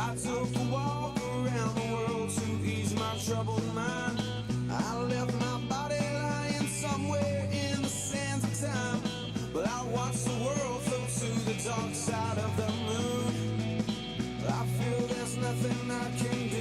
I took a walk around the world to ease my troubled mind. I left my body lying somewhere in the sands of time, but I watched the world float to the dark side of the moon. I feel there's nothing I can do.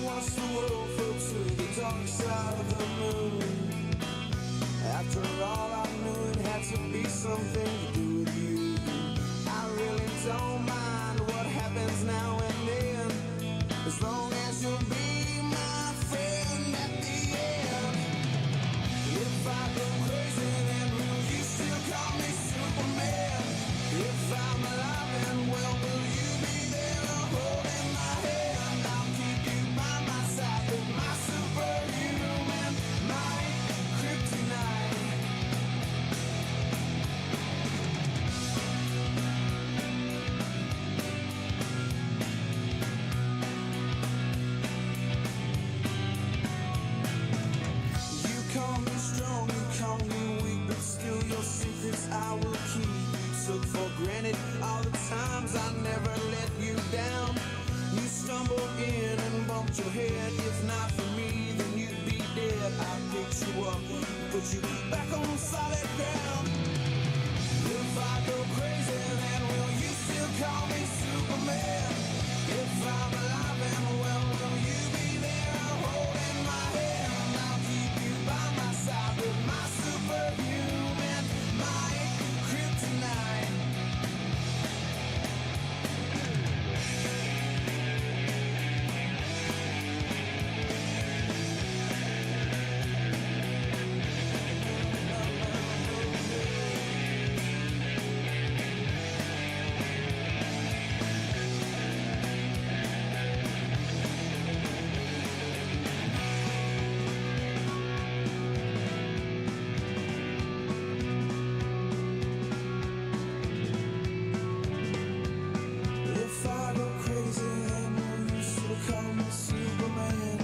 Watch the world float to the dark side of the moon. After all, I knew it had to be something to do with you. I really don't mind what happens now and then, as long as you'll be my friend at the end. If I go crazy, then will you still call me Superman? If I'm alive and well, will you be there holding my hand? I'll keep you by my side with my superhuman might, kryptonite. You call me strong, you call me weak, but still your secrets I will keep. Took for granted all the times I never let you down. You stumbled in and bumped your head. If not for me, then you'd be dead. I picked you up, put you back on solid ground. If I go crazy, then will you still call me Superman? If I'm alive and well, will you be there holding my hand? I'll keep you by my side with my superhuman might, kryptonite. If I go crazy, then will you still call me Superman?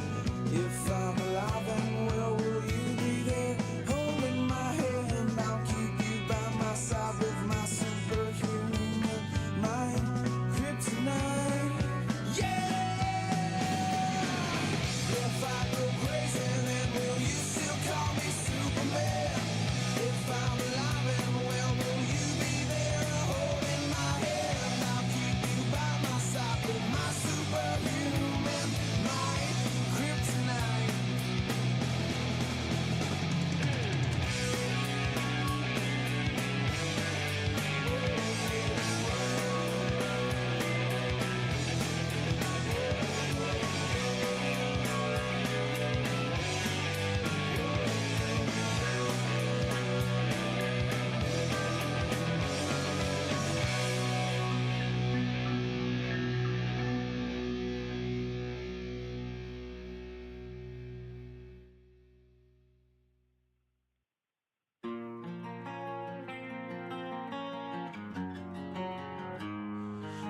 If I'm alive and well, will you be there holding my hand? I'll keep you by my side with my superhuman mind, kryptonite. Yeah! If I go crazy, then will you still call me Superman? If I'm alive and well, will you be there holding my hand? I'll keep you by my side with my superhuman might, kryptonite.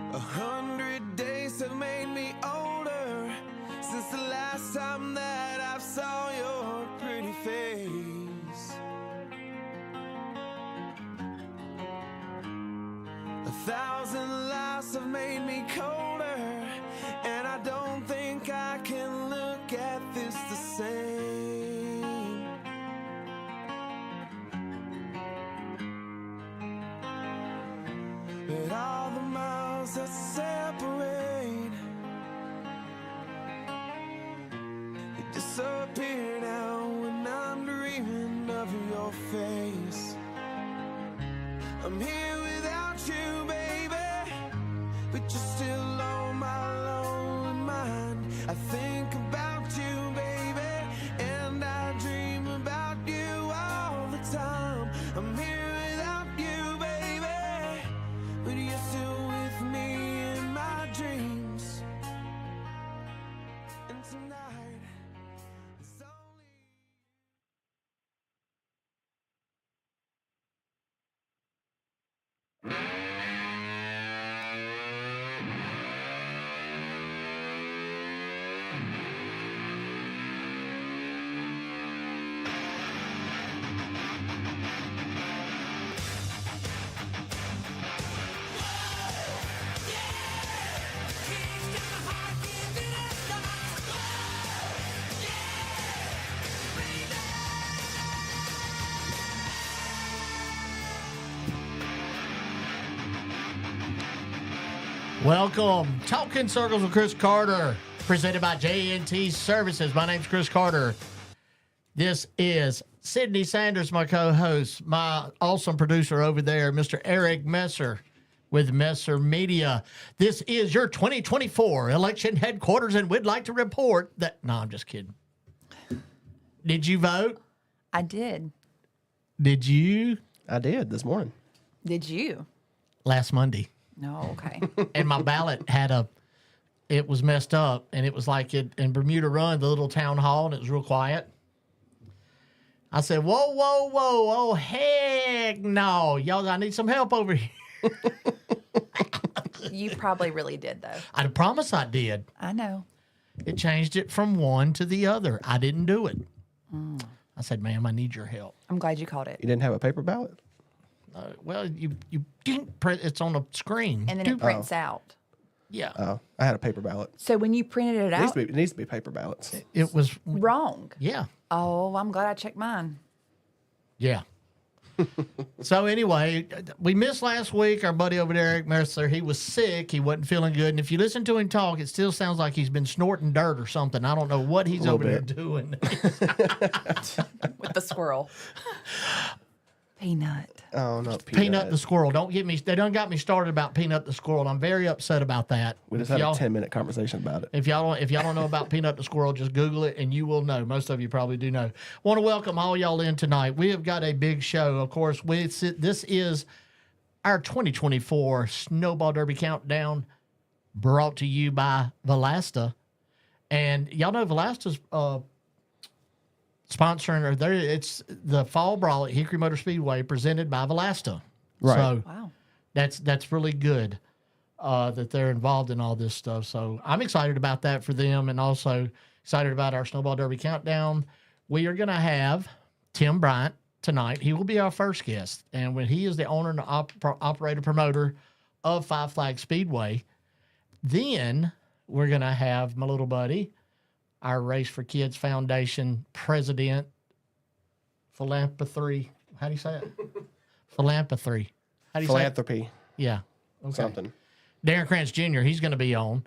A 100 days have made me older since the last time that I saw your pretty face. 1,000 lives have made me colder, and I don't think I can look at this the same. But all the miles that separate, they disappear now when I'm dreaming of your face. I'm here without you, baby, but you're still on my lonely mind. I think about you, baby, and I dream about you all the time. I'm here without you, baby, but you're still with me in my dreams. And tonight, it's only... Welcome, Talking Circles with Chris Carter, presented by J&T Services. My name's Chris Carter. This is Sydney Sanders, my co-host, my awesome producer over there, Mr. Eric Messer with Messer Media. This is your 2024 election headquarters, and we'd like to report that... No, I'm just kidding. Did you vote? I did. Did you? I did this morning. Did you? Last Monday. No, okay. And my ballot it was messed up, and it was like in Bermuda Run, the little town hall, and it was real quiet. I said, whoa, oh, heck no. Y'all, I need some help over here. You probably really did, though. I promise I did. I know. It changed it from one to the other. I didn't do it. I said, ma'am, I need your help. I'm glad you called it. You didn't have a paper ballot? Well, you didn't print. It's on a screen. And then it prints out. Yeah. Oh, I had a paper ballot. So when you printed it out, It needs to be paper ballots. It was wrong. Yeah. Oh, I'm glad I checked mine. Yeah. So anyway, we missed last week. Our buddy over there, Eric Mercer, he was sick. He wasn't feeling good. And if you listen to him talk, it still sounds like he's been snorting dirt or something. I don't know what he's over there doing. With the squirrel. Peanut. Oh, no, Peanut the squirrel. Don't get me. They done got me started about Peanut the squirrel, and I'm very upset about that. We just had a 10-minute conversation about it. If y'all don't know about Peanut the squirrel, just Google it and you will know. Most of you probably do know. Want to welcome all y'all in tonight. We have got a big show. Of course, this is our 2024 Snowball Derby Countdown, brought to you by Valasta, and y'all know Valasta's sponsoring, or there, it's the Fall Brawl at Hickory Motor Speedway, presented by Valasta. Right. So Wow. that's really good that they're involved in all this stuff. So I'm excited about that for them, and also excited about our Snowball Derby Countdown. We are going to have Tim Bryant tonight. He will be our first guest, and when he is the owner and operator promoter of Flags Speedway, then we're going to have my little buddy, our Race for Kids Foundation president, philanthropy. How do you say it? Philanthropy. How do you Philanthropy. say it? Yeah. Okay. Something. Darren Krantz Jr., he's going to be on,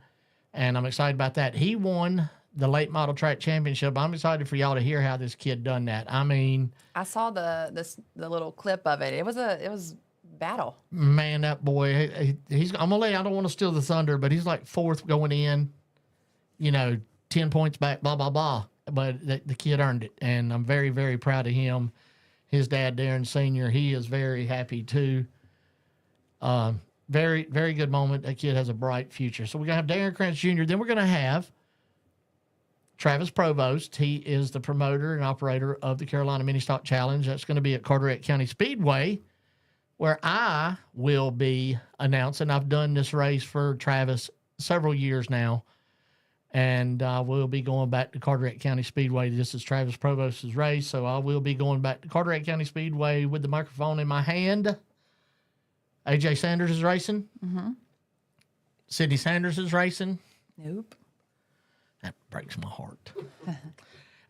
and I'm excited about that. He won the late model track championship. I'm excited for y'all to hear how this kid done that. I mean, I saw the little clip of it. It was battle. man, that boy, he's. I'm gonna I don't want to steal the thunder, but he's like fourth going in. 10 points back, blah, blah, blah. But the kid earned it, and I'm very, very proud of him. His dad, Darren Sr., he is very happy, too. Very, very good moment. That kid has a bright future. So we're going to have Darren Krantz Jr. Then we're going to have Travis Provost. He is the promoter and operator of the Carolina Mini Stock Challenge. That's going to be at Carteret County Speedway, where I will be announcing. I've done this race for Travis several years now. And we'll be going back to Carteret County Speedway. This is Travis Provost's race, so I will be going back to Carteret County Speedway with the microphone in my hand. AJ Sanders is racing. Mm-hmm. Sydney Sanders is racing. Nope. That breaks my heart.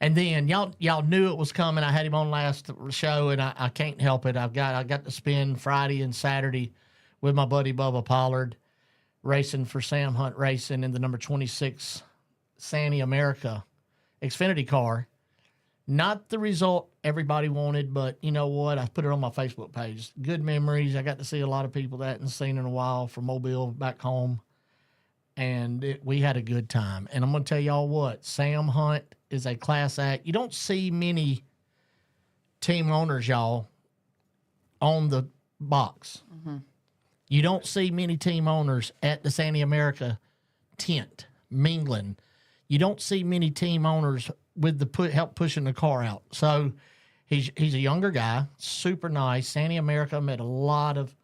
And then y'all knew it was coming. I had him on last show, and I can't help it. I got to spend Friday and Saturday with my buddy Bubba Pollard, racing for Sam Hunt Racing in the number 26 Sandy America Xfinity car. Not the result everybody wanted, but you know what? I put it on my Facebook page. Good memories. I got to see a lot of people that I hadn't seen in a while from Mobile back home, and we had a good time. And I'm going to tell y'all what, Sam Hunt is a class act. You don't see many team owners, y'all, on the box. Mm-hmm. You don't see many team owners at the Sandy America tent mingling. You don't see many team owners with the help pushing the car out. So he's a younger guy, super nice. Sandy America met a lot of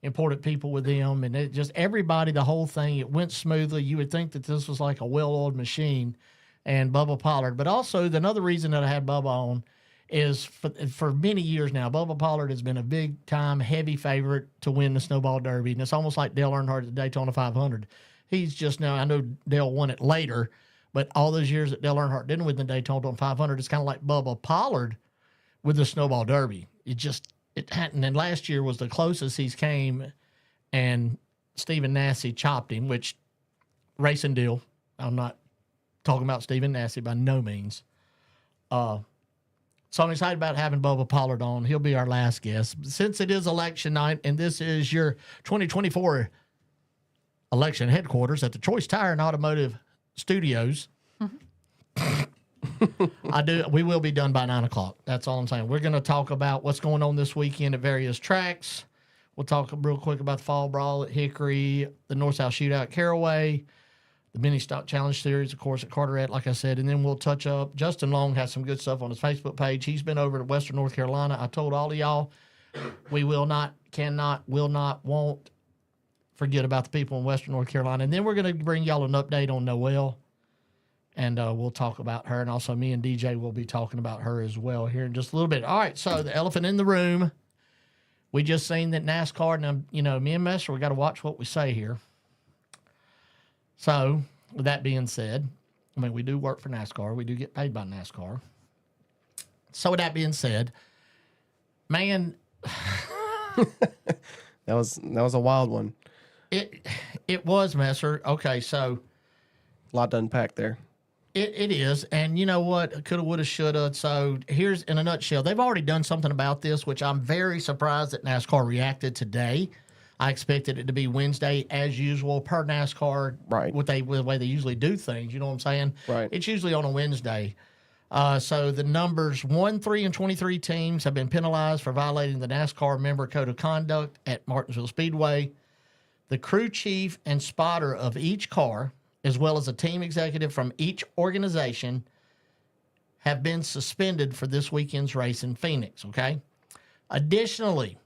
important people with him, and it just everybody, the whole thing, it went smoothly. You would think that this was like a well-oiled machine, and Bubba Pollard. But also another reason that I had Bubba on is for many years now, Bubba Pollard has been a big-time, heavy favorite to win the Snowball Derby, and it's almost like Dale Earnhardt at the Daytona 500. He's just now, I know Dale won it later, but all those years that Dale Earnhardt didn't win the Daytona 500, it's kind of like Bubba Pollard with the Snowball Derby. It hadn't, and last year was the closest he's came, and Stephen Nassy chopped him, which racing deal. I'm not talking about Stephen Nassy by no means. So I'm excited about having Bubba Pollard on. He'll be our last guest. Since it is election night and this is your 2024 election headquarters at the Choice Tire and Automotive Studios, we will be done by 9 o'clock. That's all I'm saying. We're going to talk about what's going on this weekend at various tracks. We'll talk real quick about the Fall Brawl at Hickory, the North-South Shootout at Caraway, the Mini Stock Challenge Series, of course, at Carteret, like I said, and then we'll touch up. Justin Long has some good stuff on his Facebook page. He's been over to Western North Carolina. I told all of y'all we will not, won't forget about the people in Western North Carolina. And then we're going to bring y'all an update on Noelle, and we'll talk about her. And also me and DJ will be talking about her as well here in just a little bit. All right, so the elephant in the room. We just seen that NASCAR, and me and Messer, we got to watch what we say here. So, with that being said, I mean, we do work for NASCAR. We do get paid by NASCAR. So, with that being said, man, that was a wild one. It was, Messer. Okay, so A lot to unpack there. It is, and you know what? Coulda, woulda, shoulda. So here's in a nutshell. They've already done something about this, which I'm very surprised that NASCAR reacted today. I expected it to be Wednesday as usual per NASCAR, right? With the way they usually do things. You know what I'm saying? Right. It's usually on a Wednesday. So the numbers 1, 3, and 23 teams have been penalized for violating the NASCAR member code of conduct at Martinsville Speedway. The crew chief and spotter of each car, as well as a team executive from each organization, have been suspended for this weekend's race in Phoenix, okay? Additionally,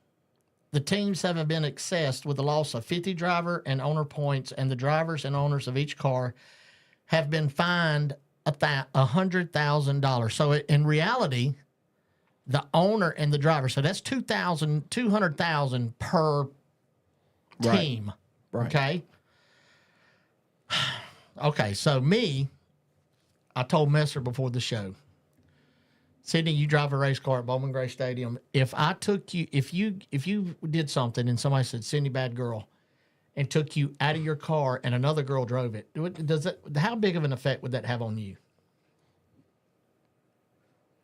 the teams have been assessed with a loss of 50 driver and owner points, and the drivers and owners of each car have been fined $100,000. So in reality, the owner and the driver, so that's $200,000 per team, right. Okay? Okay, so I told Messer before the show, Sydney, you drive a race car at Bowman Gray Stadium. If I took you, if you did something and somebody said, Sydney, bad girl, and took you out of your car and another girl drove it, how big of an effect would that have on you?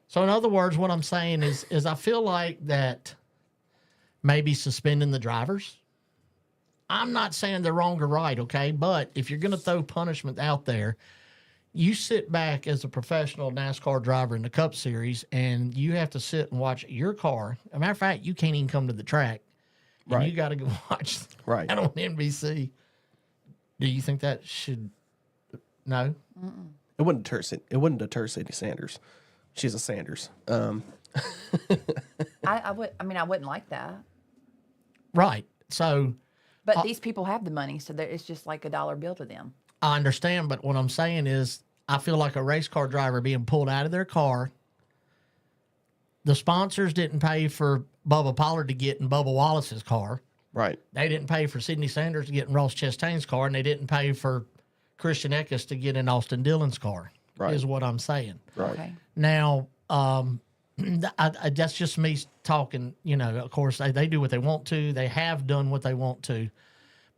So in other words, what I'm saying is I feel like that maybe suspending the drivers. I'm not saying they're wrong or right, okay? But if you're going to throw punishment out there, you sit back as a professional NASCAR driver in the Cup Series, and you have to sit and watch your car. As a matter of fact, you can't even come to the track. And right. You got to go watch right. that on NBC. Do you think that should... No? Mm-mm. It wouldn't deter Sydney Sanders. She's a Sanders. I wouldn't like that. Right. So... But these people have the money, so it's just like a dollar bill to them. I understand, but what I'm saying is I feel like a race car driver being pulled out of their car. The sponsors didn't pay for Bubba Pollard to get in Bubba Wallace's car. Right. They didn't pay for Sidney Sanders to get in Ross Chastain's car, and they didn't pay for Christian Eckes to get in Austin Dillon's car, right. Is what I'm saying. Right. Okay. Now, that's just me talking, of course, they do what they want to. They have done what they want to.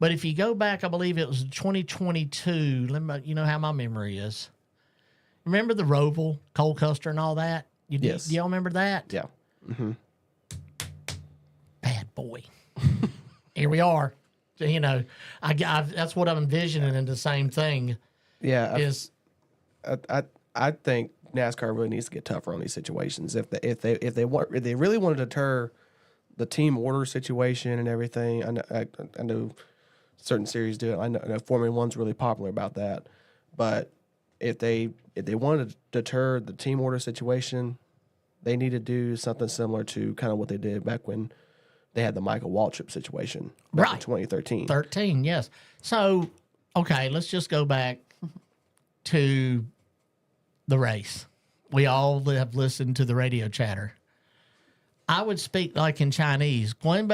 But if you go back, I believe it was 2022. You know how my memory is. Remember the Roval, Cole Custer, and all that? Yes. Do y'all remember that? Yeah. Mm-hmm. Bad boy. Here we are. So, that's what I'm envisioning, and the same thing. Yeah. I think NASCAR really needs to get tougher on these situations. If they really want to deter the team order situation and everything, I know certain series do it. I know Formula One's really popular about that. But if they want to deter the team order situation, they need to do something similar to kind of what they did back when they had the Michael Waltrip situation back in 2013. 13, yes. So, okay, let's just go back to the race. We all have listened to the radio chatter. I would speak like in Chinese, something,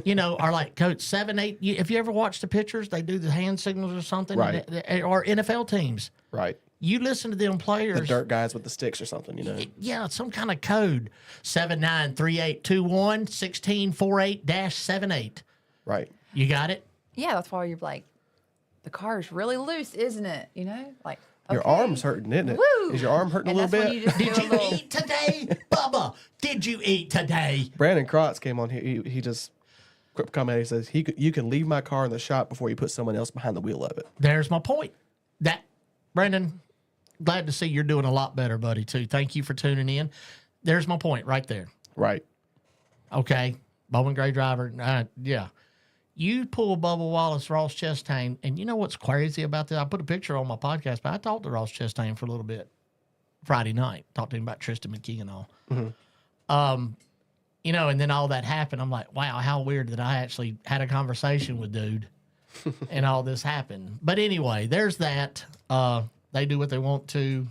or like Coach 7, 8. If you ever watch the pictures, they do the hand signals or something, right? Or NFL teams, right? You listen to them players, the dirt guys with the sticks or something, Yeah, some kind of code. 793821 1648-78. Right. You got it? Yeah, that's why you're like, the car is really loose, isn't it? You know, like Your okay. arm's hurting, isn't it? Woo! Is your arm hurting And a little that's bit? when you just Did do a you little. eat today, Bubba? Did you eat today? Brandon Krantz came on here. He just commented. He says you can leave my car in the shop before you put someone else behind the wheel of it. There's my point. That, Brandon, glad to see you're doing a lot better, buddy, too. Thank you for tuning in. There's my point right there. Right. Okay. Bowman Gray driver. Yeah. You pull Bubba Wallace, Ross Chastain, and you know what's crazy about that? I put a picture on my podcast, but I talked to Ross Chastain for a little bit Friday night. Talked to him about Tristan McKee and all. You know, and then all that happened. I'm like, wow, how weird that I actually had a conversation with dude and all this happened. But anyway, there's that. They do what they want to.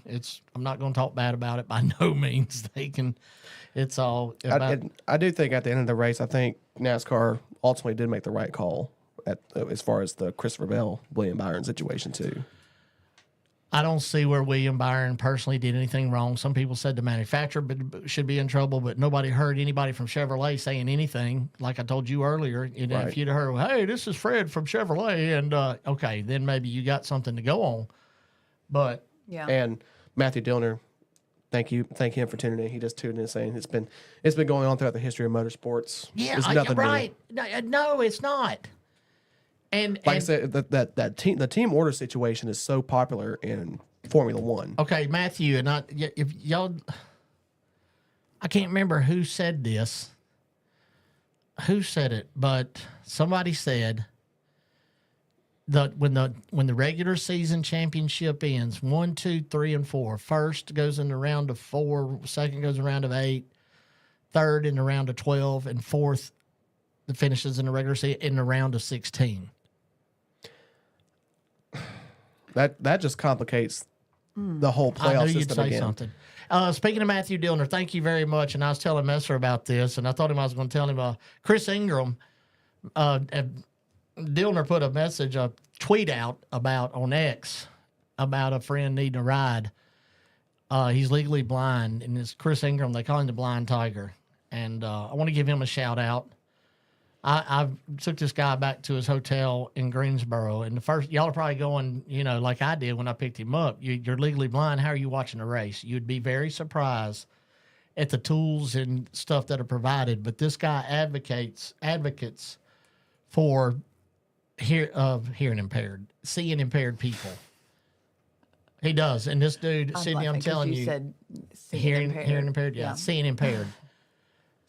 I'm not going to talk bad about it by no means. They can. It's all about. I do think at the end of the race, I think NASCAR ultimately did make the right call as far as the Christopher Bell, William Byron situation too. I don't see where William Byron personally did anything wrong. Some people said the manufacturer should be in trouble, but nobody heard anybody from Chevrolet saying anything. Like I told you earlier, Right. if you'd heard, well, hey, this is Fred from Chevrolet, and okay, then maybe you got something to go on. But Yeah. And Matthew Dillner, thank him for tuning in. He just tuned in saying it's been going on throughout the history of motorsports. yeah, It's nothing new. right. No, it's not. And Like I said, the team order situation is so popular in Formula One. okay, Matthew, and if y'all, I can't remember who said this. Who said it? But somebody said that when the regular season championship ends, 1, 2, 3, and 4. First goes in the round of 4. Second goes in the round of 8. Third in the round of 12, and fourth the finishes in the regular season in the round of 16. That just complicates the whole I playoff knew you'd system say again. something. Speaking of Matthew Dillner, thank you very much. And I was telling Messer about this, and I thought I was going to tell him. Chris Ingram, Dillner put a tweet out on X about a friend needing a ride. He's legally blind, and it's Chris Ingram. They call him the Blind Tiger, and I want to give him a shout out. I took this guy back to his hotel in Greensboro, and the first, y'all are probably going, like I did when I picked him up. You're legally blind. How are you watching the race? You'd be very surprised at the tools and stuff that are provided. But this guy advocates for hearing impaired, seeing impaired people. He does, and this dude, Sydney, I'm telling you, said hearing impaired, yeah, seeing impaired.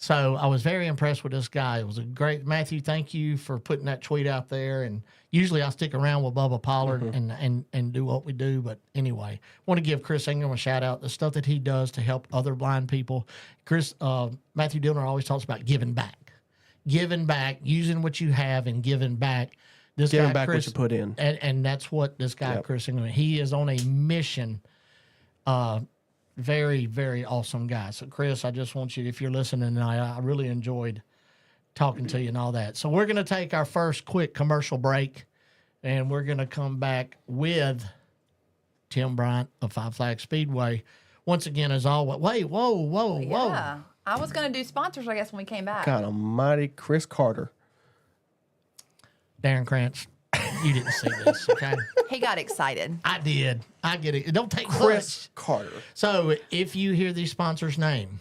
So I was very impressed with this guy. It was a great, Matthew, thank you for putting that tweet out there. And usually I stick around with Bubba Pollard and do what we do. But anyway, want to give Chris Ingram a shout out. The stuff that he does to help other blind people. Matthew Dillner always talks about giving back, using what you have and giving back. Giving back what you put in. And that's what this guy, Chris Ingram, he is on a mission. Very, very awesome guy. So, Chris, I just want you, if you're listening tonight, I really enjoyed talking to you and all that. So, we're going to take our first quick commercial break, and we're going to come back with Tim Bryant of Flags Speedway. Once again, as always. Wait, whoa. Yeah. I was going to do sponsors, I guess, when we came back. God almighty, Chris Carter. Darren Krantz, you didn't see this, okay? He got excited. I did. I get it. It don't take Chris much. Carter. So if you hear these sponsors' name,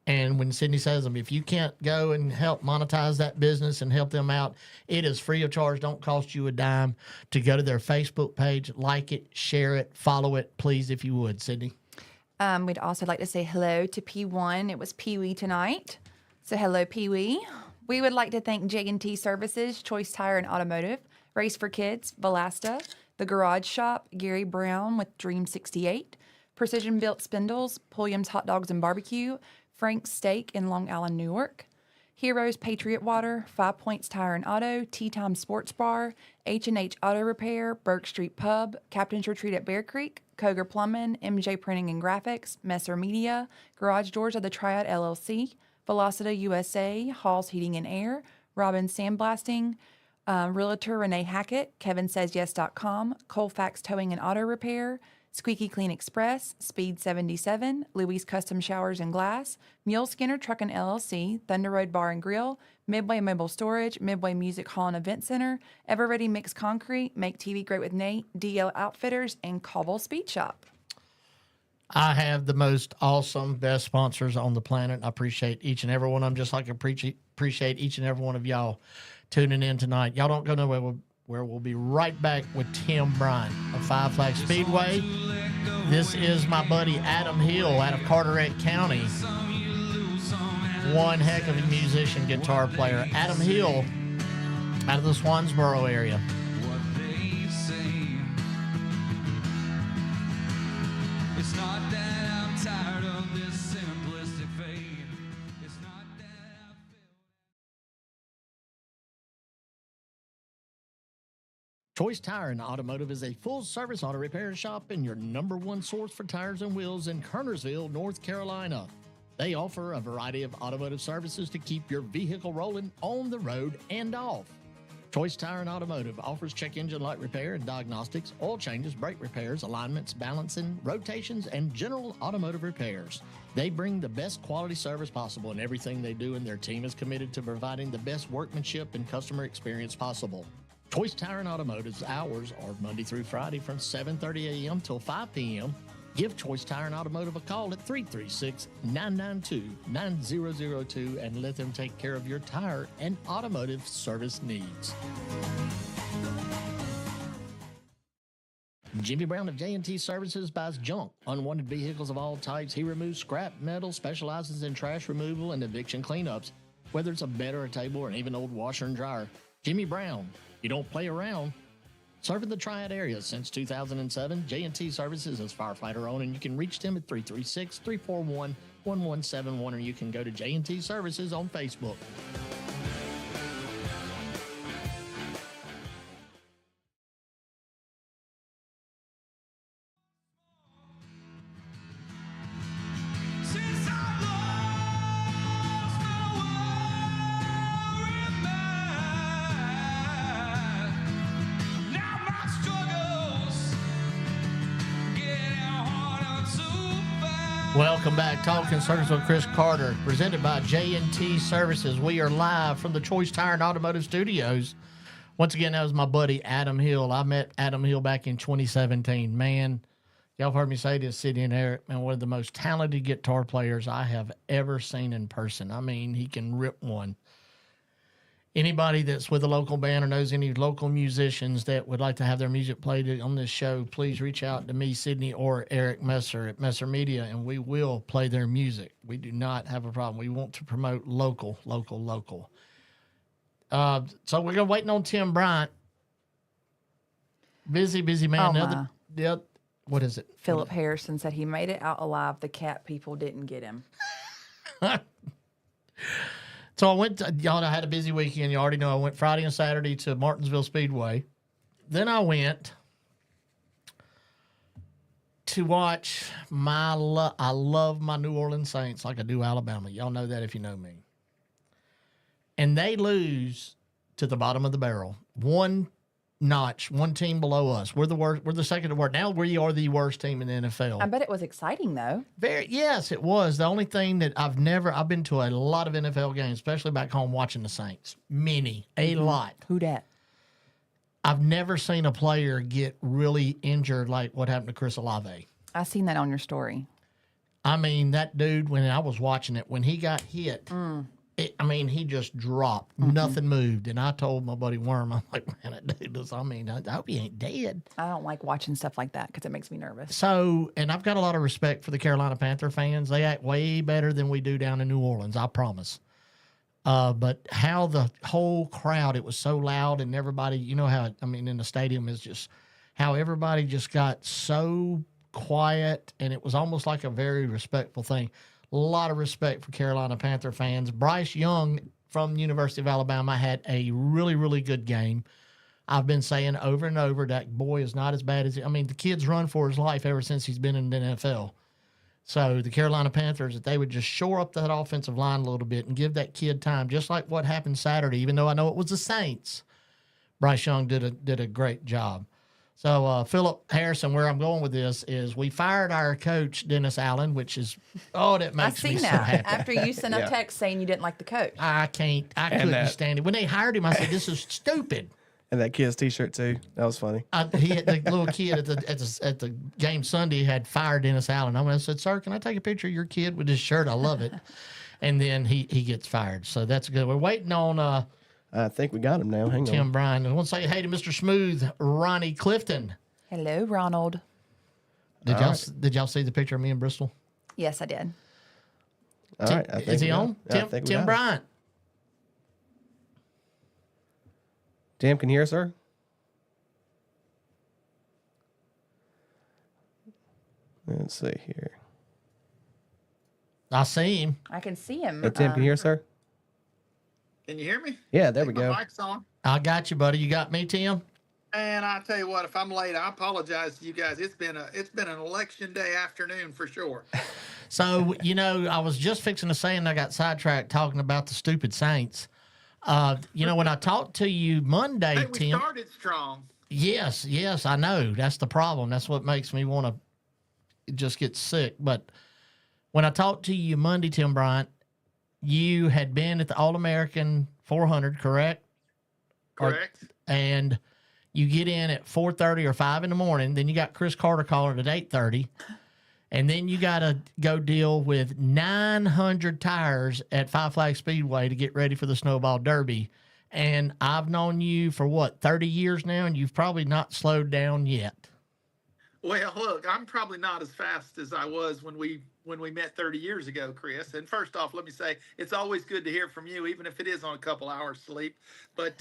and when Sydney says them, if you can't go and help monetize that business and help them out, it is free of charge. Don't cost you a dime to go to their Facebook page, like it, share it, follow it, please, if you would, Sydney. We'd also like to say hello to P1. It was Pee-wee tonight. So hello, Pee-wee. We would like to thank J&T Services, Choice Tire and Automotive, Race for Kids, Valasta, The Garage Shop, Gary Brown with Dream 68, Precision Built Spindles, Pulliams Hotdogs and Barbecue, Frank's Steak in Long Island, New York, Heroes Patriot Water, 5 Points Tire and Auto, Tea Time Sports Bar, H&H Auto Repair, Burke Street Pub, Captain's Retreat at Bear Creek, Cogar Plumbing, MJ Printing and Graphics, Messer Media, Garage Doors of the Triad LLC, Velocity USA, Hall's Heating and Air, Robin Sandblasting, Realtor Renee Hackett, KevinSaysYes.com, Colfax Towing and Auto Repair, Squeaky Clean Express, Speed 77, Louis Custom Showers and Glass, Mule Skinner Truckin' LLC, Thunder Road Bar and Grill, Midway Mobile Storage, Midway Music Hall and Event Center, Ever Ready Mix Concrete, Make TV Great with Nate, DL Outfitters, and Cobble Speed Shop. I have the most awesome, best sponsors on the planet. I appreciate each and every one of them, just like I appreciate each and every one of y'all tuning in tonight. Y'all don't go nowhere. Where we'll be right back with Tim Bryant of Flags Speedway. This is my buddy Adam Hill out of Carteret County. One heck of a musician, guitar player. Adam Hill out of the Swansboro area. It's not that I'm tired of this simplistic fate. It's not that I feel. Choice Tire and Automotive is a full-service auto repair shop and your number one source for tires and wheels in Kernersville, North Carolina. They offer a variety of automotive services to keep your vehicle rolling on the road and off. Choice Tire and Automotive offers check engine light repair and diagnostics, oil changes, brake repairs, alignments, balancing, rotations, and general automotive repairs. They bring the best quality service possible in everything they do, and their team is committed to providing the best workmanship and customer experience possible. Choice Tire and Automotive's hours are Monday through Friday from 7:30 a.m. till 5 p.m. Give Choice Tire and Automotive a call at 336-992-9002 and let them take care of your tire and automotive service needs. Jimmy Brown of J&T Services buys junk, unwanted vehicles of all types. He removes scrap metal, specializes in trash removal and eviction cleanups. Whether it's a bed or a table or even old washer and dryer, Jimmy Brown, you don't play around. Serving the Triad area since 2007, J&T Services is firefighter owned, and you can reach them at 336-341-1171, or you can go to J&T Services on Facebook. Since I lost my worry mind, now my struggles getting harder to find. Welcome back. Talking Circus with Chris Carter, presented by J&T Services. We are live from the Choice Tire and Automotive Studios. Once again, that was my buddy Adam Hill. I met Adam Hill back in 2017. Man, y'all have heard me say this, Sidney and Eric, man, one of the most talented guitar players I have ever seen in person. I mean, he can rip one. Anybody that's with a local band or knows any local musicians that would like to have their music played on this show, please reach out to me, Sidney, or Eric Messer at Messer Media, and we will play their music. We do not have a problem. We want to promote local. So we're waiting on Tim Bryant. Busy man. Oh, my. What is it? Philip Harrison said he made it out alive. The cat people didn't get him. So I went to, y'all know, I had a busy weekend. You already know I went Friday and Saturday to Martinsville Speedway. Then I went to watch I love my New Orleans Saints like I do Alabama. Y'all know that if you know me. And they lose to the bottom of the barrel. One notch, one team below us. We're the worst. We're the second to worst. Now we are the worst team in the NFL. I bet it was exciting, though. Yes, it was. The only thing that I've been to a lot of NFL games, especially back home watching the Saints. A lot. Who dat? I've never seen a player get really injured like what happened to Chris Olave. I seen that on your story. I mean, that dude, when I was watching it, when he got hit, he just dropped. Nothing moved. And I told my buddy Worm, I'm like, man, that dude I hope he ain't dead. I don't like watching stuff like that because it makes me nervous. So, and I've got a lot of respect for the Carolina Panther fans. They act way better than we do down in New Orleans, I promise. But how the whole crowd, it was so loud and everybody, you know how, in the stadium is just how everybody just got so quiet, and it was almost like a very respectful thing. A lot of respect for Carolina Panther fans. Bryce Young from University of Alabama had a really, really good game. I've been saying over and over that boy is not as bad as the kid's run for his life ever since he's been in the NFL. So the Carolina Panthers, if they would just shore up that offensive line a little bit and give that kid time, just like what happened Saturday, even though I know it was the Saints, Bryce Young did a great job. So Philip Harrison, where I'm going with this is we fired our coach Dennis Allen, which is that I makes me seen so that happy. after you sent a Yeah. text saying you didn't like the coach. I couldn't that- stand it. When they hired him, I said, "This is stupid." And that kid's T-shirt too. That was funny. He had the little kid at the game Sunday had fired Dennis Allen. I said, "Sir, can I take a picture of your kid with his shirt? I love it." And then he gets fired. So that's good. We're waiting on I think we got him now. Hang Tim on. Bryan. I want to say hey to Mr. Smooth, Ronnie Clifton. Hello, Ronald. Did y'all see the picture of me in Bristol? Yes, I did. All right. I think Is he we got on? him. Yeah, I think we Tim got him. Bryant. Tim, can you hear us, sir? Let's see here. I see him. I can see him. Hey, Tim, can you hear us, sir? Can you hear me? Yeah, there we My go. mic's on. I got you, buddy. You got me, Tim? And I tell you what, if I'm late, I apologize to you guys. It's been an election day afternoon for sure. So, I was just fixing to say, and I got sidetracked talking about the stupid Saints. When I talked to you Monday, Hey, we Tim. started strong. Yes, I know. That's the problem. That's what makes me want to just get sick. But when I talked to you Monday, Tim Bryant, you had been at the All-American 400, correct? Correct. And you get in at 4:30 or 5 in the morning. Then you got Chris Carter calling at 8:30. And then you got to go deal with 900 tires at Flags Speedway to get ready for the Snowball Derby. And I've known you for 30 years now, and you've probably not slowed down yet. Well, look, I'm probably not as fast as I was when we met 30 years ago, Chris. And first off, let me say it's always good to hear from you, even if it is on a couple hours sleep. But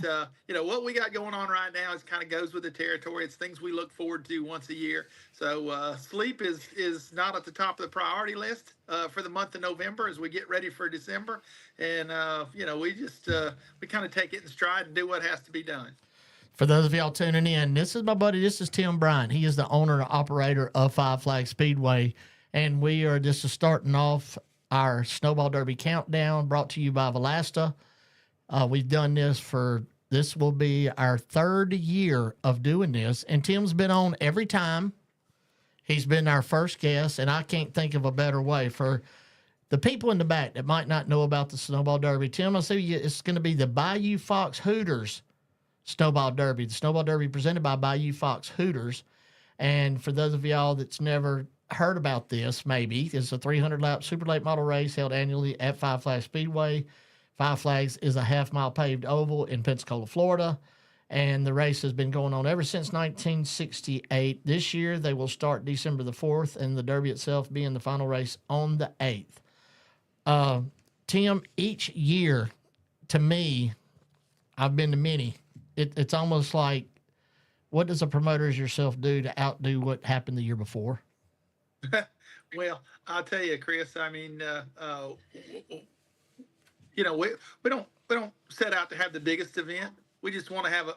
what we got going on right now is kind of goes with the territory. It's things we look forward to once a year. So sleep is not at the top of the priority list for the month of November as we get ready for December. And we kind of take it in stride and do what has to be done. For those of y'all tuning in, this is my buddy. This is Tim Bryant. He is the owner and operator of Flags Speedway. And we are just starting off our Snowball Derby Countdown brought to you by Valasta. We've done this will be our third year of doing this. And Tim's been on every time. He's been our first guest, and I can't think of a better way for the people in the back that might not know about the Snowball Derby. Tim, I see you, it's going to be the Bayou Fox Hooters Snowball Derby. The Snowball Derby presented by Bayou Fox Hooters. And for those of y'all that's never heard about this, maybe, it's a 300-lap super late model race held annually at Flags Speedway. Five Flags is a half-mile paved oval in Pensacola, Florida. And the race has been going on ever since 1968. This year, they will start December the 4th, and the Derby itself being the final race on the 8th. Tim, each year, to me, I've been to many. It's almost like, what does a promoter as yourself do to outdo what happened the year before? Well, I'll tell you, Chris. I mean, we don't set out to have the biggest event. We just want to have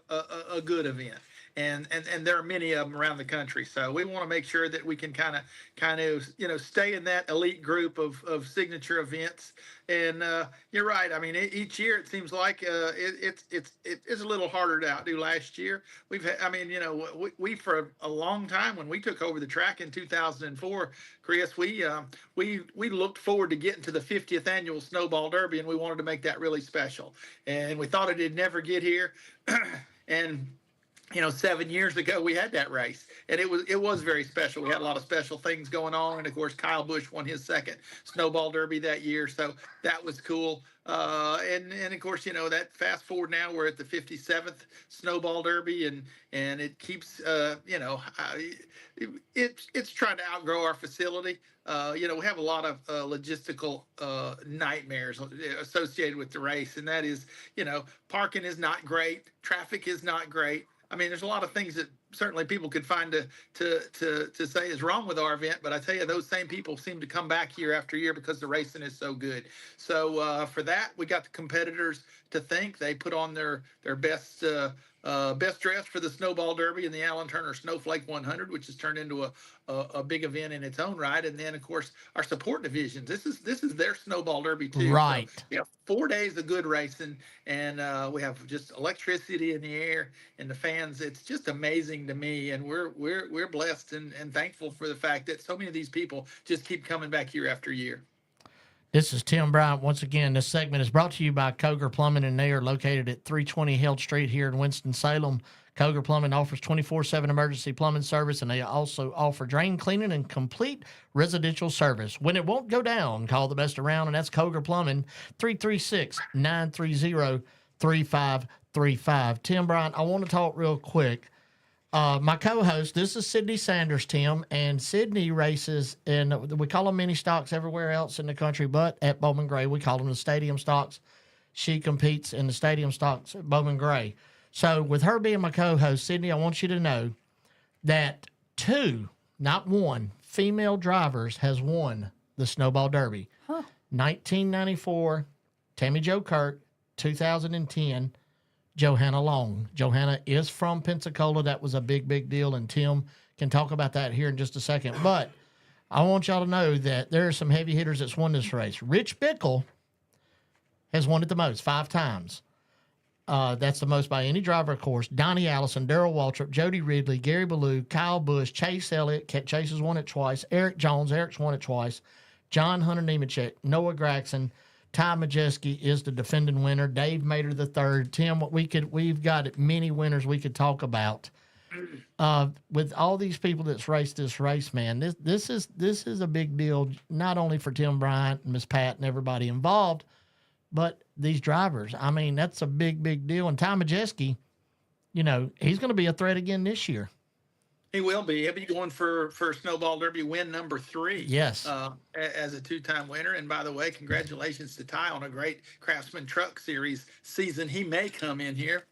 a good event, and there are many of them around the country. So we want to make sure that we can kind of stay in that elite group of signature events. And you're right. I mean, each year it seems like it's a little harder to outdo last year. We for a long time when we took over the track in 2004, Chris, we looked forward to getting to the 50th annual Snowball Derby, and we wanted to make that really special. And we thought it'd never get here, and 7 years ago we had that race, and it was very special. We had a lot of special things going on, and of course Kyle Busch won his second Snowball Derby that year, so that was cool. And of course, that fast forward now we're at the 57th Snowball Derby, and it keeps it's trying to outgrow our facility. We have a lot of logistical nightmares associated with the race, and that is, parking is not great, traffic is not great. I mean, there's a lot of things that certainly people could find to say is wrong with our event, but I tell you, those same people seem to come back year after year because the racing is so good. So for that, we got the competitors to thank. They put on their best best dressed for the Snowball Derby and the Allen Turner Snowflake 100, which has turned into a big event in its own right. And then, of course, our support divisions. This is their Snowball Derby too. Right. So, yeah, 4 days of good racing, and we have just electricity in the air and the fans. It's just amazing to me, and we're blessed and thankful for the fact that so many of these people just keep coming back year after year. This is Tim Bryant. Once again, this segment is brought to you by Cogar Plumbing, and they are located at 320 Hill Street here in Winston-Salem. Cogar Plumbing offers 24/7 emergency plumbing service, and they also offer drain cleaning and complete residential service. When it won't go down, call the best around, and that's Cogar Plumbing, 336-930-3535. Tim Bryant, I want to talk real quick. My co-host, this is Sydney Sanders, Tim, and Sydney races, and we call them mini stocks everywhere else in the country, but at Bowman Gray, we call them the stadium stocks. She competes in the stadium stocks at Bowman Gray. So with her being my co-host, Sydney, I want you to know that 2, not 1, female drivers has won the Snowball Derby. 1994, Tammy Jo Kirk, 2010, Johanna Long. Johanna is from Pensacola. That was a big, big deal, and Tim can talk about that here in just a second. But I want y'all to know that there are some heavy hitters that's won this race. Rich Bickle has won it the most, 5 times. That's the most by any driver, of course. Donnie Allison, Darrell Waltrip, Jody Ridley, Gary Ballou, Kyle Busch, Chase Elliott. Chase has won it twice. Eric Jones, Eric's won it twice. John Hunter Nemechek, Noah Gragson, Ty Majeski is the defending winner. Dave Mater the third. Tim, we've got many winners we could talk about. With all these people that's raced this race, man, this is a big deal, not only for Tim Bryant and Miss Pat and everybody involved, but these drivers. I mean, that's a big, big deal. And Ty Majeski, he's going to be a threat again this year. He will be. He'll be going for Snowball Derby win number 3. Yes. As a 2-time winner. And by the way, congratulations to Ty on a great Craftsman Truck Series season. He may come in here.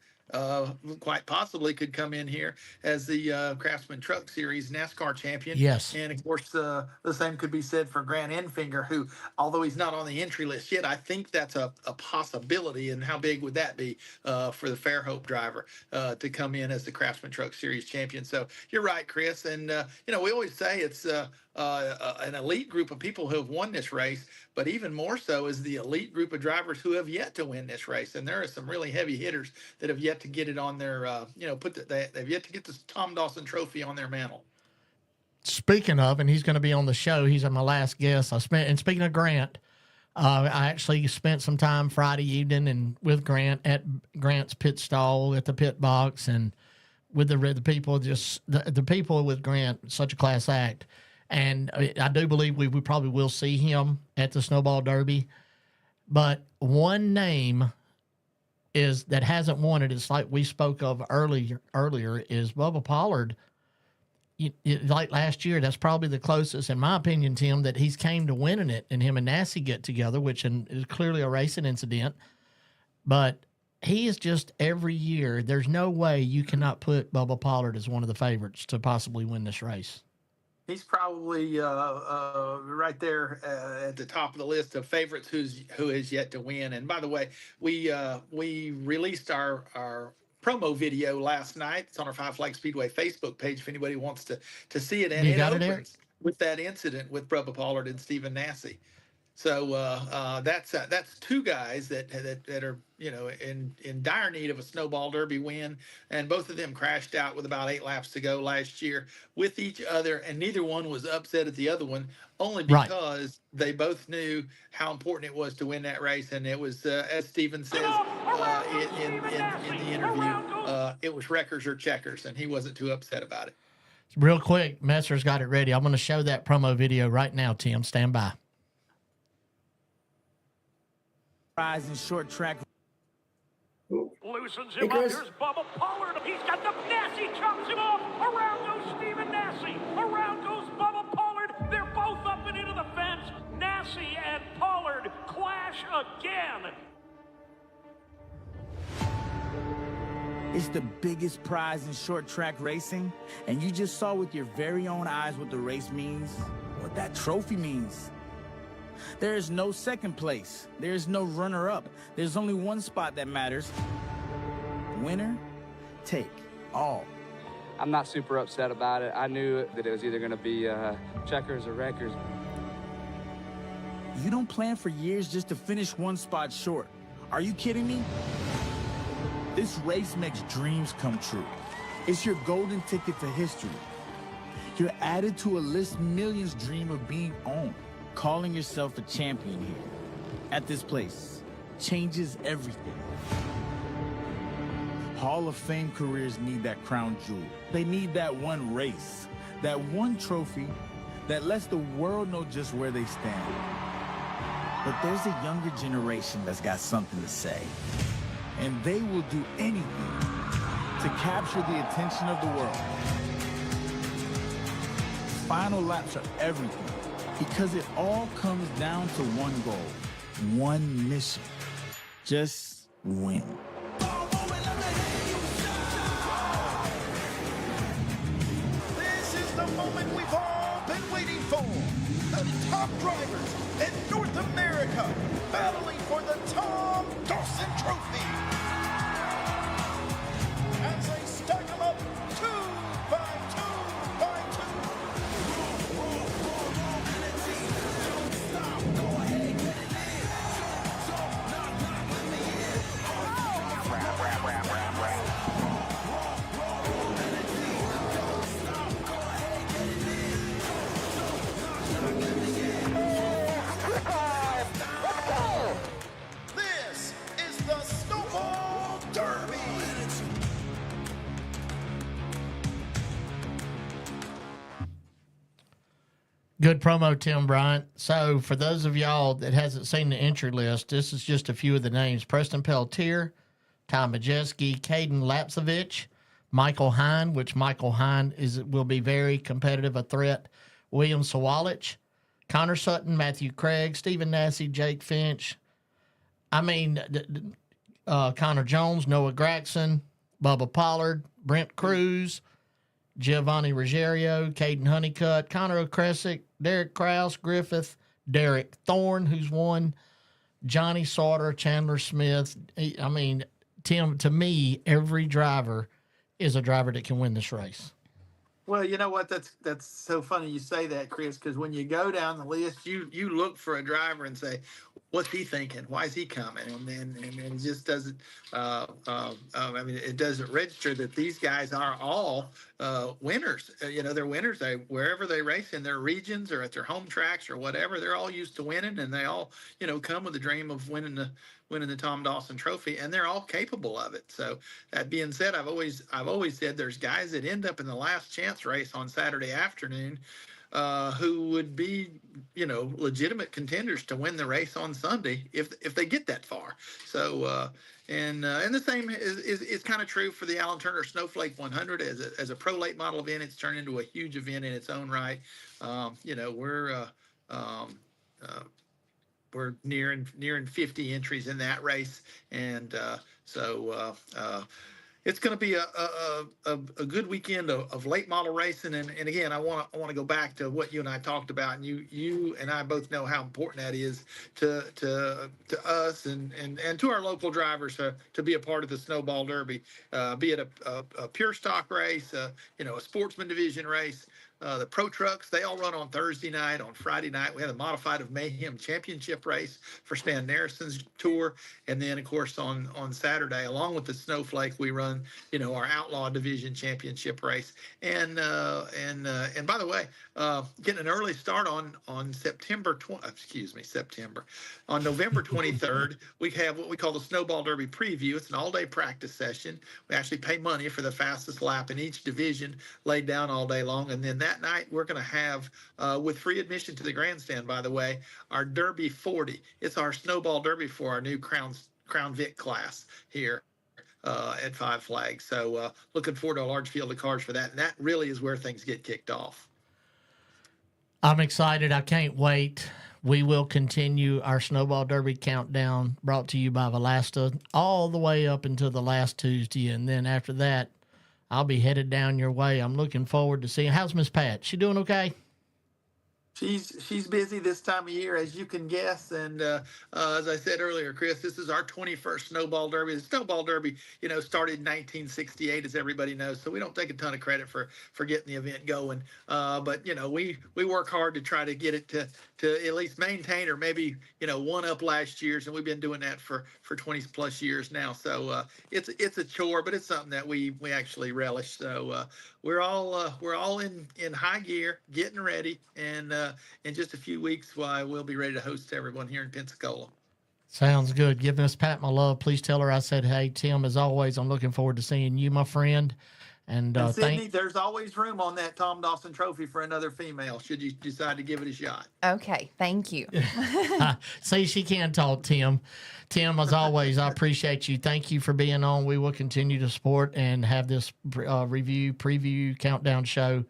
Quite possibly could come in here as the Craftsman Truck Series NASCAR champion. Yes. And of course, the same could be said for Grant Enfinger, who, although he's not on the entry list yet, I think that's a possibility. And how big would that be for the Fairhope driver to come in as the Craftsman Truck Series champion? So you're right, Chris. And, we always say it's an elite group of people who have won this race, but even more so is the elite group of drivers who have yet to win this race. And there are some really heavy hitters that have yet to get it on their, they've yet to get the Tom Dawson Trophy on their mantle. Speaking of, and he's going to be on the show, he's my last guest. And speaking of Grant, I actually spent some time Friday evening and with Grant at Grant's pit stall at the pit box, and with the people, just the people with Grant, such a class act. And I do believe we probably will see him at the Snowball Derby. But one name that hasn't won it, it's like we spoke of earlier, is Bubba Pollard. Like last year, that's probably the closest, in my opinion, Tim, that he's came to winning it, and him and Nassie get together, which is clearly a racing incident. But he is just every year, there's no way you cannot put Bubba Pollard as one of the favorites to possibly win this race. He's probably right there at the top of the list of favorites who has yet to win. And by the way, we released our promo video last night. It's on our Flags Speedway Facebook page if anybody wants to see it. And You it got it opens with that incident with Bubba Pollard and Stephen Nassie. So that's 2 guys that are in dire need of a Snowball Derby win, and both of them crashed out with about 8 laps to go last year with each other, and neither one was upset at the other one, only because they both knew how important it was to win that race. And it was, as Stephen says in the interview, it was wreckers or checkers, and he wasn't too upset about it. Real quick, Messer's got it ready. I'm going to show that promo video right now, Tim. Stand by. Rise in short track. Loosens him up. Here's Bubba Pollard. He's got the Nassie, chops him off. Around goes Stephen Nassie. Around goes Bubba Pollard. They're both up and into the fence. Nassie and Pollard clash again. It's the biggest prize in short track racing, and you just saw with your very own eyes what the race means, what that trophy means. There is no second place. There is no runner-up. There's only one spot that matters. Winner take, all. I'm not super upset about it. I knew that it was either going to be checkers or wreckers. You don't plan for years just to finish one spot short. Are you kidding me? This race makes dreams come true. It's your golden ticket to history. You're added to a list millions dream of being on. Calling yourself a champion here, at this place, changes everything. Hall of Fame careers need that crown jewel. They need that one race, that one trophy that lets the world know just where they stand. But there's a younger generation that's got something to say, and they will do anything to capture the attention of the world. Final laps are everything, because it all comes down to one goal, one mission. Just win. This is the moment we've all been waiting for. The top drivers in North America battling for the Tom Dawson Trophy. As they stack them up 2 by 2 by 2. This is the Snowball Derby. Good promo, Tim Bryant. So, for those of y'all that hasn't seen the entry list, this is just a few of the names: Preston Pelletier, Ty Majeski, Caden Lapsovich, Michael Hine, which Michael Hine will be very competitive, a threat. William Sawalich, Connor Sutton, Matthew Craig, Stephen Nassy, Jake Finch. Connor Jones, Noah Graxon, Bubba Pollard, Brent Cruz, Giovanni Ruggiero, Caden Honeycutt, Connor O'Kresick, Derek Krause, Griffith, Derek Thorne, who's won, Johnny Sauter, Chandler Smith. Tim, to me, every driver is a driver that can win this race. Well, you know what? That's so funny you say that, Chris, because when you go down the list, you look for a driver and say, what's he thinking? Why is he coming? And then it just doesn't. It doesn't register that these guys are all winners. They're winners. Wherever they race in their regions or at their home tracks or whatever, they're all used to winning, and they all come with the dream of winning the Tom Dawson Trophy, and they're all capable of it. So that being said, I've always said there's guys that end up in the last chance race on Saturday afternoon who would be, legitimate contenders to win the race on Sunday if they get that far. So and the same is kind of true for the Alan Turner Snowflake 100 as a pro late model event. It's turned into a huge event in its own right. We're nearing 50 entries in that race, and it's going to be a good weekend of late model racing. And again, I want to go back to what you and I talked about, and you and I both know how important that is to us and to our local drivers to be a part of the Snowball Derby, be it a pure stock race, a sportsman division race. The pro trucks, they all run on Thursday night. On Friday night, we had a Modified of Mayhem championship race for Stan Narison's tour. And then, of course, on Saturday, along with the Snowflake, we run, our Outlaw Division championship race. And by the way, getting an early start on September. On November 23rd, we have what we call the Snowball Derby Preview. It's an all-day practice session. We actually pay money for the fastest lap in each division, laid down all day long. And then that night, we're going to have, with free admission to the grandstand, by the way, our Derby 40. It's our Snowball Derby for our new Crown Vic class here at Five Flags. So looking forward to a large field of cars for that. And that really is where things get kicked off. I'm excited. I can't wait. We will continue our Snowball Derby Countdown, brought to you by Valasta, all the way up until the last Tuesday. And then after that, I'll be headed down your way. I'm looking forward to seeing. How's Miss Pat? She doing okay? She's busy this time of year, as you can guess. And as I said earlier, Chris, this is our 21st Snowball Derby. The Snowball Derby, started in 1968, as everybody knows. So we don't take a ton of credit for getting the event going. But we work hard to try to get it to at least maintain or maybe one up last year's, and we've been doing that for 20 plus years now. So it's a chore, but it's something that we actually relish. So we're all in high gear, getting ready, and in just a few weeks, we'll be ready to host everyone here in Pensacola. Sounds good. Give Miss Pat my love. Please tell her I said, hey, Tim, as always, I'm looking forward to seeing you, my friend. And Sydney, there's always room on that Tom Dawson trophy for another female, should you decide to give it a shot. Okay, thank you. See, she can talk, Tim. Tim, as always, I appreciate you. Thank you for being on. We will continue to support and have this preview, countdown show,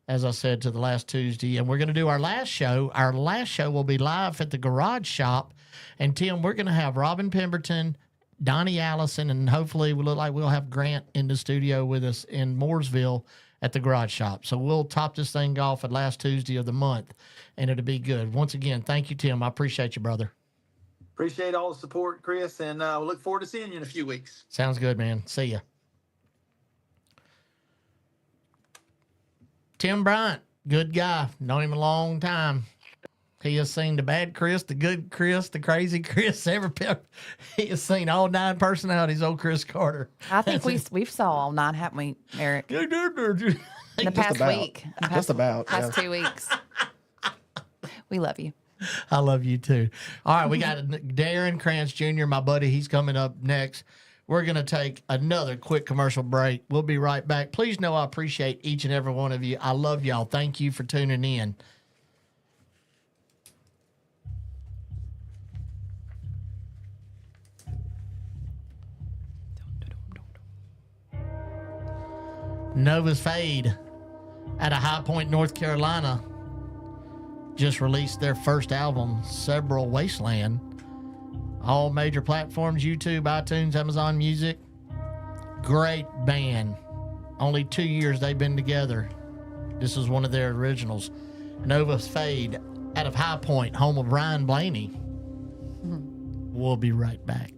as I said, to the last Tuesday. And we're going to do our last show. Our last show will be live at the Garage Shop. And, Tim, we're going to have Robin Pemberton, Donnie Allison, and hopefully we look like we'll have Grant in the studio with us in Mooresville at the Garage Shop. So we'll top this thing off at last Tuesday of the month, and it'll be good. Once again, thank you, Tim. I appreciate you, brother. Appreciate all the support, Chris, and we'll look forward to seeing you in a few weeks. Sounds good, man. See ya. Tim Bryant, good guy. Known him a long time. He has seen the bad Chris, the good Chris, the crazy Chris. He has seen all 9 personalities. Old Chris Carter. I think we've saw all 9, haven't we, Eric? In the past week. Just about. Past 2 weeks. We love you. I love you too. All right, we got Darren Krantz Jr., my buddy. He's coming up next. We're going to take another quick commercial break. We'll be right back. Please know I appreciate each and every one of you. I love y'all. Thank you for tuning in. Nova's Fade out of High Point, North Carolina, just released their first album, Cerebral Wasteland. All major platforms, YouTube, iTunes, Amazon Music. Great band. Only 2 years they've been together. This is one of their originals. Nova's Fade out of High Point, home of Ryan Blaney. We'll be right back.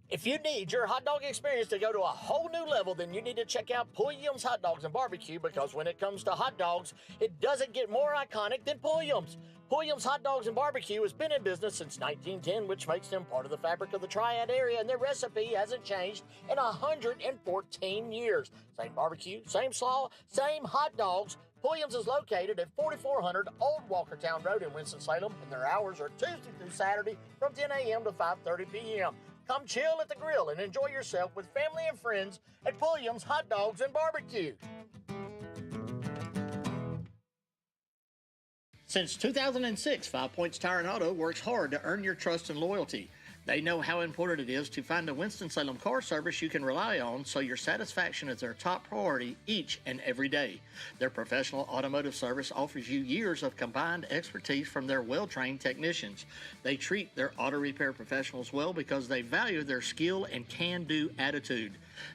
If you need your hot dog experience to go to a whole new level, then you need to check out Pulliams Hotdogs BBQ, because when it comes to hot dogs, it doesn't get more iconic than Pulliams. Pulliams Hotdogs BBQ has been in business since 1910, which makes them part of the fabric of the Triad area, and their recipe hasn't changed in 114 years. Same barbecue, same slaw, same hot dogs. Pulliams is located at 4400 Old Walkertown Road in Winston-Salem, and their hours are Tuesday through Saturday from 10 a.m. to 5:30 p.m. Come chill at the grill and enjoy yourself with family and friends at Pulliams Hotdogs BBQ. Since 2006, 5 Points Tire and Auto works hard to earn your trust and loyalty. They know how important it is to find a Winston-Salem car service you can rely on, so your satisfaction is their top priority each and every day. Their professional automotive service offers you years of combined expertise from their well-trained technicians. They treat their auto repair professionals well because they value their skill and can-do attitude.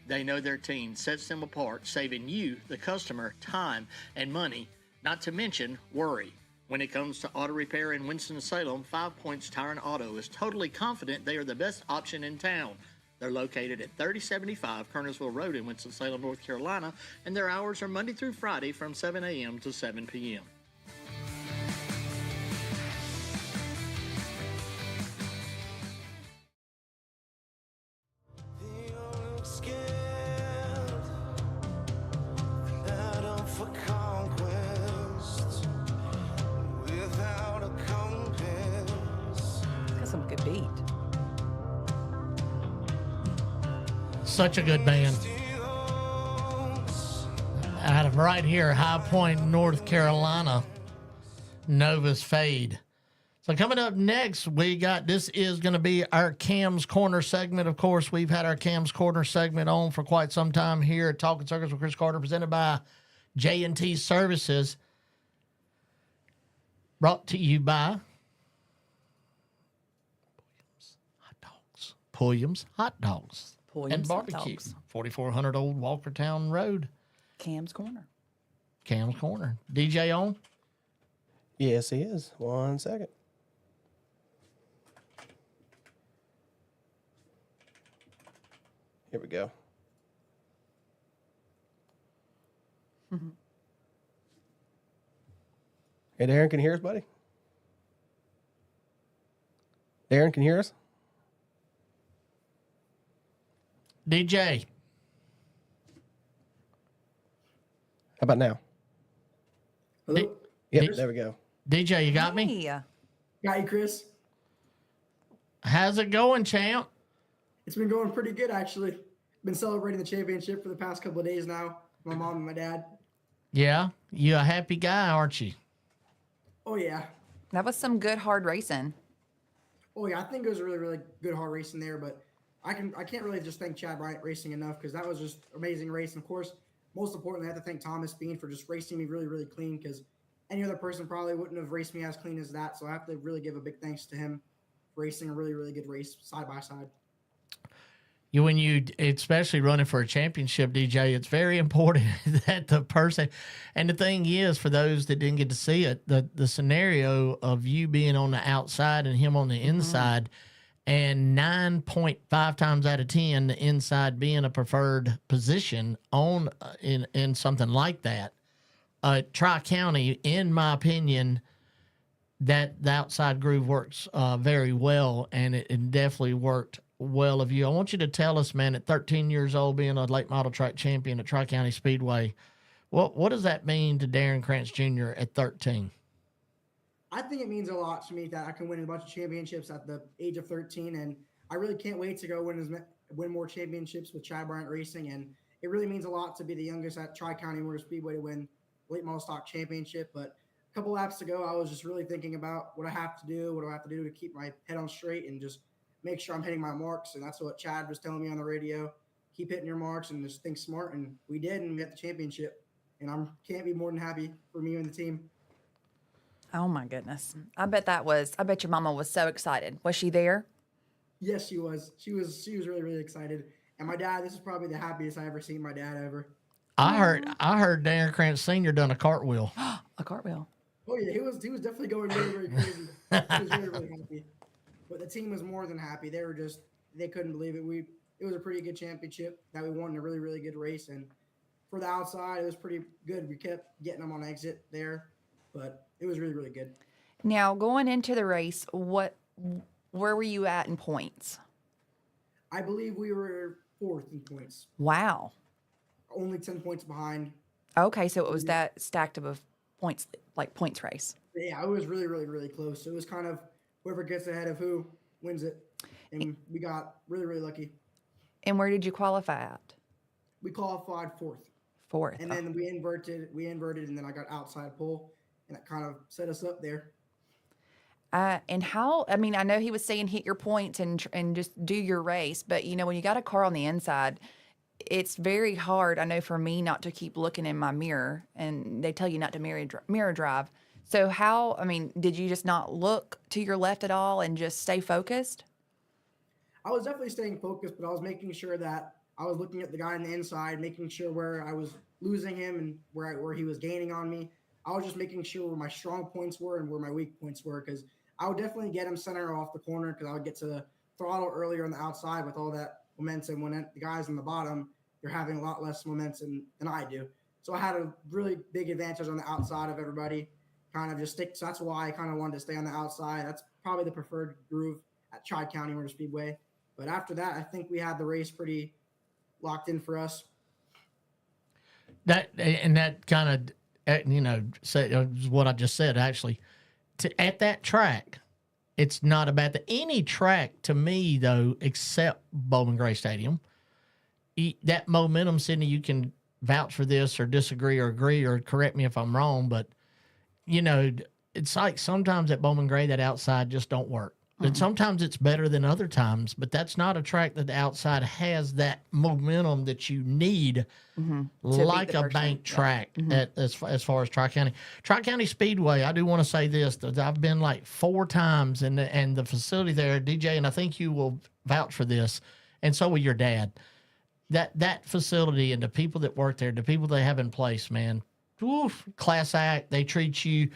They know their team sets them apart, saving you, the customer, time and money, not to mention worry. When it comes to auto repair in Winston-Salem, 5 Points Tire and Auto is totally confident they are the best option in town. They're located at 3075 Kernersville Road in Winston-Salem, North Carolina, and their hours are Monday through Friday from 7 a.m. to 7 p.m. Some good beat. Such a good band. Out of right here, High Point, North Carolina, Nova's Fade. So coming up next, this is going to be our Cam's Corner segment. Of course, we've had our Cam's Corner segment on for quite some time here at Talking Circles with Chris Carter, presented by J&T Services. Brought to you by Pulliams Hotdogs and Barbecue. 4400 Old Walkertown Road. Cam's Corner. Cam's Corner. DJ on? Yes, he is. 1 second. Here we go. Hey, Darren, can you hear us, buddy? Darren, can you hear us? DJ. How about now? Hello? Yep, there we go. DJ, you got me? Yeah. Got you, Chris. How's it going, champ? It's been going pretty good, actually. Been celebrating the championship for the past couple of days now. My mom and my dad. Yeah, you a happy guy, aren't you? Oh, yeah. That was some good hard racing. Oh, yeah. I think it was really, really good hard racing there, but I can't really just thank Chad Bryant Racing enough because that was just amazing race. And, of course, most importantly, I have to thank Thomas Bean for just racing me really, really clean because any other person probably wouldn't have raced me as clean as that. So I have to really give a big thanks to him for racing a really, really good race side by side. When you, especially running for a championship, DJ, it's very important that the person, and the thing is, for those that didn't get to see it, the scenario of you being on the outside and him on the inside, and 9.5 times out of 10, the inside being a preferred position on in something like that. Tri-County, in my opinion, that the outside groove works very well, and it definitely worked well of you. I want you to tell us, man, at 13 years old, being a late model track champion at Tri-County Speedway, what does that mean to Darren Krantz Jr. at 13? I think it means a lot to me that I can win a bunch of championships at the age of 13, and I really can't wait to go win more championships with Chad Bryant Racing, and it really means a lot to be the youngest at Tri-County Motor Speedway to win late model stock championship. But a couple laps ago, I was just really thinking about what I have to do to keep my head on straight and just make sure I'm hitting my marks, and that's what Chad was telling me on the radio. Keep hitting your marks and just think smart, and we did, and we got the championship. And I can't be more than happy for me and the team. Oh my goodness! I bet your mama was so excited. Was she there? Yes, she was. She was really, really excited. And my dad, this is probably the happiest I ever seen my dad ever. I heard Darren Krantz Sr. done a cartwheel. A cartwheel. Oh yeah, he was definitely going really, really crazy. He was really, really happy. But the team was more than happy. They couldn't believe it. It was a pretty good championship that we won in a really, really good race. And for the outside, it was pretty good. We kept getting them on exit there, but it was really, really good. Now, going into the race, where were you at in points? I believe we were 4th in points. Wow. Only 10 points behind. Okay, so it was that stacked of a points race. Yeah, it was really, really, really close. It was kind of whoever gets ahead of who wins it. And we got really, really lucky. And where did you qualify at? We qualified 4th. 4th. And then we inverted, and then I got outside pole, and that kind of set us up there. And how, I mean, I know he was saying hit your points and just do your race, but, when you got a car on the inside, it's very hard, I know, for me not to keep looking in my mirror, and they tell you not to mirror drive. So did you just not look to your left at all and just stay focused? I was definitely staying focused, but I was making sure that I was looking at the guy on the inside, making sure where I was losing him and where he was gaining on me. I was just making sure where my strong points were and where my weak points were, because I would definitely get him center off the corner because I would get to the throttle earlier on the outside with all that momentum. When the guys on the bottom, they're having a lot less momentum than I do. So I had a really big advantage on the outside of everybody. Kind of just stick. So that's why I kind of wanted to stay on the outside. That's probably the preferred groove at Tri-County Motor Speedway. But after that, I think we had the race pretty locked in for us. That kind of, said what I just said, actually. At that track, it's not about any track to me, though, except Bowman Gray Stadium. that momentum, Sydney, you can vouch for this or disagree or agree or correct me if I'm wrong, but it's like sometimes at Bowman Gray that outside just don't work. And sometimes it's better than other times, but that's not a track that the outside has that momentum that you need, like a bank track as far as Tri-County. Tri-County Speedway, I do want to say this, that I've been like 4 times, and the facility there, DJ, and I think you will vouch for this, and so will your dad. That facility and the people that work there, the people they have in place, man, class act, they treat you.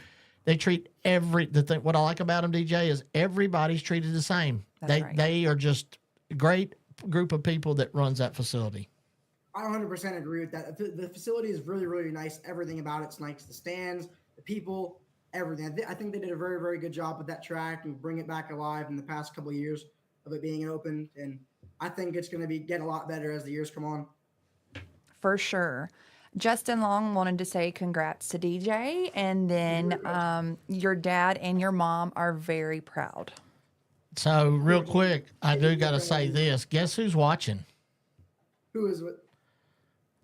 They treat what I like about them, DJ, is everybody's treated the same. They are just a great group of people that runs that facility. I 100% agree with that. The facility is really, really nice. Everything about it's nice. The stands, the people, everything. I think they did a very, very good job with that track and bring it back alive in the past couple of years of it being open. And I think it's going to get a lot better as the years come on. For sure. Justin Long wanted to say congrats to DJ, and then your dad and your mom are very proud. So, real quick, I do got to say this. Guess who's watching? Who is it?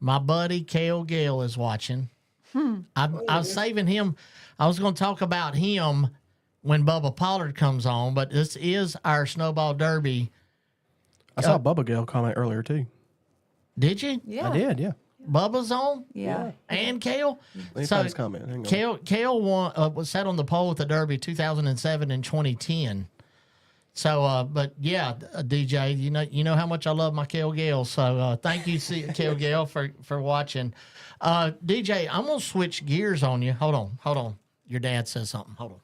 My buddy Cale Gale is watching. I was saving him. I was going to talk about him when Bubba Pollard comes on, but this is our Snowball Derby. I saw Bubba Gale comment earlier, too. Did you? Yeah. I did, yeah. Bubba's on? Yeah. And Kale? Let me find his comment. Hang on. Kale was sat on the pole at the Derby 2007 and 2010. So, but yeah, DJ, you know how much I love my Kale Gale. So, thank you, Kale Gale, for watching. DJ, I'm gonna switch gears on you. Hold on. Your dad says something. Hold on.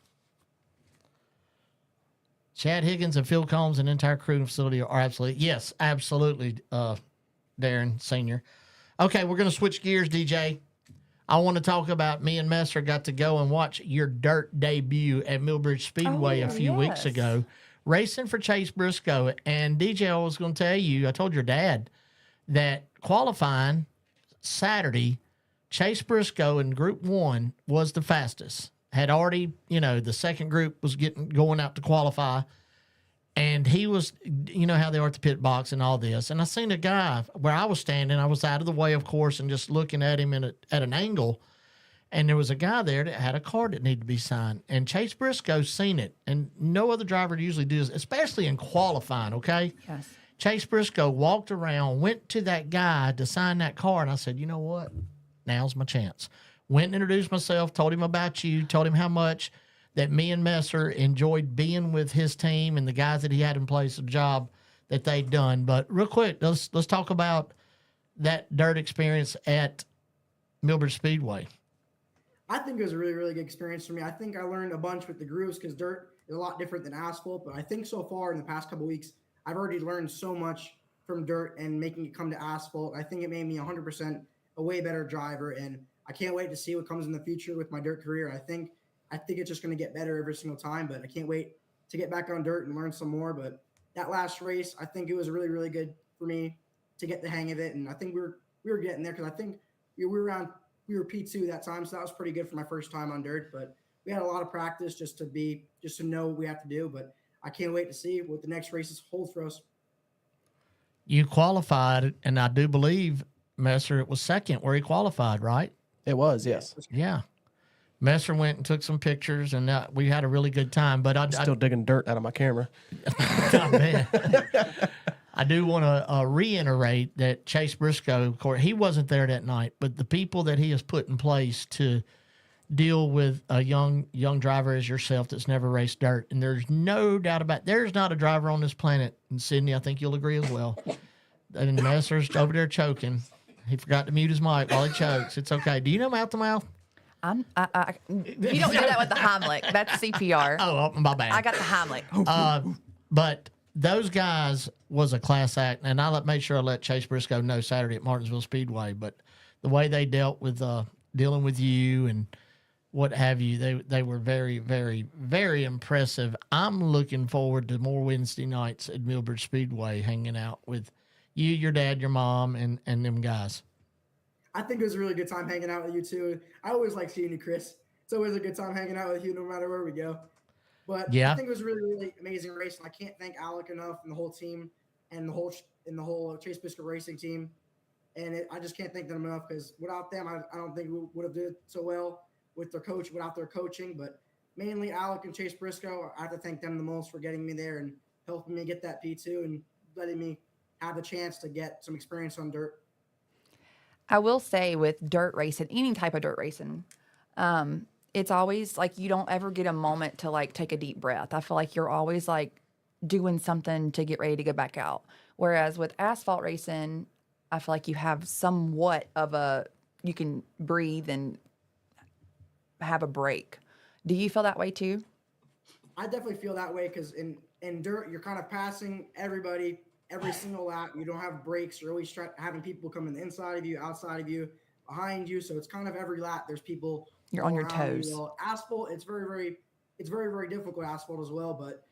Chad Higgins and Phil Combs and entire crew and facility are absolutely, Darren Senior. Okay, we're gonna switch gears, DJ. I want to talk about me and Messer got to go and watch your dirt debut at Millbridge Speedway a few weeks ago, racing for Chase Briscoe. And DJ, I was going to tell you, I told your dad that qualifying Saturday, Chase Briscoe in Group 1 was the fastest. Had already, the second group was going out to qualify. And he was, how they are at the pit box and all this. And I seen a guy where I was standing. I was out of the way, of course, and just looking at him at an angle. And there was a guy there that had a card that needed to be signed. And Chase Briscoe seen it. And no other driver usually does, especially in qualifying, okay? Yes. Chase Briscoe walked around, went to that guy to sign that card. And I said, you know what? Now's my chance. Went and introduced myself, told him about you, told him how much that me and Messer enjoyed being with his team and the guys that he had in place, the job that they'd done. But real quick, let's talk about that dirt experience at Millbridge Speedway. I think it was a really, really good experience for me. I think I learned a bunch with the grooves because dirt is a lot different than asphalt. But I think so far in the past couple of weeks, I've already learned so much from dirt and making it come to asphalt. I think it made me 100% a way better driver. And I can't wait to see what comes in the future with my dirt career. I think it's just going to get better every single time, but I can't wait to get back on dirt and learn some more. But that last race, I think it was really, really good for me to get the hang of it. And I think we were getting there because I think we were P2 that time. So that was pretty good for my first time on dirt, but we had a lot of practice just to know what we have to do. But I can't wait to see what the next races hold for us. You qualified, and I do believe, Messer, it was second where he qualified, right? It was, yes. Yeah. Messer went and took some pictures, and we had a really good time. But I'm still digging dirt out of my camera. Oh, man. I do want to reiterate that Chase Briscoe, of course, he wasn't there that night, but the people that he has put in place to deal with a young driver as yourself that's never raced dirt, and there's no doubt about it, there's not a driver on this planet, and Sydney, I think you'll agree as well, and Messer's over there choking. He forgot to mute his mic while he chokes. It's okay. Do you know mouth to mouth? You don't do that with the Heimlich. That's CPR. Oh, my bad. I got the Heimlich. But those guys was a class act, and I made sure I let Chase Briscoe know Saturday at Martinsville Speedway. But the way they dealt with dealing with you and what have you, they were very, very, very impressive. I'm looking forward to more Wednesday nights at Millbridge Speedway, hanging out with you, your dad, your mom, and them guys. I think it was a really good time hanging out with you too. I always like seeing you, Chris. It's always a good time hanging out with you no matter where we go. But yeah, I think it was a really, really amazing race. And I can't thank Alec enough and the whole team and the whole Chase Briscoe Racing team And I just can't thank them enough, because without them, I don't think we would have did so well with their coach, without their coaching. But mainly Alec and Chase Briscoe, I have to thank them the most for getting me there and helping me get that P2 and letting me have a chance to get some experience on dirt. I will say with dirt racing, any type of dirt racing, it's always like you don't ever get a moment to like take a deep breath. I feel like you're always like doing something to get ready to go back out. Whereas with asphalt racing, I feel like you have somewhat of you can breathe and have a break. Do you feel that way too? I definitely feel that way, because in dirt, you're kind of passing everybody every single lap. You don't have breaks. You're always having people come in the inside of you, outside of you, behind you. So it's kind of every lap there's people. You're on your around toes. you. Asphalt, it's very, very difficult asphalt as well, but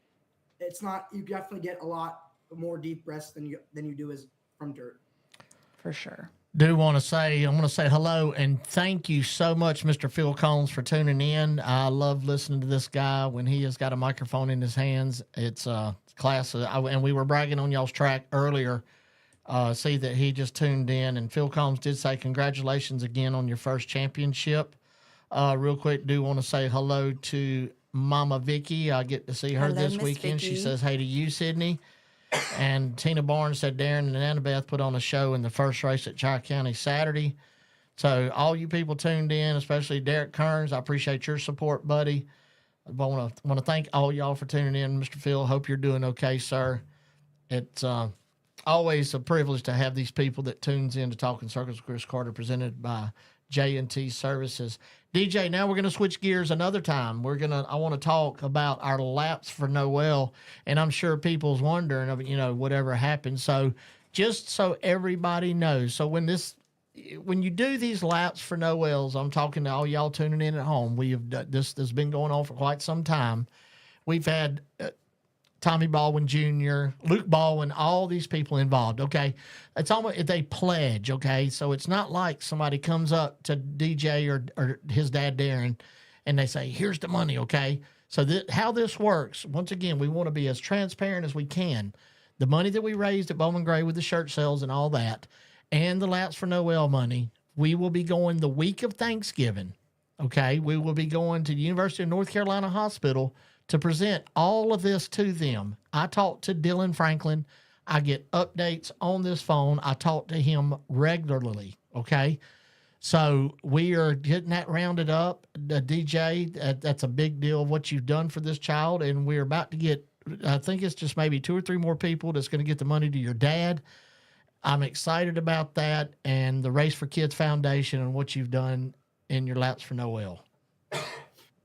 it's not. You definitely get a lot more deep breaths than you do as from dirt. For sure. I want to say hello and thank you so much, Mr. Phil Combs, for tuning in. I love listening to this guy when he has got a microphone in his hands. It's class. And we were bragging on y'all's track earlier. See that he just tuned in. And Phil Combs did say congratulations again on your first championship. Real quick, do want to say hello to Mama Vicky. I get to see her Hello, this Miss weekend. Vicky. She says hey to you, Sydney. And Tina Barnes said Darren and Annabeth put on a show in the first race at Tri-County Saturday. So all you people tuned in, especially Derek Kearns, I appreciate your support, buddy. I want to thank all y'all for tuning in. Mr. Phil, hope you're doing okay, sir. It's always a privilege to have these people that tunes in to Talking Circles with Chris Carter, presented by J&T Services. DJ, now we're going to switch gears another time. I want to talk about our laps for Noel, and I'm sure people's wondering, whatever happened. So just so everybody knows, so when you do these laps for Noels, I'm talking to all y'all tuning in at home. We have this has been going on for quite some time. We've had Tommy Baldwin Jr., Luke Baldwin, all these people involved, okay? It's almost, they pledge, okay? So it's not like somebody comes up to DJ or his dad, Darren, and they say, here's the money, okay? So how this works, once again, we want to be as transparent as we can. The money that we raised at Bowman Gray with the shirt sales and all that, and the Laps for Noel money, we will be going the week of Thanksgiving, okay? We will be going to the University of North Carolina Hospital to present all of this to them. I talked to Dylan Franklin. I get updates on this phone. I talk to him regularly, okay? So we are getting that rounded up. The DJ, that's a big deal of what you've done for this child, and we're about to get, I think it's just maybe 2 or 3 more people that's going to get the money to your dad. I'm excited about that and the Race for Kids Foundation and what you've done in your Laps for Noel.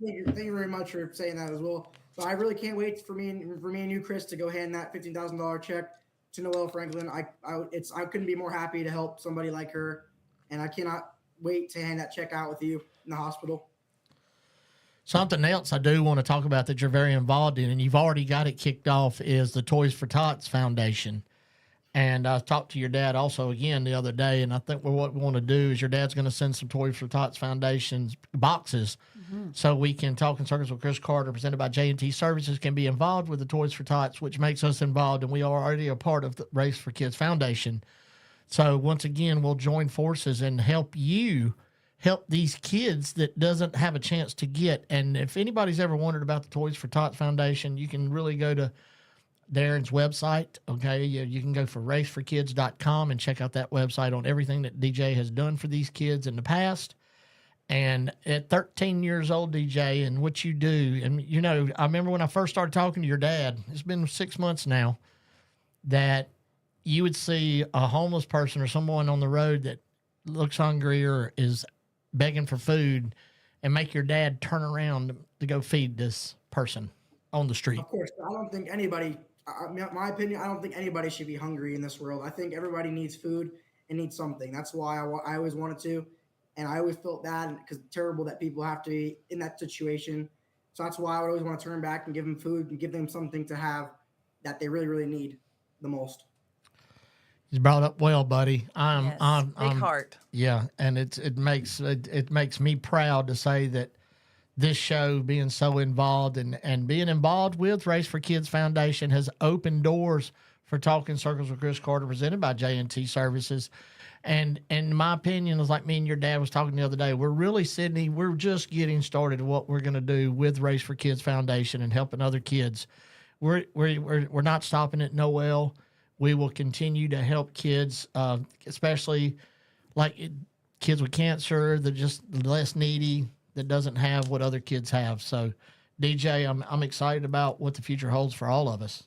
Thank you very much for saying that as well. So I really can't wait for me and you, Chris, to go hand that $15,000 check to Noelle Franklin. I couldn't be more happy to help somebody like her, and I cannot wait to hand that check out with you in the hospital. Something else I do want to talk about that you're very involved in, and you've already got it kicked off, is the Toys for Tots Foundation. And I talked to your dad also again the other day, and I think what we want to do is your dad's going to send some Toys for Tots Foundation's boxes so we can talk in circles with Chris Carter, presented by J&T Services, can be involved with the Toys for Tots, which makes us involved, and we are already a part of the Race for Kids Foundation. So once again, we'll join forces and help these kids that doesn't have a chance to get. And if anybody's ever wondered about the Toys for Tots Foundation, you can really go to Darren's website, okay? You can go for raceforkids.com and check out that website on everything that DJ has done for these kids in the past. And at 13 years old, DJ, and what you do, and I remember when I first started talking to your dad, it's been 6 months now, that you would see a homeless person or someone on the road that looks hungry or is begging for food and make your dad turn around to go feed this person on the street. Of course, I don't think anybody, my opinion, I don't think anybody should be hungry in this world. I think everybody needs food and needs something. That's why I always wanted to. And I always felt bad because terrible that people have to be in that situation. So that's why I would always want to turn back and give them food and give them something to have that they really, really need the most. He's brought up well, buddy. Big heart. Yeah, and it makes me proud to say that this show, being so involved and being involved with Race for Kids Foundation, has opened doors for Talking Circles with Chris Carter, presented by J&T Services. And in my opinion, it's like me and your dad was talking the other day. We're really, Sydney, we're just getting started what we're going to do with Race for Kids Foundation and helping other kids. We're not stopping at Noel. We will continue to help kids, especially kids with cancer, that just less needy, that doesn't have what other kids have. So, DJ, I'm excited about what the future holds for all of us.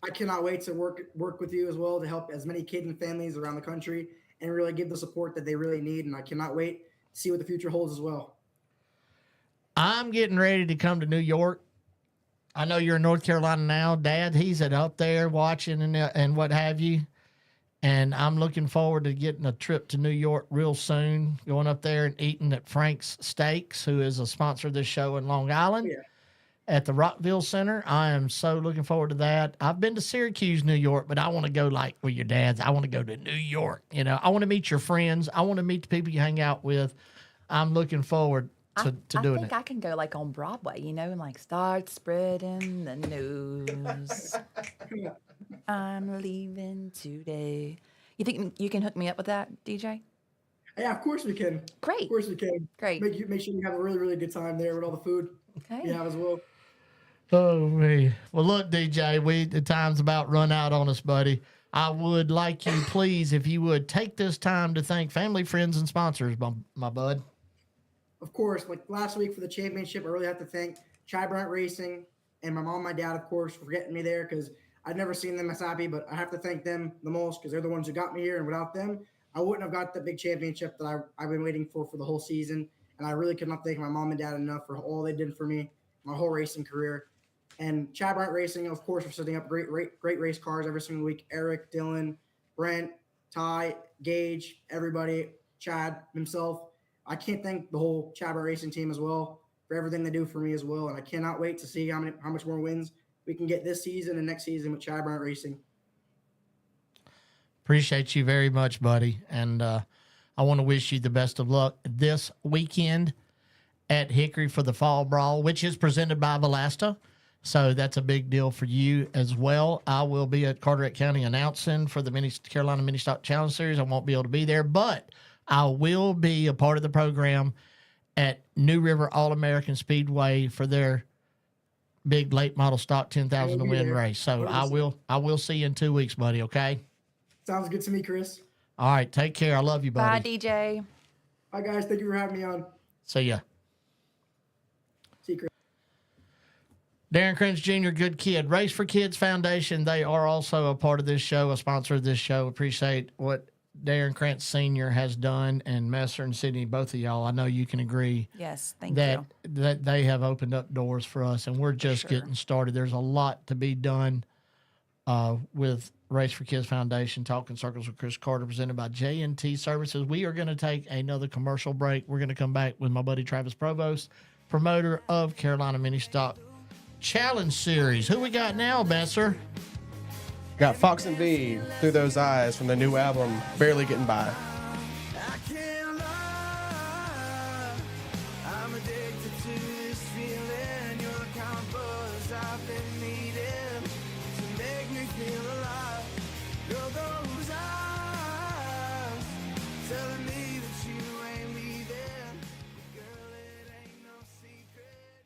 I cannot wait to work with you as well to help as many kids and families around the country and really give the support that they really need. And I cannot wait to see what the future holds as well. I'm getting ready to come to New York. I know you're in North Carolina now. Dad, he's up there watching and what have you. And I'm looking forward to getting a trip to New York real soon, going up there and eating at Frank's Steaks, who is a sponsor of this show in Long Island. At the Rockville Center. I am so looking forward to that. I've been to Syracuse, New York, but I want to go with your dads. I want to go to New York. I want to meet your friends. I want to meet the people you hang out with. I'm looking forward to doing it. I think I can go on Broadway, and start spreading the news. I'm leaving today. You think you can hook me up with that, DJ? Yeah, of course we can. Great. Of course we can. Great. Make sure you have a really, really good time there with all the food you have as well. Oh, me. Well, look, DJ, the time's about run out on us, buddy. I would like you, please, if you would, take this time to thank family, friends, and sponsors, my bud. Of course, like last week for the championship, I really have to thank Bryant Racing and my mom and my dad, of course, for getting me there because I'd never seen them as happy, but I have to thank them the most because they're the ones who got me here, and without them, I wouldn't have got the big championship that I've been waiting for the whole season. And I really could not thank my mom and dad enough for all they did for me, my whole racing career. And Bryant Racing, of course, for setting up great race cars every single week. Eric, Dylan, Brent, Ty, Gage, everybody, Chad himself. I can't thank the whole Bryant Racing team as well for everything they do for me as well. And I cannot wait to see how much more wins we can get this season and next season with Bryant Racing. Appreciate you very much, buddy. And I want to wish you the best of luck this weekend at Hickory for the Fall Brawl, which is presented by Valasta. So that's a big deal for you as well. I will be at Carteret County announcing for the Carolina Mini Stock Challenge Series. I won't be able to be there, but I will be a part of the program at New River All-American Speedway for their big late model stock 10,000 to win race. So I will see you in 2 weeks, buddy. Okay. Sounds good to me, Chris. All right. Take care. I love you, buddy. Bye, DJ. Bye, guys. Thank you for having me on. See ya. See you, Chris. Darren Krantz Jr., good kid. Race for Kids Foundation, they are also a part of this show, a sponsor of this show. Appreciate what Darren Krantz Sr. has done, and Messer and Sydney, both of y'all. I know you can agree. Yes, thank you. That they have opened up doors for us, and we're just getting started. There's a lot to be done with Race for Kids Foundation, Talking Circles with Chris Carter, presented by J&T Services. We are going to take another commercial break. We're going to come back with my buddy Travis Provost, promoter of Carolina Mini Stock Challenge Series. Who we got now, Besser? Got Fox and V, Through Those Eyes, from the new album, Barely Getting By. I can't lie, I'm addicted to this feeling. You're the kind of buzz I've been needing to make me feel alive. You're those eyes telling me that you ain't leaving. Girl, it ain't no secret.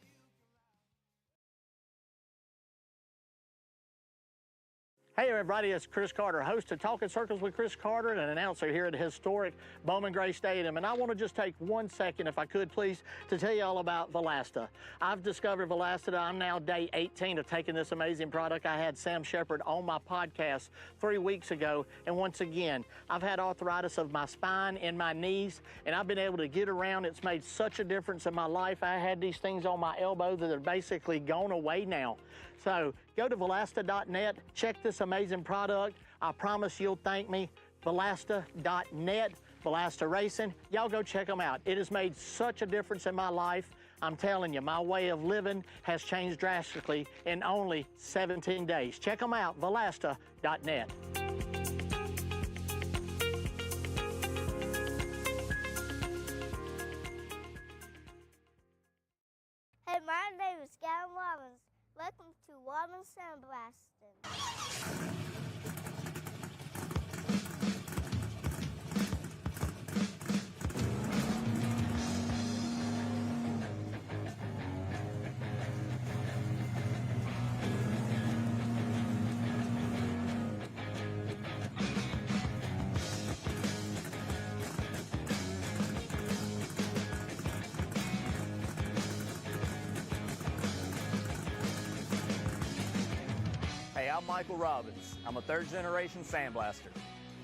Hey everybody, it's Chris Carter, host of Talking Circles with Chris Carter and an announcer here at the historic Bowman Gray Stadium. And I want to just take 1 second, if I could please, to tell you all about Valasta. I've discovered Valasta. I'm now day 18 of taking this amazing product. I had Sam Shepard on my podcast 3 weeks ago. And once again, I've had arthritis of my spine and my knees, and I've been able to get around. It's made such a difference in my life. I had these things on my elbow that are basically gone away now. So go to Valasta.net, check this amazing product. I promise you'll thank me. Valasta.net, Valasta Racing. Y'all go check them out. It has made such a difference in my life. I'm telling you, my way of living has changed drastically in only 17 days. Check them out, Valasta.net. Hey, my name is Gavin Robbins. Welcome to Robbins sandblasting. Hey, I'm Michael Robbins. I'm a third-generation sandblaster.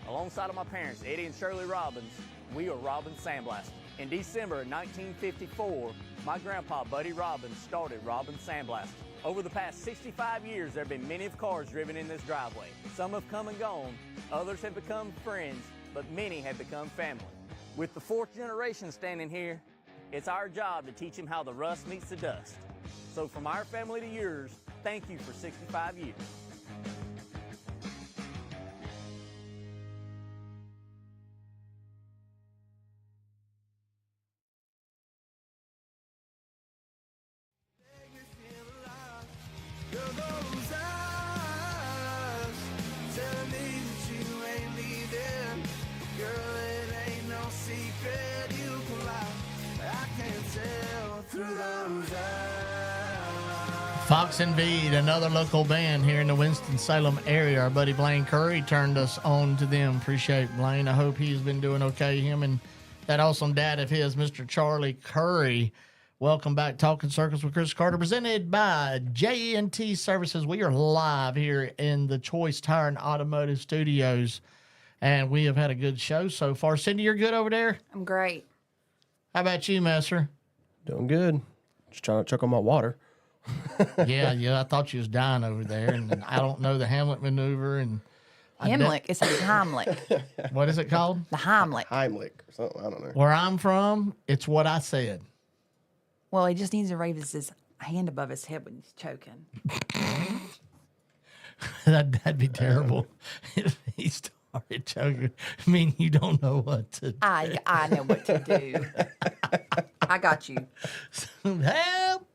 Alongside of my parents, Eddie and Shirley Robbins, we are Robbins Sandblasting. In December of 1954, my grandpa, Buddy Robbins, started Robbins Sandblasting. Over the past 65 years, there have been many of cars driven in this driveway. Some have come and gone, others have become friends, but many have become family. With the fourth generation standing here, it's our job to teach them how the rust meets the dust. So from our family to yours, thank you for 65 years. Fox and Bead, another local band here in the Winston-Salem area. Our buddy Blaine Curry turned us on to them. Appreciate Blaine. I hope he's been doing okay. Him and that awesome dad of his, Mr. Charlie Curry. Welcome back, Talking Circles with Chris Carter, presented by J&T Services. We are live here in the Choice Tire and Automotive Studios, and we have had a good show so far. Cindy, you're good over there? I'm great. How about you, Messer? Doing good. Just trying to check on my water. Yeah. I thought you was dying over there, and I don't know the Hamlet maneuver. And Heimlich. It's a Heimlich. What is it called? The Heimlich. Heimlich or something. I don't know. Where I'm from, it's what I said. Well, he just needs to raise his hand above his head when he's choking. That'd be terrible if he started choking. I mean, you don't know what to do. I know what to do. I got you. Help!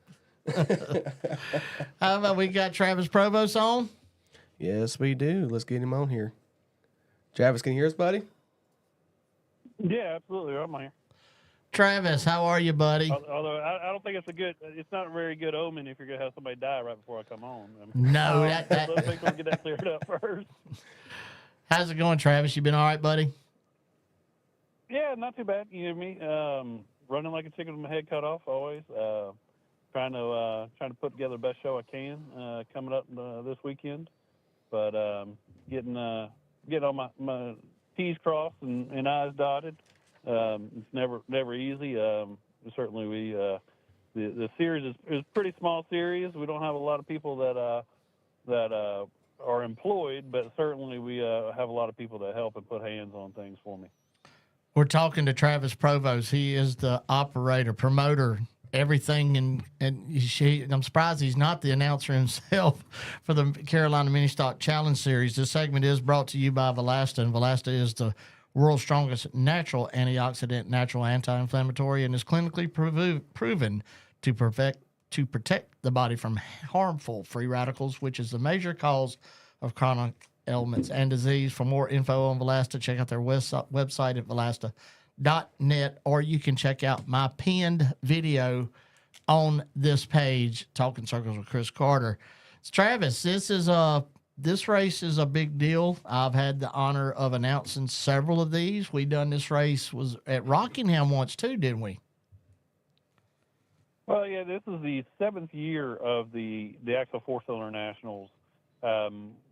How about we got Travis Provost on? Yes, we do. Let's get him on here. Travis, can you hear us, buddy? Yeah, absolutely. I'm here. Travis, how are you, buddy? Although I don't think it's not a very good omen if you're going to have somebody die right before I come on. No, let's make sure we get that cleared up first. How's it going, Travis? You been all right, buddy? Yeah, not too bad. You hear me? Running like a chicken with my head cut off always. Trying to put together the best show I can coming up this weekend. But getting all my T's crossed and I's dotted. It's never easy. Certainly the series is a pretty small series. We don't have a lot of people that are employed, but certainly we have a lot of people that help and put hands on things for me. We're talking to Travis Provost. He is the operator, promoter, everything, and I'm surprised he's not the announcer himself for the Carolina Mini Stock Challenge Series. This segment is brought to you by Valasta, and Valasta is the world's strongest natural antioxidant, natural anti-inflammatory, and is clinically proven to protect the body from harmful free radicals, which is the major cause of chronic ailments and disease. For more info on Valasta, check out their website at valasta.net, or you can check out my pinned video on this page, Talking Circles with Chris Carter. Travis, this race is a big deal. I've had the honor of announcing several of these. We done this race was at Rockingham once too, didn't we? Well, yeah, this is the 7th year of the Axle 4-Cylinder Nationals.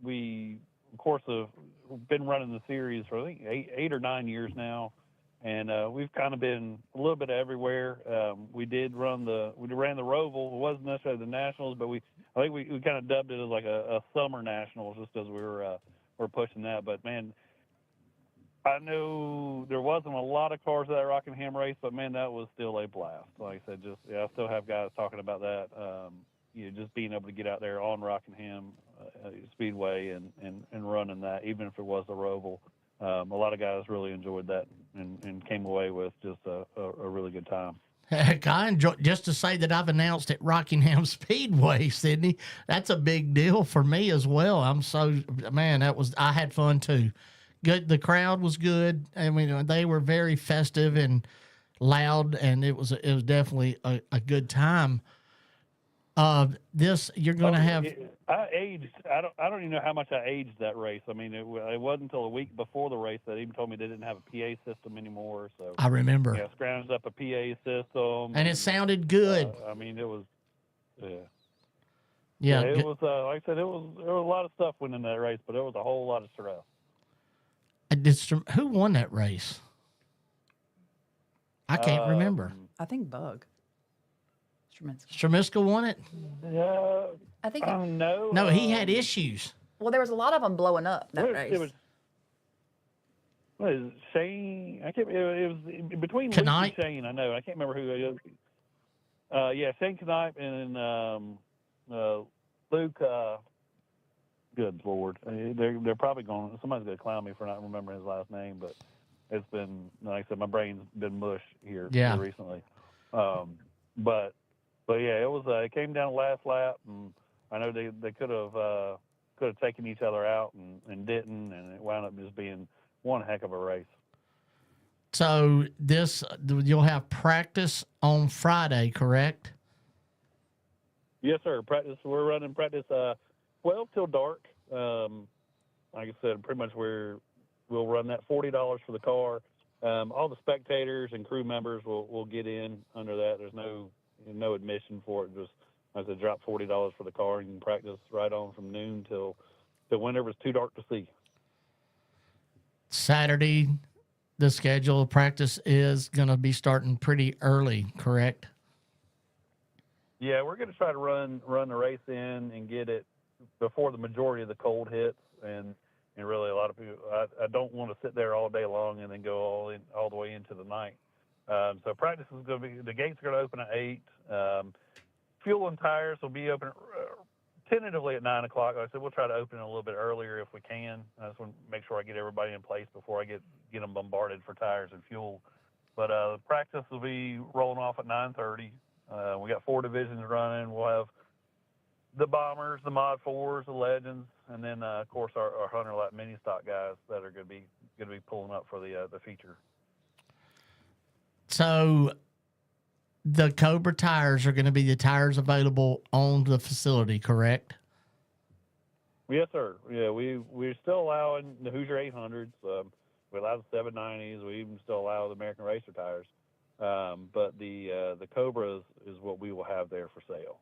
We, of course, have been running the series for, I think, 8 or 9 years now, and we've kind of been a little bit everywhere. We ran the Roval. It wasn't necessarily the Nationals, but I think we kind of dubbed it as like a summer Nationals just as we're pushing that. But, man, I know there wasn't a lot of cars at that Rockingham race, but, man, that was still a blast. Like I said, I still have guys talking about that, just being able to get out there on Rockingham Speedway and running that, even if it was the Roval. A lot of guys really enjoyed that and came away with just a really good time. Heck, I enjoy just to say that I've announced at Rockingham Speedway, Sydney. That's a big deal for me as well. I had fun too. Good. The crowd was good. I mean, they were very festive and loud, and it was definitely a good time. You're going to have. I aged. I don't even know how much I aged that race. I mean, it wasn't until a week before the race that they even told me they didn't have a PA system anymore. So I remember. Yeah, scrounged up a PA system, and it sounded good. I mean, it was. Yeah. Yeah. It was like I said. There was a lot of stuff went in that race, but there was a whole lot of stress. Who won that race? I can't remember. I think Bug. Stramiska won it? Yeah. I think. No. No, he had issues. Well, there was a lot of them blowing up that race. It was. What is it, Shane? I can't. It was between Luke Knight? and Shane. I know. I can't remember who it is. Yeah, Shane Knight and Luke. Good Lord, they're probably going. Somebody's going to clown me for not remembering his last name, but it's been, like I said, my brain's been mush here recently. But yeah, it came down last lap, and I know they could have taken each other out and didn't, and it wound up just being one heck of a race. So you'll have practice on Friday, correct? Yes, sir. Practice. We're running practice 12 till dark. Like I said, pretty much we'll run that $40 for the car. All the spectators and crew members will get in under that. There's no admission for it. Just, like I said, drop $40 for the car, and you can practice right on from noon till whenever it's too dark to see. Saturday, the schedule of practice is going to be starting pretty early, correct? Yeah, we're going to try to run the race in and get it before the majority of the cold hits, and really a lot of people. I don't want to sit there all day long and then go all the way into the night. So practice is going to be, the gates are going to open at 8. Fuel and tires will be open tentatively at 9 o'clock. Like I said, we'll try to open it a little bit earlier if we can. I just want to make sure I get everybody in place before I get them bombarded for tires and fuel. But practice will be rolling off at 9:30. We got 4 divisions running. We'll have the Bombers, the Mod 4s, the Legends, and then of course our 100 lap mini stock guys that are going to be pulling up for the feature. So the Cobra tires are going to be the tires available on the facility, correct? Yes, sir. Yeah, we're still allowing the Hoosier 800s. We allow the 790s. We even still allow the American Racer tires. But the Cobra is what we will have there for sale.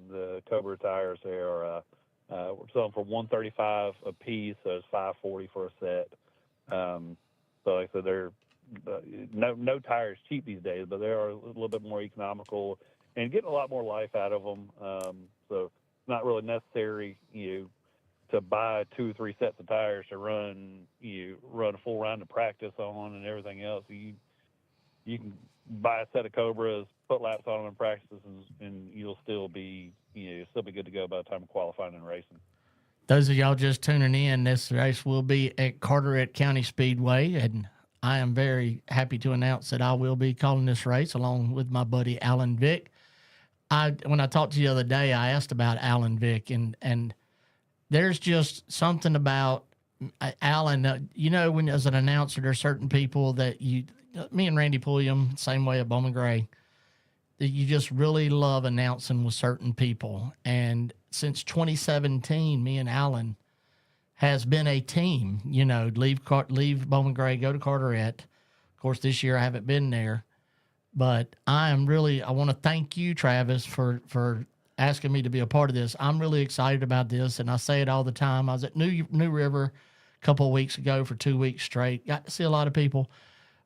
The Cobra tires there are we're selling for $135 a piece, so it's $540 for a set. So like I said, they're no tires cheap these days, but they are a little bit more economical and getting a lot more life out of them. So it's not really necessary, to buy 2 or 3 sets of tires to run a full round of practice on and everything else. You can buy a set of Cobras, put laps on them in practices, and you'll still be good to go by the time of qualifying and racing. Those of y'all just tuning in, this race will be at Carteret County Speedway, and I am very happy to announce that I will be calling this race along with my buddy Alan Vick. When I talked to you the other day, I asked about Alan Vick, and there's just something about Alan. When as an announcer, there's certain people that me and Randy Pulliam, same way at Bowman Gray, that you just really love announcing with certain people. And since 2017, me and Alan has been a team, leave Bowman Gray, go to Carteret. Of course, this year I haven't been there, but I want to thank you, Travis, for asking me to be a part of this. I'm really excited about this, and I say it all the time. I was at New River a couple of weeks ago for 2 weeks straight. Got to see a lot of people.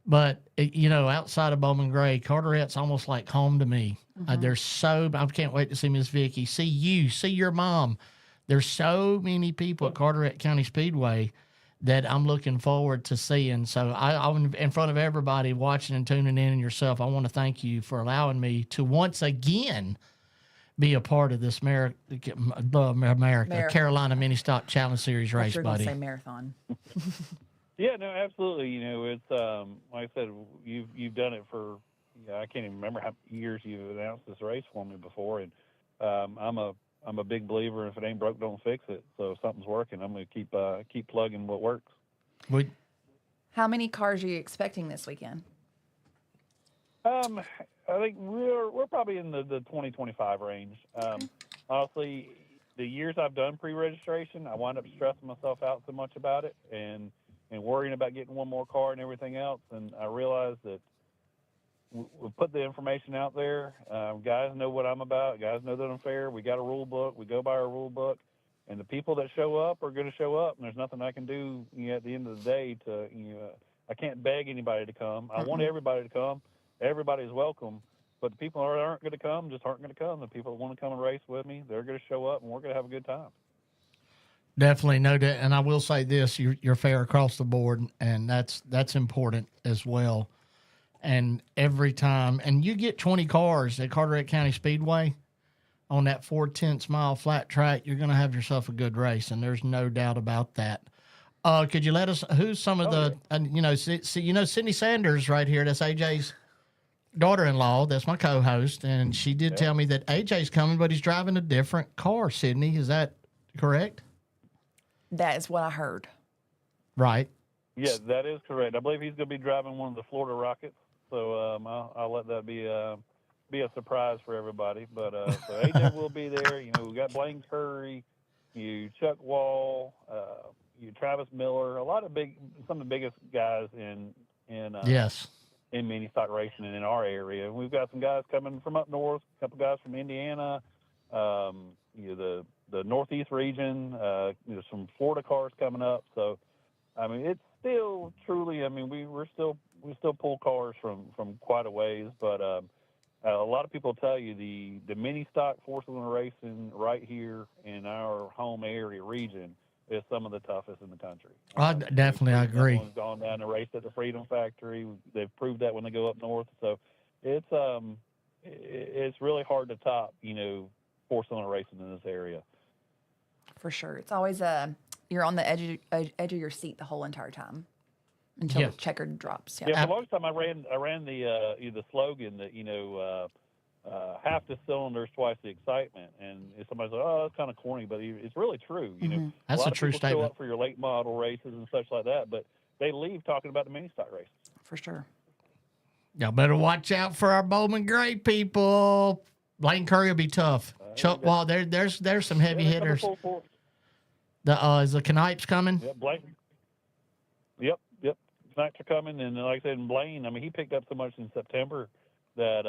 But, outside of Bowman Gray, Carteret's almost like home to me. Mm-hmm. I can't wait to see Miss Vicky, see you, see your mom. There's so many people at Carteret County Speedway that I'm looking forward to seeing. So I'm in front of everybody watching and tuning in and yourself. I want to thank you for allowing me to once again be a part of this America Carolina Mini Stock Challenge Series race, buddy. Say marathon. Yeah, no, absolutely. It's like I said, you've done it for I can't even remember how many years you've announced this race for me before, and I'm a big believer. If it ain't broke, don't fix it. So if something's working, I'm going to keep plugging what works. How many cars are you expecting this weekend? I think we're probably in the 20-25 range. Honestly, the years I've done pre-registration, I wind up stressing myself out so much about it and worrying about getting one more car and everything else. And I realized that we put the information out there. Guys know what I'm about. Guys know that I'm fair. We got a rule book. We go by our rule book. And the people that show up are going to show up, and there's nothing I can do at the end of the day to, I can't beg anybody to come. I want everybody to come. Everybody's welcome. But the people that aren't going to come just aren't going to come. The people that want to come and race with me, they're going to show up, and we're going to have a good time. Definitely, no doubt. And I will say this: you're fair across the board, and that's important as well. And every time, and you get 20 cars at Carteret County Speedway on that 4/10 mile flat track, you're going to have yourself a good race, and there's no doubt about that. Could you let us? Who's some of Sydney Sanders right here? That's AJ's daughter-in-law. That's my co-host, and she did tell me that AJ's coming, but he's driving a different car. Sydney, is that correct? That is what I heard. Right. Yeah, that is correct. I believe he's going to be driving one of the Florida Rockets, so I'll let that be a surprise for everybody. But so AJ will be there. We got Blaine Curry, Chuck Wall, Travis Miller, some of the biggest guys in mini stock racing and in our area. And we've got some guys coming from up north, a couple guys from Indiana, the Northeast region, some Florida cars coming up. So, I mean, it's still truly, I mean, we still pull cars from quite a ways, but a lot of people tell you the mini stock four-cylinder racing right here in our home area region is some of the toughest in the country. I agree. Everyone's gone down to race at the Freedom Factory. They've proved that when they go up north. So it's really hard to top, four-cylinder racing in this area. For sure. It's always you're on the edge of your seat the whole entire time until the checkered drops. Yeah, for the longest time I ran the slogan that, half the cylinders, twice the excitement. And if somebody's like, oh, that's kind of corny, but it's really true. That's a lot a true of people statement. show up for your late model races and such like that, but they leave talking about the mini stock races. For sure. Y'all better watch out for our Bowman Gray people. Blaine Curry will be tough. Chuck Wall, there's some heavy hitters. Is the Knipes coming? Yep, Blaine. Yep. Knipes are coming, and like I said, Blaine, I mean, he picked up so much in September that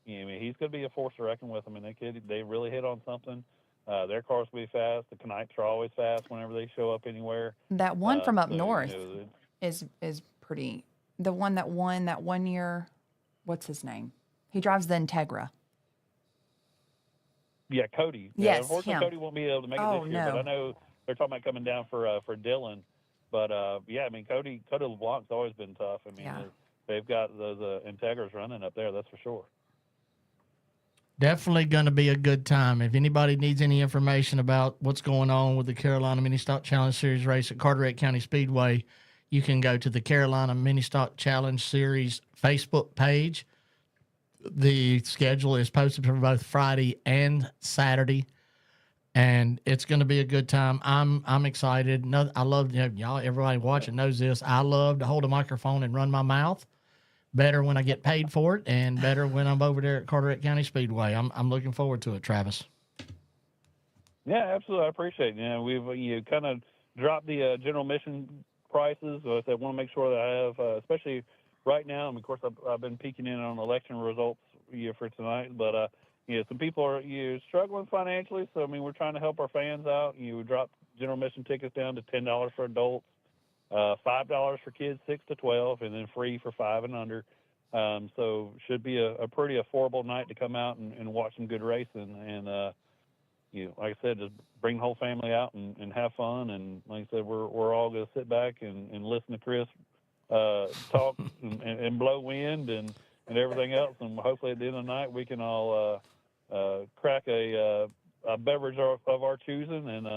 he's going to be a force to reckon with. I mean, they really hit on something. Their cars will be fast. The Knipes are always fast whenever they show up anywhere. That one from up north is pretty. The one that won that 1 year, what's his name? He drives the Integra. Yeah, Cody. Yes, unfortunately, him. Cody won't be able to make it this year, but I know they're talking about coming down for Dylan. But I mean, Cody LeBlanc's always been tough. I mean, they've got those Integras running up there, that's for sure. Definitely going to be a good time. If anybody needs any information about what's going on with the Carolina Mini Stock Challenge Series race at Carteret County Speedway, you can go to the Carolina Mini Stock Challenge Series Facebook page. The schedule is posted for both Friday and Saturday, and it's going to be a good time. I'm excited. I love y'all. Everybody watching knows this. I love to hold a microphone and run my mouth. Better when I get paid for it, and better when I'm over there at Carteret County Speedway. I'm looking forward to it, Travis. Yeah, absolutely. I appreciate it. We've kind of dropped the general admission prices. So I want to make sure that I have, especially right now. And of course, I've been peeking in on election results for tonight. But some people are struggling financially. So I mean, we're trying to help our fans out. We dropped general admission tickets down to $10 for adults. $5 for kids 6 to 12, and then free for 5 and under. So should be a pretty affordable night to come out and watch some good racing. And like I said, just bring the whole family out and have fun. And like I said, we're all going to sit back and listen to Chris talk and blow wind and everything else. And hopefully at the end of the night we can all crack a beverage of our choosing and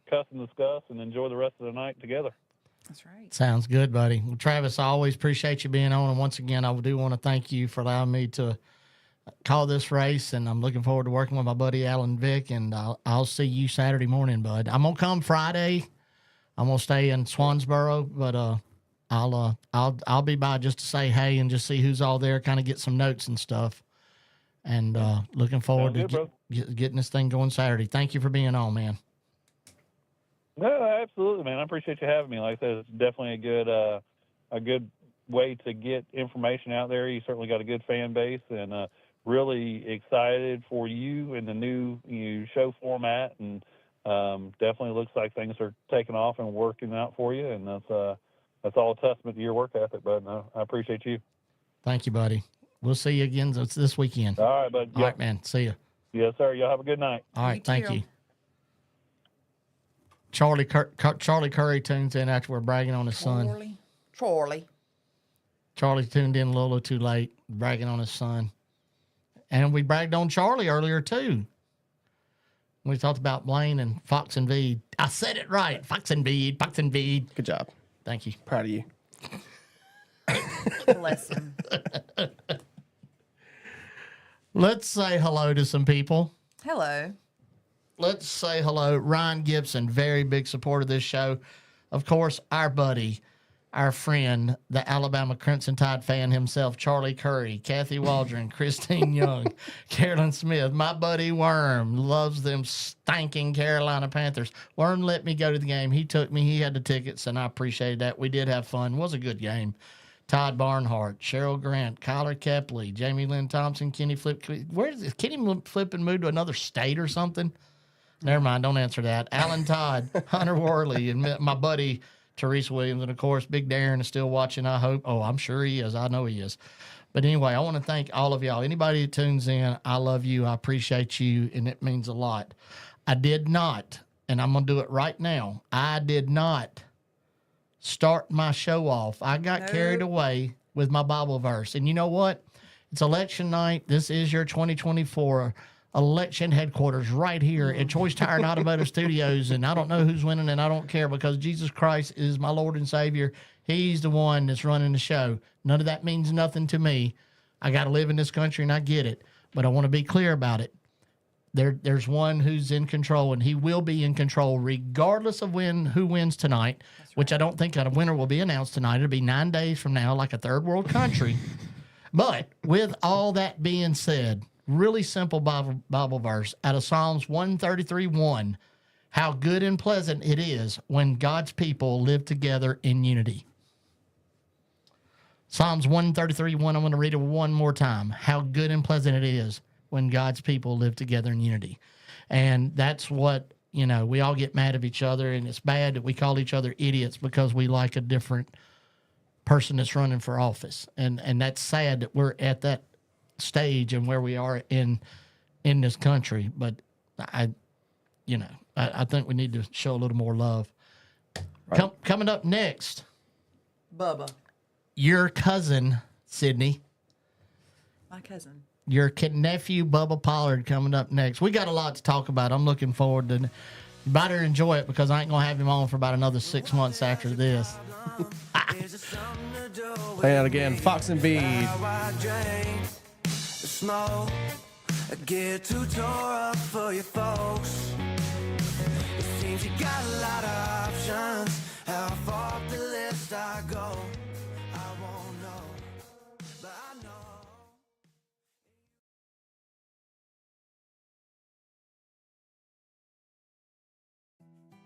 cuss and discuss and enjoy the rest of the night together. That's right. Sounds good, buddy. Well, Travis, I always appreciate you being on. And once again, I do want to thank you for allowing me to call this race. And I'm looking forward to working with my buddy Alan Vick. And I'll see you Saturday morning, bud. I'm gonna come Friday. I'm gonna stay in Swansboro, but I'll be by just to say hey and just see who's all there, kind of get some notes and stuff. And looking forward to getting this thing going Saturday. Thank you for being on, man. No, absolutely, man. I appreciate you having me. Like I said, it's definitely a good way to get information out there. You certainly got a good fan base, and really excited for you and the new show format. And definitely looks like things are taking off and working out for you. And that's all a testament to your work ethic, bud. No, I appreciate you. Thank you, buddy. We'll see you again this weekend. All right, bud. All right, man. See you. Yes, sir. Y'all have a good night. All right. Thank you. Charlie Curry tunes in after we're bragging on his son. Charlie tuned in a little too late, bragging on his son. And we bragged on Charlie earlier, too. We talked about Blaine and Fox and Veed. I said it right. Fox and Veed. Good job. Thank you. Proud of you. Bless him. Let's say hello to some people. Hello. Let's say hello. Ryan Gibson, very big supporter of this show. Of course, our buddy, our friend, the Alabama Crimson Tide fan himself, Charlie Curry, Kathy Waldron, Christine Young, Carolyn Smith, my buddy Worm, loves them stinking Carolina Panthers. Worm let me go to the game. He took me. He had the tickets, and I appreciated that. We did have fun. It was a good game. Todd Barnhart, Cheryl Grant, Kyler Kepley, Jamie Lynn Thompson, Kenny Flip. Where is Kenny Flipping moved to another state or something? Never mind. Don't answer that. Alan Todd, Hunter Worley, and my buddy Teresa Williams. And, of course, Big Darren is still watching, I hope. Oh, I'm sure he is. I know he is. But anyway, I want to thank all of y'all. Anybody that tunes in, I love you. I appreciate you, and it means a lot. I did not, and I'm going to do it right now, I did not start my show off. I got carried away with my Bible verse. And you know what? It's election night. This is your 2024 election headquarters right here at Choice Tire and Automotive Studios. And I don't know who's winning, and I don't care, because Jesus Christ is my Lord and Savior. He's the one that's running the show. None of that means nothing to me. I got to live in this country, and I get it. But I want to be clear about it. There's one who's in control, and he will be in control regardless of who wins tonight, which I don't think a winner will be announced tonight. It'll be 9 days from now, like a third world country. But with all that being said, really simple Bible verse out of Psalms 133:1, how good and pleasant it is when God's people live together in unity. Psalms 133:1, I'm going to read it one more time. How good and pleasant it is when God's people live together in unity. And that's what, we all get mad at each other, and it's bad that we call each other idiots because we like a different person that's running for office. And that's sad that we're at that stage and where we are in this country. But I think we need to show a little more love. Right. Coming up next, Bubba. Your cousin, Sydney. My cousin. Your nephew, Bubba Pollard, coming up next. We got a lot to talk about. I'm looking forward to it. You better enjoy it, because I ain't going to have him on for about another 6 months after this. Play out again. Fox and Veed. Get too tore up for you folks. It seems you got a lot of options. How far up the list I go, I won't know, but I know.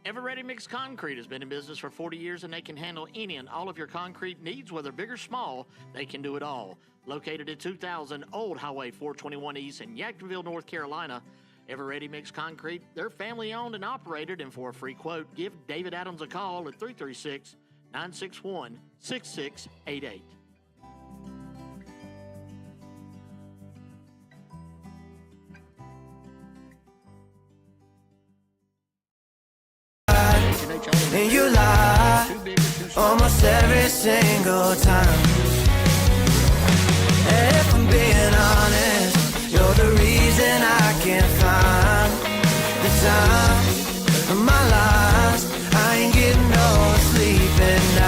Ever Ready Mix Concrete has been in business for 40 years, and they can handle any and all of your concrete needs, whether big or small. They can do it all. Located at 2000 Old Highway 421 East in Yadkinville, North Carolina. Ever Ready Mix Concrete, they're family owned and operated, and for a free quote, give David Adams a call at 336-961-6688. And you lie almost every single time. And if I'm being honest, you're the reason I can't find the time of my life. I ain't getting no sleep at night.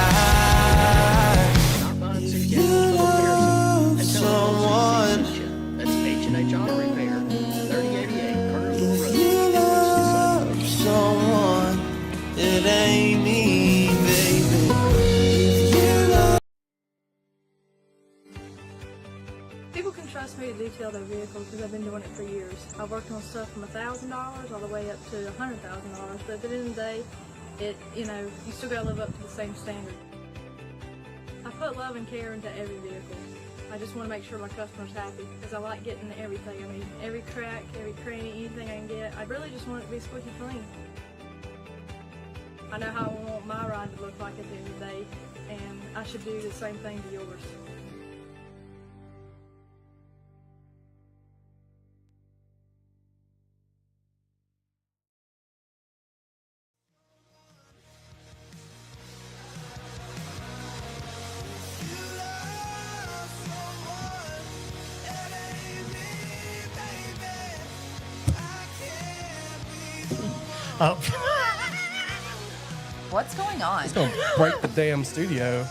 detail their vehicles because I've been doing it for years. I've worked on stuff from $1,000 all the way up to $100,000, but at the end of the day, you still gotta live up to the same standard. I put love and care into every vehicle. I just want to make sure my customer's happy because I like getting everything. I mean, every crack, every cranny, anything I can get. I really just want it to be squeaky clean. I know how I want my ride to look like at the end of the day, and I should do the same thing to yours. Oh. What's going on? It's gonna break the damn studio.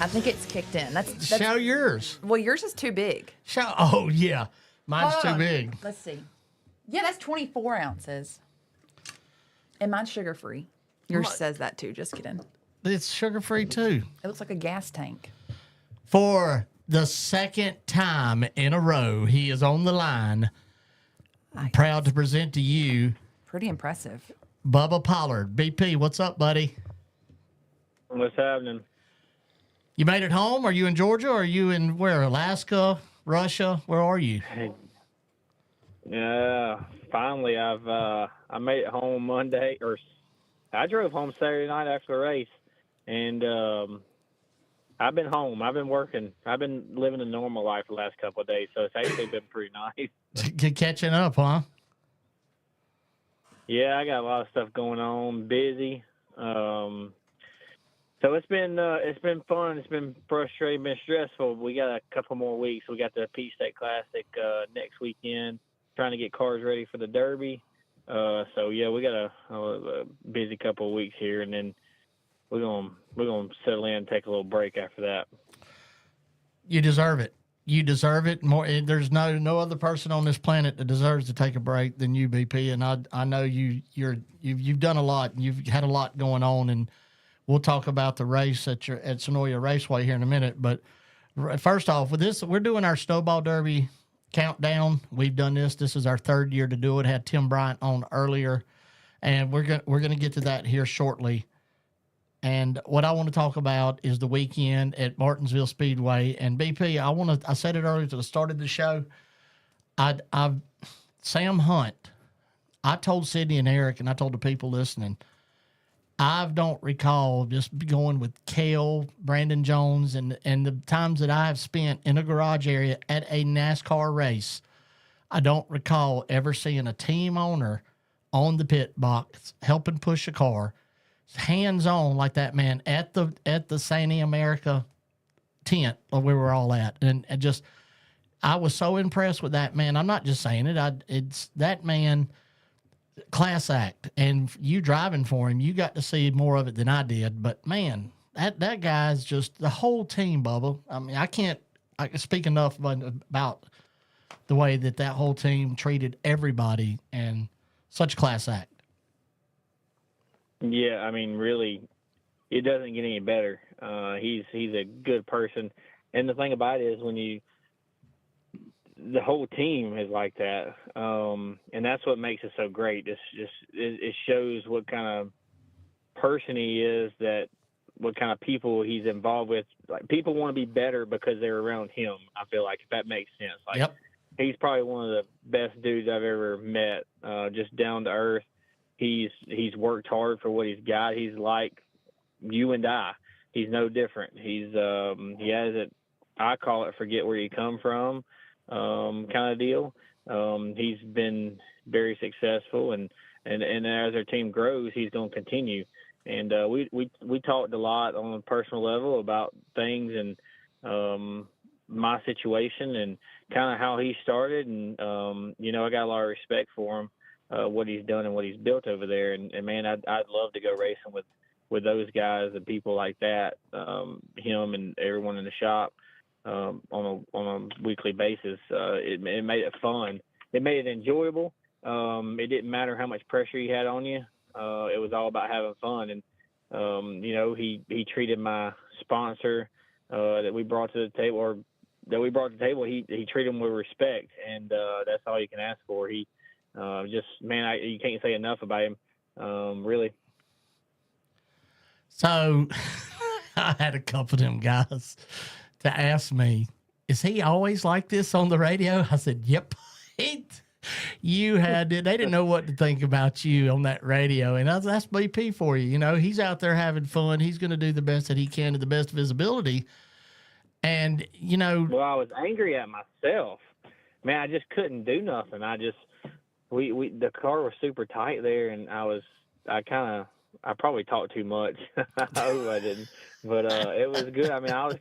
I think it's kicked in. That's Show yours. Well, yours is too big. Oh, yeah. Mine's Hold too on. big. Let's see. Yeah, that's 24 ounces. And mine's sugar-free. Yours says that too. Just kidding. It's sugar-free, too. It looks like a gas tank. For the second time in a row, he is on the line. I'm proud to present to you Pretty impressive. Bubba Pollard. BP, what's up, buddy? What's happening? You made it home? Are you in Georgia? Or are you in where? Alaska? Russia? Where are you? Yeah, finally I made it home Monday, or I drove home Saturday night after the race, and I've been home. I've been working. I've been living a normal life the last couple of days, so it's actually been pretty nice. Catching up, huh? Yeah, I got a lot of stuff going on. Busy. So it's been fun. It's been frustrating, been stressful. We got a couple more weeks. We got the Peach State Classic next weekend. Trying to get cars ready for the Derby. So yeah, we got a busy couple of weeks here, and then we're gonna settle in and take a little break after that. You deserve it. You deserve it more. There's no other person on this planet that deserves to take a break than you, BP. And I know you've done a lot. And you've had a lot going on, and we'll talk about the race at Sonoya Raceway here in a minute. But first off, with this, we're doing our Snowball Derby Countdown. We've done this. This is our third year to do it. Had Tim Bryant on earlier, and we're gonna get to that here shortly. And what I want to talk about is the weekend at Martinsville Speedway. And BP, I said it earlier at the start of the show. Sam Hunt, I told Sydney and Eric, and I told the people listening, I don't recall just going with Cale, Brandon Jones, and the times that I have spent in a garage area at a NASCAR race. I don't recall ever seeing a team owner on the pit box helping push a car, hands-on like that, man, at the Santa America tent where we were all at. And just, I was so impressed with that, man. I'm not just saying it. It's that man, class act. And you driving for him, you got to see more of it than I did. But, man, that guy's just the whole team, Bubba. I mean, I can speak enough about the way that whole team treated everybody, and such class act. Yeah, I mean, really, it doesn't get any better. He's a good person, and the thing about it is the whole team is like that, and that's what makes it so great. It shows what kind of person he is, what kind of people he's involved with. Like, people want to be better because they're around him. I feel like, if that makes sense. Like, yep. He's probably one of the best dudes I've ever met. Just down to earth. He's worked hard for what he's got. He's like you and I. He's no different. He has it. I call it forget where you come from kind of deal. He's been very successful, and as our team grows, he's going to continue. And we talked a lot on a personal level about things and my situation and kind of how he started. And I got a lot of respect for him. What he's done and what he's built over there, and man, I'd love to go racing with those guys and people like that, him and everyone in the shop on a weekly basis. It made it fun. It made it enjoyable. It didn't matter how much pressure he had on you. It was all about having fun. And he treated my sponsor that we brought to the table, or that we brought to the table, he treated them with respect, and that's all you can ask for. He you can't say enough about him, really. So I had a couple of them guys to ask me, is he always like this on the radio? I said, yep. You had it. They didn't know what to think about you on that radio. And that's BP for you. You know, he's out there having fun. He's going to do the best that he can to the best of his ability. And, you know. Well, I was angry at myself. Man, I just couldn't do nothing. The car was super tight there, and I probably talked too much. I hope I didn't. But it was good. I mean, I was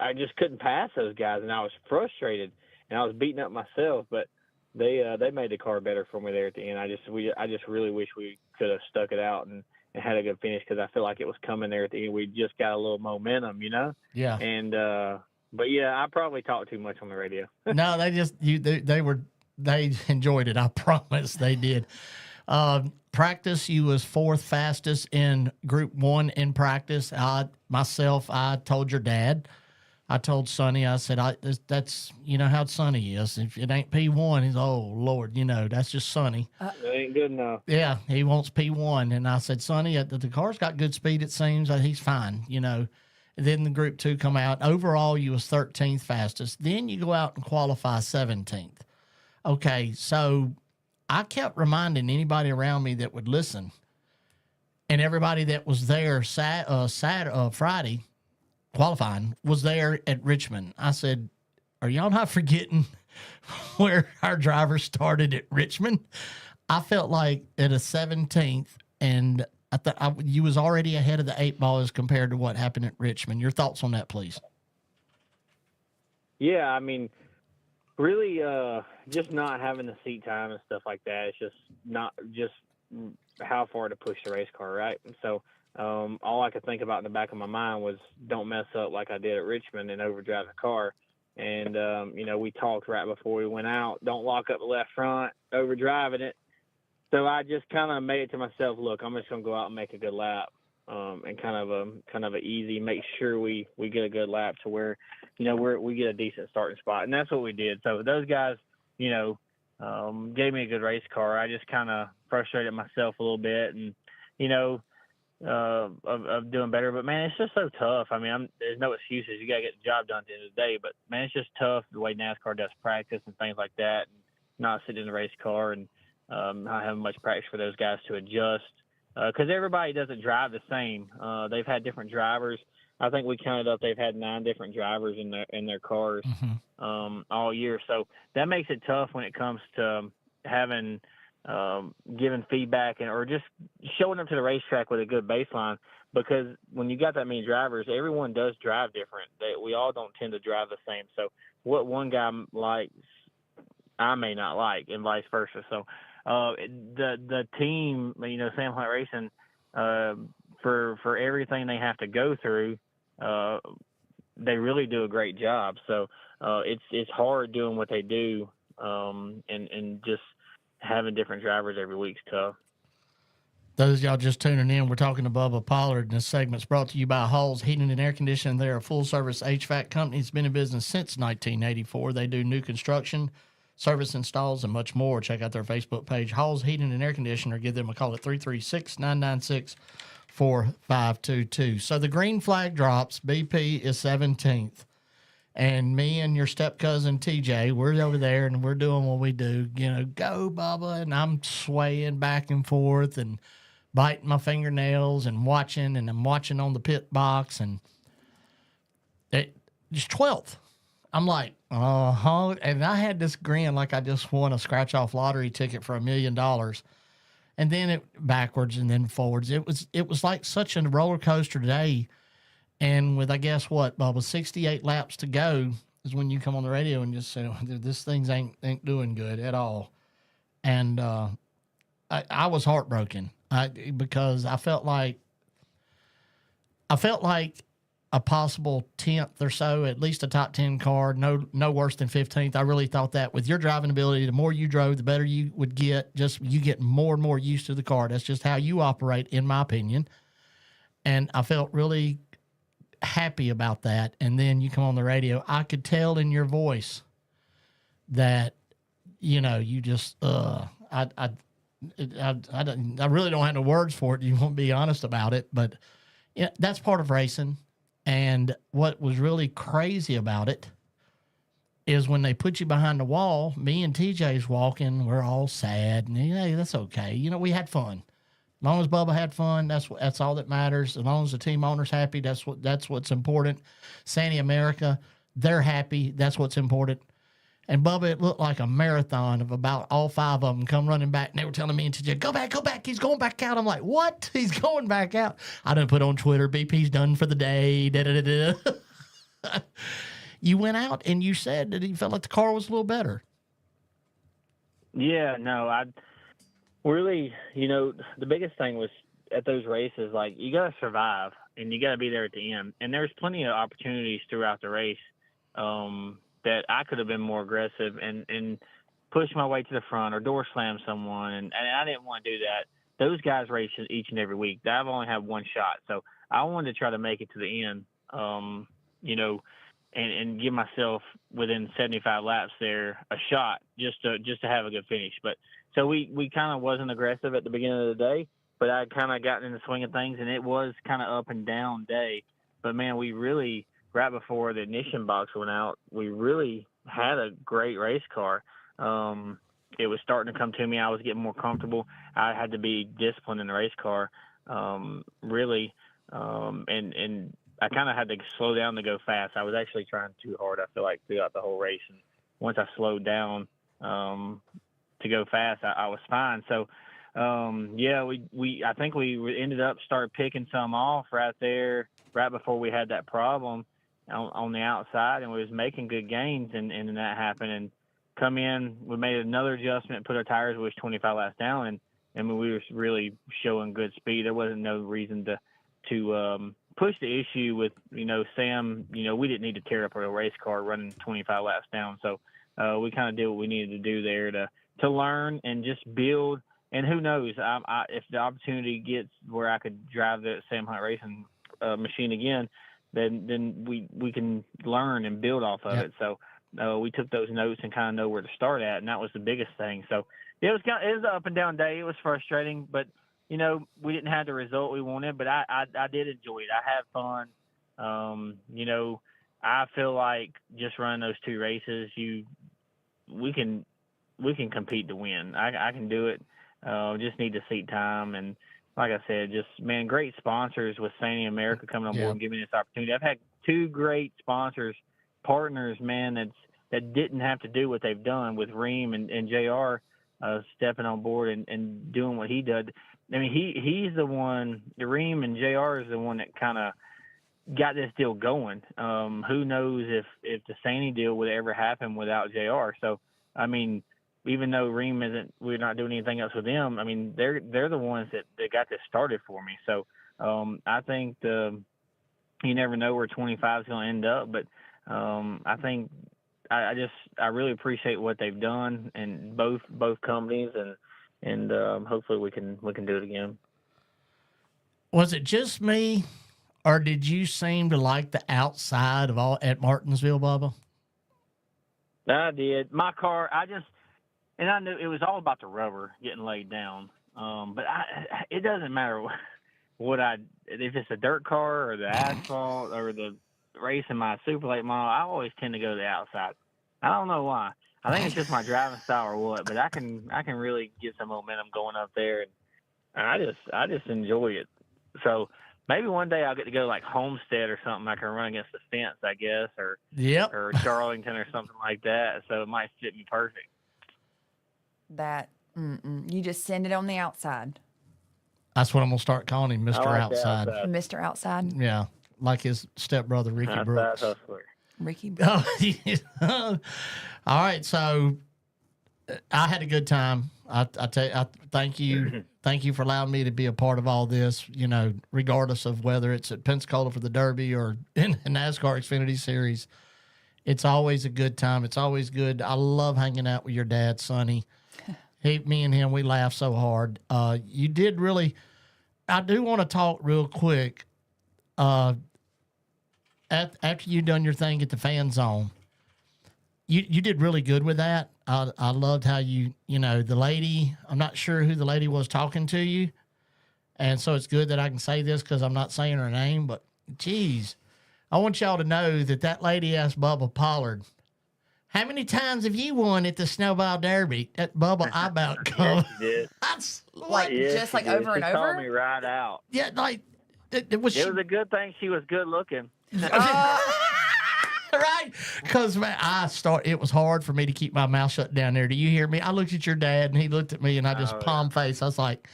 I just couldn't pass those guys, and I was frustrated, and I was beating up myself. But they made the car better for me there at the end. I just really wish we could have stuck it out and had a good finish, because I feel like it was coming there at the end. We just got a little momentum, you know? Yeah. And but yeah, I probably talked too much on the radio. No, they enjoyed it. I promise they did. Practice, you was 4th fastest in Group 1 in practice. I told your dad. I told Sonny, I said, that's, you know how Sonny is. If it ain't P1, he's, oh, Lord, you know, that's just Sonny. It ain't good enough. Yeah, he wants P1. And I said, Sonny, the car's got good speed, it seems. He's fine, you know. And then the Group 2 come out. Overall, you was 13th fastest. Then you go out and qualify 17th. Okay, so I kept reminding anybody around me that would listen, and everybody that was there Friday qualifying was there at Richmond. I said, are y'all not forgetting where our driver started at Richmond? I felt like at a 17th, and I thought you was already ahead of the 8 ball as compared to what happened at Richmond. Your thoughts on that, please? Yeah, I mean, really, just not having the seat time and stuff like that. It's just not just how far to push the race car, right? And so all I could think about in the back of my mind was don't mess up like I did at Richmond and overdrive the car. And, you know, we talked right before we went out, don't lock up the left front, overdriving it. So I just kind of made it to myself, look, I'm just going to go out and make a good lap, and kind of a easy, make sure we get a good lap to where, you know, we get a decent starting spot. And that's what we did. So those guys, you know, gave me a good race car. I just kind of frustrated myself a little bit, and, you know, of doing better. But, man, it's just so tough. I mean, there's no excuses. You got to get the job done at the end of the day. But, man, it's just tough the way NASCAR does practice and things like that, and not sitting in the race car and not having much practice for those guys to adjust, because everybody doesn't drive the same. They've had different drivers. I think we counted up, they've had 9 different drivers in their cars all year. So that makes it tough when it comes to having giving feedback or just showing up to the racetrack with a good baseline, because when you got that many drivers, everyone does drive different. We all don't tend to drive the same. So what one guy likes, I may not like, and vice versa. So the team, you know, Sam Hunt Racing, for everything they have to go through, they really do a great job. So it's hard doing what they do, and just having different drivers every week's tough. Those of y'all just tuning in, we're talking to Bubba Pollard, and this segment's brought to you by Hall's Heating and Air Conditioning. They're a full-service HVAC company. It's been in business since 1984. They do new construction, service installs, and much more. Check out their Facebook page, Hall's Heating and Air Conditioning, or give them a call at 336-996-4522. So the green flag drops. BP is 17th. And me and your step-cousin, TJ, we're over there, and we're doing what we do. You know, go, Bubba. And I'm swaying back and forth and biting my fingernails and watching, and I'm watching on the pit box. And it's 12th. I'm like, uh-huh. And I had this grin like I just won a scratch-off lottery ticket for $1 million. And then it backwards and then forwards. It was like such a roller coaster today. And with, I guess what, Bubba, 68 laps to go is when you come on the radio and just say, oh, this thing ain't doing good at all. And I was heartbroken because I felt like a possible 10th or so, at least a top 10 car, no worse than 15th. I really thought that with your driving ability, the more you drove, the better you would get. Just you get more and more used to the car. That's just how you operate, in my opinion. And I felt really happy about that. And then you come on the radio. I could tell in your voice that, you know, you just, I really don't have no words for it. You won't be honest about it, but yeah, that's part of racing. And what was really crazy about it is when they put you behind the wall, me and TJ's walking, we're all sad, and hey, that's okay. You know, we had fun. As long as Bubba had fun, that's all that matters. As long as the team owner's happy, that's what's important. Sandy America, they're happy. That's what's important. And Bubba, it looked like a marathon of about all 5 of them come running back, and they were telling me and TJ, go back, he's going back out. I'm like, what? He's going back out. I done put on Twitter, BP's done for the day, da-da-da-da. You went out and you said that you felt like the car was a little better. Yeah, no, I really, you know, the biggest thing was at those races, like, you got to survive and you got to be there at the end. And there's plenty of opportunities throughout the race that I could have been more aggressive and push my way to the front or door slam someone. And I didn't want to do that. Those guys race each and every week. I've only had one shot. So I wanted to try to make it to the end, you know, and give myself within 75 laps there a shot just to have a good finish. But so we kind of wasn't aggressive at the beginning of the day, but I kind of gotten in the swing of things, and it was kind of up and down day. But man, we really, right before the ignition box went out, we really had a great race car. It was starting to come to me. I was getting more comfortable. I had to be disciplined in the race car, really, and I kind of had to slow down to go fast. I was actually trying too hard, I feel like, throughout the whole race. And once I slowed down to go fast, I was fine. So, yeah, I think we ended up started picking some off right there, right before we had that problem on the outside, and we was making good gains, and then that happened. And come in, we made another adjustment, put our tires, we was 25 laps down, and we were really showing good speed. There wasn't no reason to push the issue with, you know, Sam. You know, we didn't need to tear up our race car running 25 laps down. So we kind of did what we needed to do there to learn and just build. And who knows, if the opportunity gets where I could drive the Sam Hunt racing machine again, then we can learn and build off of it. So we took those notes and kind of know where to start at, and that was the biggest thing. So it was an up and down day. It was frustrating, but you know, we didn't have the result we wanted, but I did enjoy it. I had fun. You know, I feel like just running those 2 races, we can compete to win. I can do it. Just need to seat time. And like I said, just, man, great sponsors with Sandy America coming on board and giving me this opportunity. I've had 2 great sponsors, partners, man, that didn't have to do what they've done with Ream and JR stepping on board and doing what he did. I mean, he's the one, Ream and JR is the one that kind of got this deal going. Who knows if the Sandy deal would ever happen without JR. So, I mean, even though Ream we're not doing anything else with them, I mean, they're the ones that got this started for me. So, I think you never know where 25 is going to end up, but I think I really appreciate what they've done, and both companies, and hopefully we can do it again. Was it just me, or did you seem to like the outside of all at Martinsville, Bubba? I did. My car, I knew it was all about the rubber getting laid down. But it doesn't matter if it's a dirt car or the asphalt or the racing my Super Late model, I always tend to go to the outside. I don't know why. I think it's just my driving style or what, but I can really get some momentum going up there, and I just enjoy it. So maybe one day I'll get to go like Homestead or something. I can run against the fence, I guess, or Charlington or something like that. So it might fit me perfect. You just send it on the outside. That's what I'm gonna start calling him, Mr. Outside. Mr. Outside. Yeah, like his stepbrother Ricky Brooks. Ricky Brooks. All right, so I had a good time. I thank you. Thank you for allowing me to be a part of all this, you know, regardless of whether it's at Pensacola for the Derby or in the NASCAR Xfinity Series. It's always a good time. It's always good. I love hanging out with your dad, Sonny. Me and him, we laugh so hard. You did really – I do want to talk real quick. after you done your thing at the fan zone, you did really good with that. I loved how the lady, I'm not sure who the lady was talking to you. And so it's good that I can say this because I'm not saying her name, but geez, I want y'all to know that lady asked Bubba Pollard, how many times have you won at the Snowball Derby? That Bubba, I about come. Yes, she did. That's Like, just like she did. over and She called over? me right out. Yeah, like, it was a good thing she was good looking. right? Because it was hard for me to keep my mouth shut down there. Do you hear me? I looked at your dad and he looked at me and I just palm face. I was like,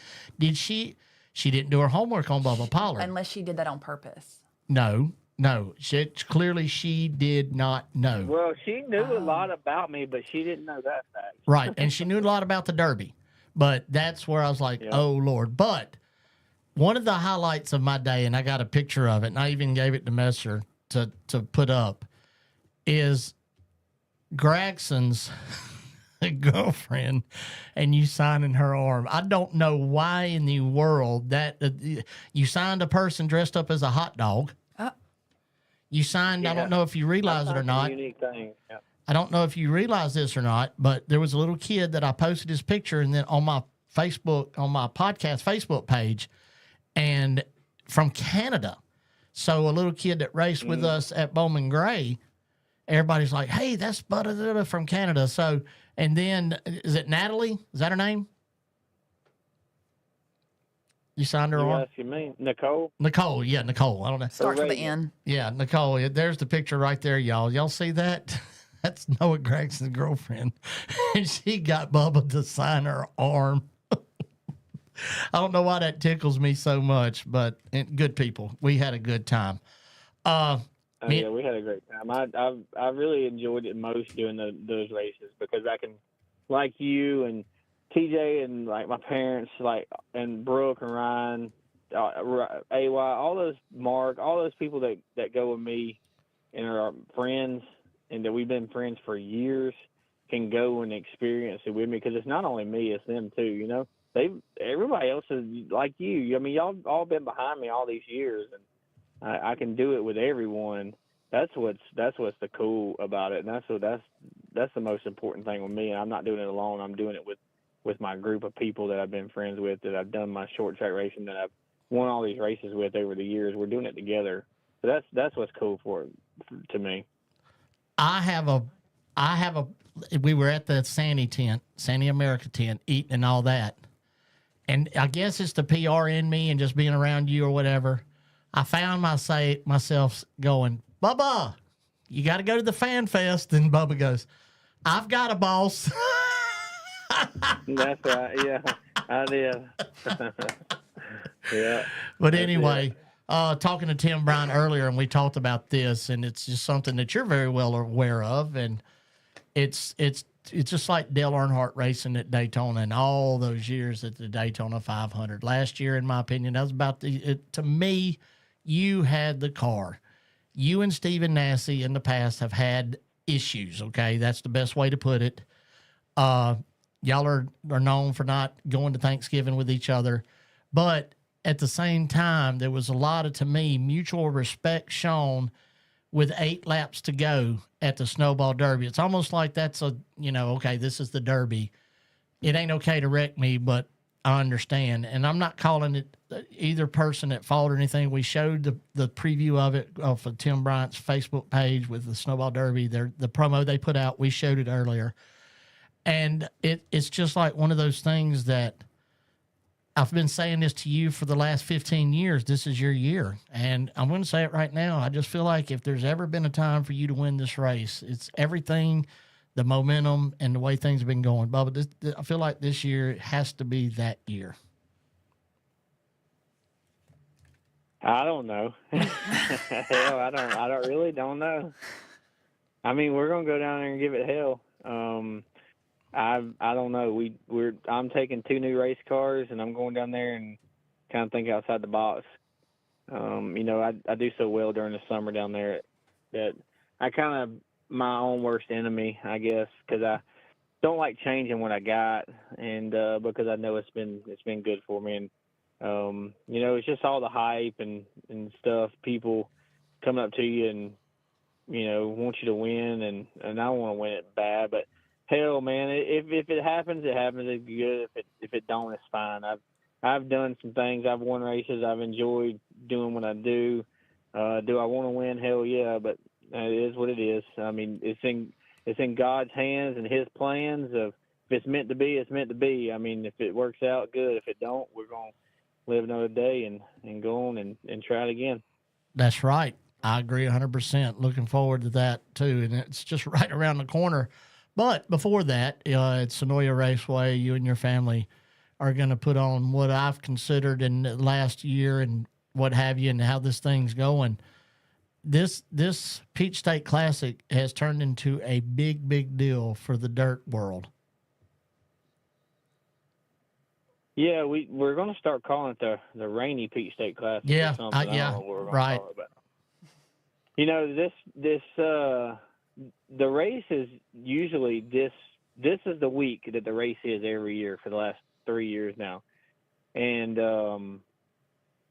she didn't do her homework on Bubba Pollard. Unless she did that on purpose. No. Clearly she did not know. Well, she knew a lot about me, but she didn't know that fact. Right. And she knew a lot about the Derby. But that's where I was like, oh, Lord. But one of the highlights of my day, and I got a picture of it, and I even gave it to Messer to put up, is Gregson's girlfriend and you signing her arm. I don't know why in the world that you signed a person dressed up as a hot dog. You signed, I don't know if you realize it or not. Unique thing. Yeah. I don't know if you realize this or not, but there was a little kid that I posted his picture and then on my Facebook, on my podcast Facebook page, and from Canada. So a little kid that raced with us at Bowman Gray, everybody's like, hey, that's Bubba from Canada. So, and then, is it Natalie? Is that her name? You signed her on? Yes, you mean Nicole? Nicole, yeah, Nicole. I don't know. Starts with the N. Yeah, Nicole. There's the picture right there, y'all. Y'all see that? That's Noah Gregson's girlfriend. And she got Bubba to sign her arm. I don't know why that tickles me so much, but good people. We had a good time. Yeah, we had a great time. I really enjoyed it most doing those races because I can, like you and TJ and like my parents, like and Brooke and Ryan, AY, all those Mark, all those people that go with me and are friends and that we've been friends for years can go and experience it with me because it's not only me, it's them too. You know, everybody else is like you. I mean, y'all all been behind me all these years, and I can do it with everyone. That's what's the cool about it, and that's the most important thing with me. And I'm not doing it alone. I'm doing it with my group of people that I've been friends with, that I've done my short track racing, that I've won all these races with over the years. We're doing it together. So that's what's cool to me. We were at the Sandy America tent, eating and all that. And I guess it's the PR in me and just being around you or whatever. I found myself going, Bubba, you got to go to the Fan Fest. And Bubba goes, I've got a boss. That's right. Yeah, I did. Yeah. But anyway, talking to Tim Bryant earlier, and we talked about this, and it's just something that you're very well aware of, and it's just like Dale Earnhardt racing at Daytona and all those years at the Daytona 500. Last year, in my opinion, that was about to me, you had the car. You and Stephen Nasse in the past have had issues, okay? That's the best way to put it. Y'all are known for not going to Thanksgiving with each other. But at the same time, there was a lot of, to me, mutual respect shown with 8 laps to go at the Snowball Derby. It's almost like that's okay, this is the Derby. It ain't okay to wreck me, but I understand. And I'm not calling it either person at fault or anything. We showed the preview of it off of Tim Bryant's Facebook page with the Snowball Derby. The promo they put out, we showed it earlier. And it's just like one of those things that I've been saying this to you for the last 15 years. This is your year. And I'm going to say it right now. I just feel like if there's ever been a time for you to win this race, it's everything, the momentum, and the way things have been going. Bubba, I feel like this year has to be that year. I don't know. Hell, I really don't know. I mean, we're going to go down there and give it hell. I don't know. I'm taking 2 new race cars, and I'm going down there and kind of think outside the box. I do so well during the summer down there that I kind of my own worst enemy, I guess, because I don't like changing what I got, and because I know it's been good for me, and it's just all the hype and stuff, people coming up to you and, want you to win, and I want to win it bad. But hell, man, if it happens, it happens. It's good. If it don't, it's fine. I've done some things. I've won races. I've enjoyed doing what I do. Do I want to win? Hell yeah, but it is what it is. I mean, it's in God's hands and His plans. Of if it's meant to be, it's meant to be. I mean, if it works out, good. If it don't, we're gonna live another day and go on and try it again. That's right. I agree 100%. Looking forward to that too, and it's just right around the corner. But before that, at Sonoya Raceway, you and your family are going to put on what I've considered in the last year and what have you, and how this thing's going. This Peach State Classic has turned into a big deal for the dirt world. Yeah, we're going to start calling it the Rainy Peach State Classic. Yeah, or something. yeah, I don't know what we're gonna right. call it, but, the race is usually this is the week that the race is every year for the last 3 years now, and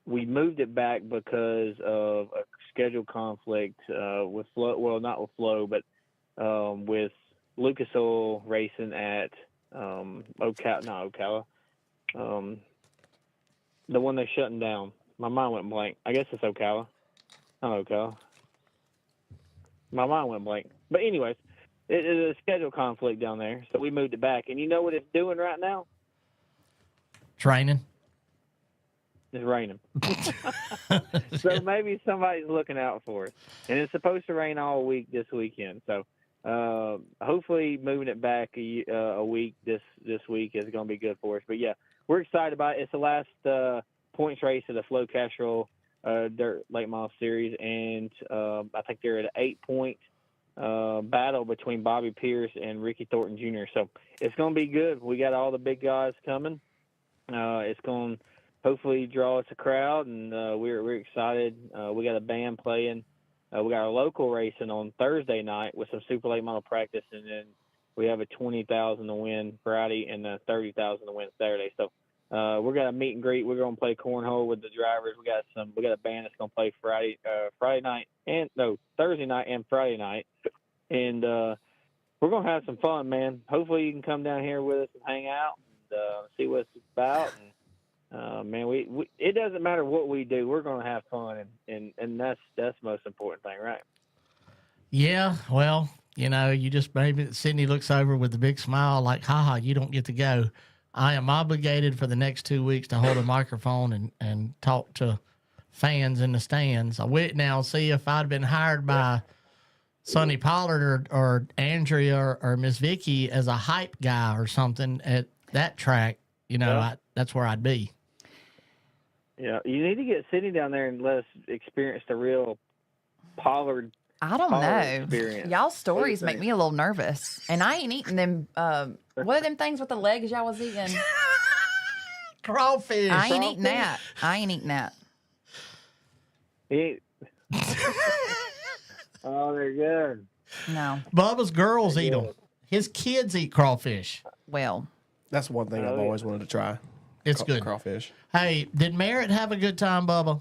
we moved it back because of a schedule conflict with Flo. Well, not with Flo, but with Lucas Oil racing at Ocala. The one they're shutting down. My mind went blank. I guess it's Ocala. Not Ocala. My mind went blank. But anyways, it is a schedule conflict down there, so we moved it back. And you know what it's doing right now? Training. It's raining. So maybe somebody's looking out for us. And it's supposed to rain all week this weekend. So hopefully moving it back a week this week is going to be good for us. But, yeah, we're excited about it. It's the last points race of the Flo Castro Dirt Late Model Series. And I think they're at an 8-point battle between Bobby Pierce and Ricky Thornton Jr. So it's going to be good. We got all the big guys coming. It's going to hopefully draw us a crowd, and we're excited. We got a band playing. We got our local racing on Thursday night with some super late model practice, and then we have a $20,000 to win Friday and a $30,000 to win Saturday. So we're got a meet and greet. We're going to play cornhole with the drivers. We got a band that's going to play Thursday night and Friday night, and we're going to have some fun, man. Hopefully you can come down here with us and hang out and see what it's about. And man, we it doesn't matter what we do, we're going to have fun, and that's the most important thing, right? Yeah, well, you just maybe Sydney looks over with a big smile like, haha, you don't get to go. I am obligated for the next 2 weeks to hold a microphone and talk to fans in the stands. I wait now, see if I'd been hired by Sonny Pollard or Andrea or Miss Vicky as a hype guy or something at that track, that's where I'd be. Yeah, you need to get Sydney down there and let us experience the real Pollard. I don't know. Experience. Y'all's stories make me a little nervous. And I ain't eating them, what are them things with the legs y'all was eating? Crawfish. I ain't eating that. Oh, they're good. No. Bubba's girls eat them. His kids eat crawfish. Well, that's one thing I've always wanted to try. It's good. Crawfish. Hey, did Merritt have a good time, Bubba?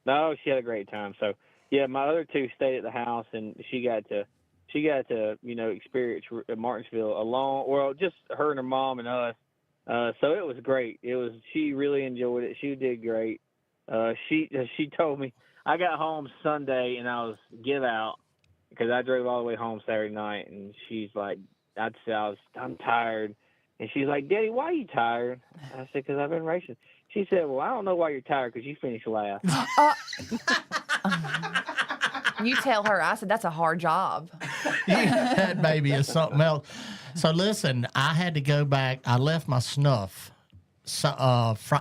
No, she had a great time. So, yeah, my other two stayed at the house, and she got to experience Martinsville alone. Well, just her and her mom and us. So it was great. She really enjoyed it. She did great. She told me, I got home Sunday and I was give out because I drove all the way home Saturday night, and she's like, I'd say I'm tired. And she's like, Daddy, why are you tired? I said, because I've been racing. She said, well, I don't know why you're tired because you finished last. You tell her. I said, that's a hard job. That baby is something else. So listen, I had to go back. I left my snuff. So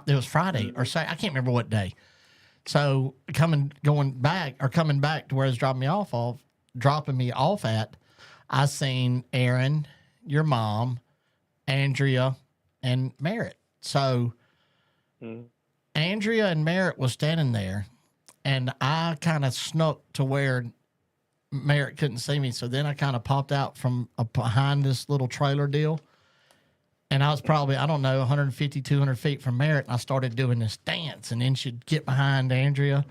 it was Friday or Saturday. I can't remember what day. So coming back to where it's dropping me off at, I seen Aaron, your mom, Andrea, and Merritt. So Andrea and Merritt was standing there, and I kind of snuck to where Merritt couldn't see me. So then I kind of popped out from behind this little trailer deal, and I was probably, 150, 200 feet from Merritt, and I started doing this dance, and then she'd get behind Andrea,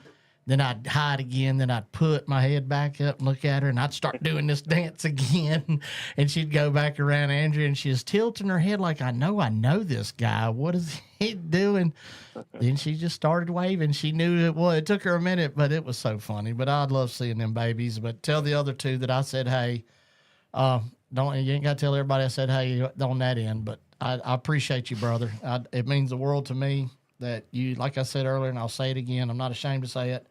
Then I'd hide again. Then I'd put my head back up and look at her, and I'd start doing this dance again. And she'd go back around Andrea, and she was tilting her head like, I know this guy. What is he doing? Then she just started waving. She knew it was. It took her a minute, but it was so funny. But I'd love seeing them babies. But tell the other two that I said, hey, you ain't got to tell everybody I said, hey, on that end. But I appreciate you, brother. It means the world to me that you, like I said earlier, and I'll say it again, I'm not ashamed to say it.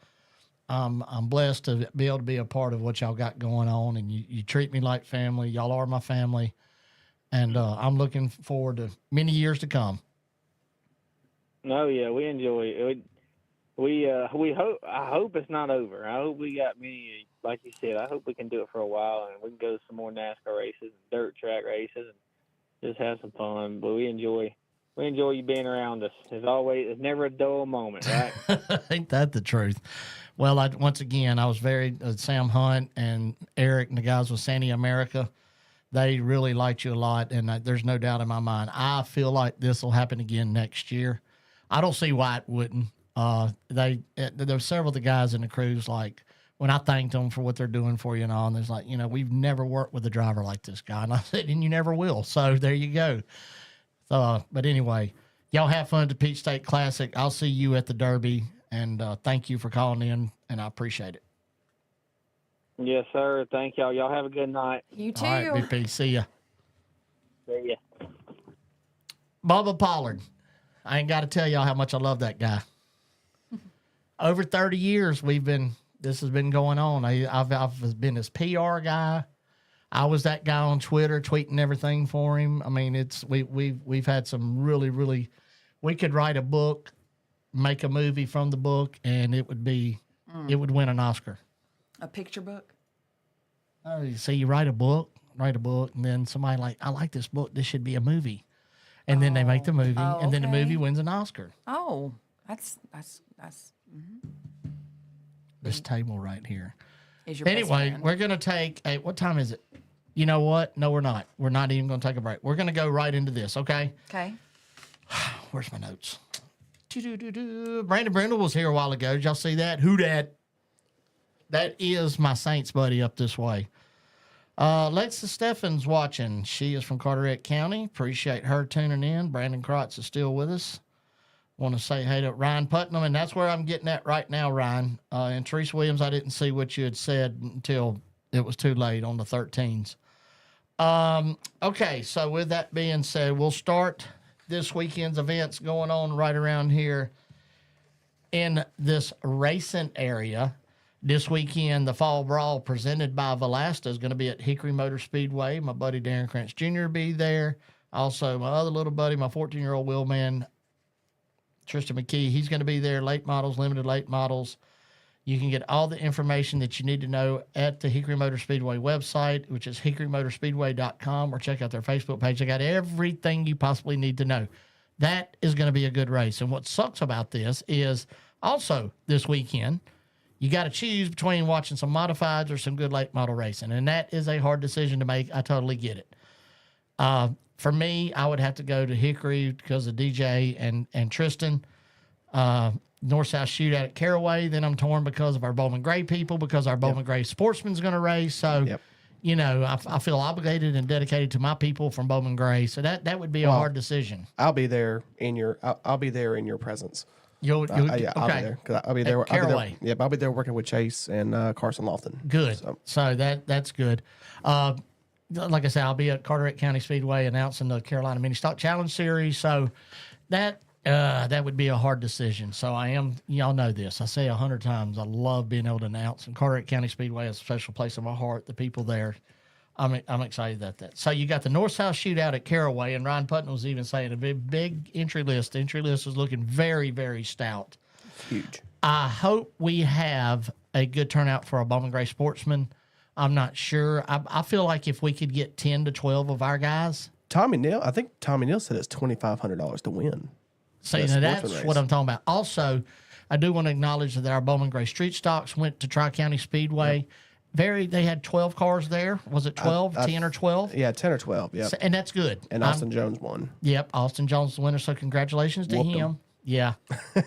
I'm blessed to be able to be a part of what y'all got going on, and you treat me like family. Y'all are my family, and I'm looking forward to many years to come. No, yeah, we enjoy it. We hope. I hope it's not over. I hope we got many. Like you said, I hope we can do it for a while, and we can go to some more NASCAR races, and dirt track races, and just have some fun. But we enjoy you being around us. It's never a dull moment, right? Ain't that the truth? Well, once again, I was very Sam Hunt and Eric and the guys with Sandy America. They really liked you a lot, and there's no doubt in my mind. I feel like this will happen again next year. I don't see why it wouldn't. There were several of the guys in the crews, like when I thanked them for what they're doing for you and all, and there's like, we've never worked with a driver like this guy, and I said, and you never will. So there you go. But anyway, y'all have fun at the Peach State Classic. I'll see you at the Derby. And thank you for calling in, and I appreciate it. Yes, sir. Thank y'all. Y'all have a good night. You too. All right, BP. See ya. See ya. Bubba Pollard. I ain't got to tell y'all how much I love that guy. Over 30 years, this has been going on. I've been his PR guy. I was that guy on Twitter tweeting everything for him. I mean, we've had some really, we could write a book, make a movie from the book, and it would win an Oscar. A picture book? Oh, you see, you write a book, and then somebody like, I like this book, this should be a movie. And then they make the movie, and then the movie wins an Oscar. Oh, that's this table right here. Is your best Anyway, friend. we're going to take what time is it? You know what? No, we're not. We're not even going to take a break. We're going to go right into this, okay? Okay. Where's my notes? Brandon Brindle was here a while ago. Did y'all see that? Who dat? That is my Saints buddy up this way. Lexa Steffens watching. She is from Carteret County. Appreciate her tuning in. Brandon Krantz is still with us. Want to say hey to Ryan Putnam, and that's where I'm getting at right now, Ryan. And Teresa Williams, I didn't see what you had said until it was too late on the 13s. Okay, so with that being said, we'll start this weekend's events going on right around here in this racing area. This weekend, the Fall Brawl presented by Valasta is going to be at Hickory Motor Speedway. My buddy Darren Krantz Jr. will be there. Also, my other little buddy, my 14-year-old wheelman, Tristan McKee, he's going to be there. Late models, limited late models. You can get all the information that you need to know at the Hickory Motor Speedway website, which is hickorymotorspeedway.com, or check out their Facebook page. They got everything you possibly need to know. That is going to be a good race. And what sucks about this is also this weekend, you got to choose between watching some modifieds or some good late model racing. And that is a hard decision to make. I totally get it. For me, I would have to go to Hickory because of DJ and Tristan. North-South shootout at Caraway. Then I'm torn because of our Bowman Gray people, because our Bowman Gray sportsman's going to race. So, I feel obligated and dedicated to my people from Bowman Gray. So that would be a hard decision. I'll be there in your presence. I'll be there because I'll be there. Caraway. I'll be there working with Chase and Carson Lofton. Good. So that's good. Like I said, I'll be at Carteret County Speedway announcing the Carolina Mini Stock Challenge Series. So that would be a hard decision. So I am, y'all know this. I say 100 times, I love being able to announce. And Carteret County Speedway is a special place in my heart. The people there, I'm excited about that. So you got the North-South shootout at Caraway, and Ryan Putnam was even saying a big entry list. The entry list is looking very, very stout. Huge. I hope we have a good turnout for our Bowman Gray sportsmen. I'm not sure. I feel like if we could get 10 to 12 of our guys. I think Tommy Neal said it's $2,500 to win. See, now that's what I'm talking about. Also, I do want to acknowledge that our Bowman Gray Street Stocks went to Tri-County Speedway. Yep. They had 12 cars there. Was it 12, 10 or 12? Yeah, 10 or 12, yeah. So, and that's good. And Austin Jones won. Yep, Austin Jones the winner, so congratulations to him. Yeah.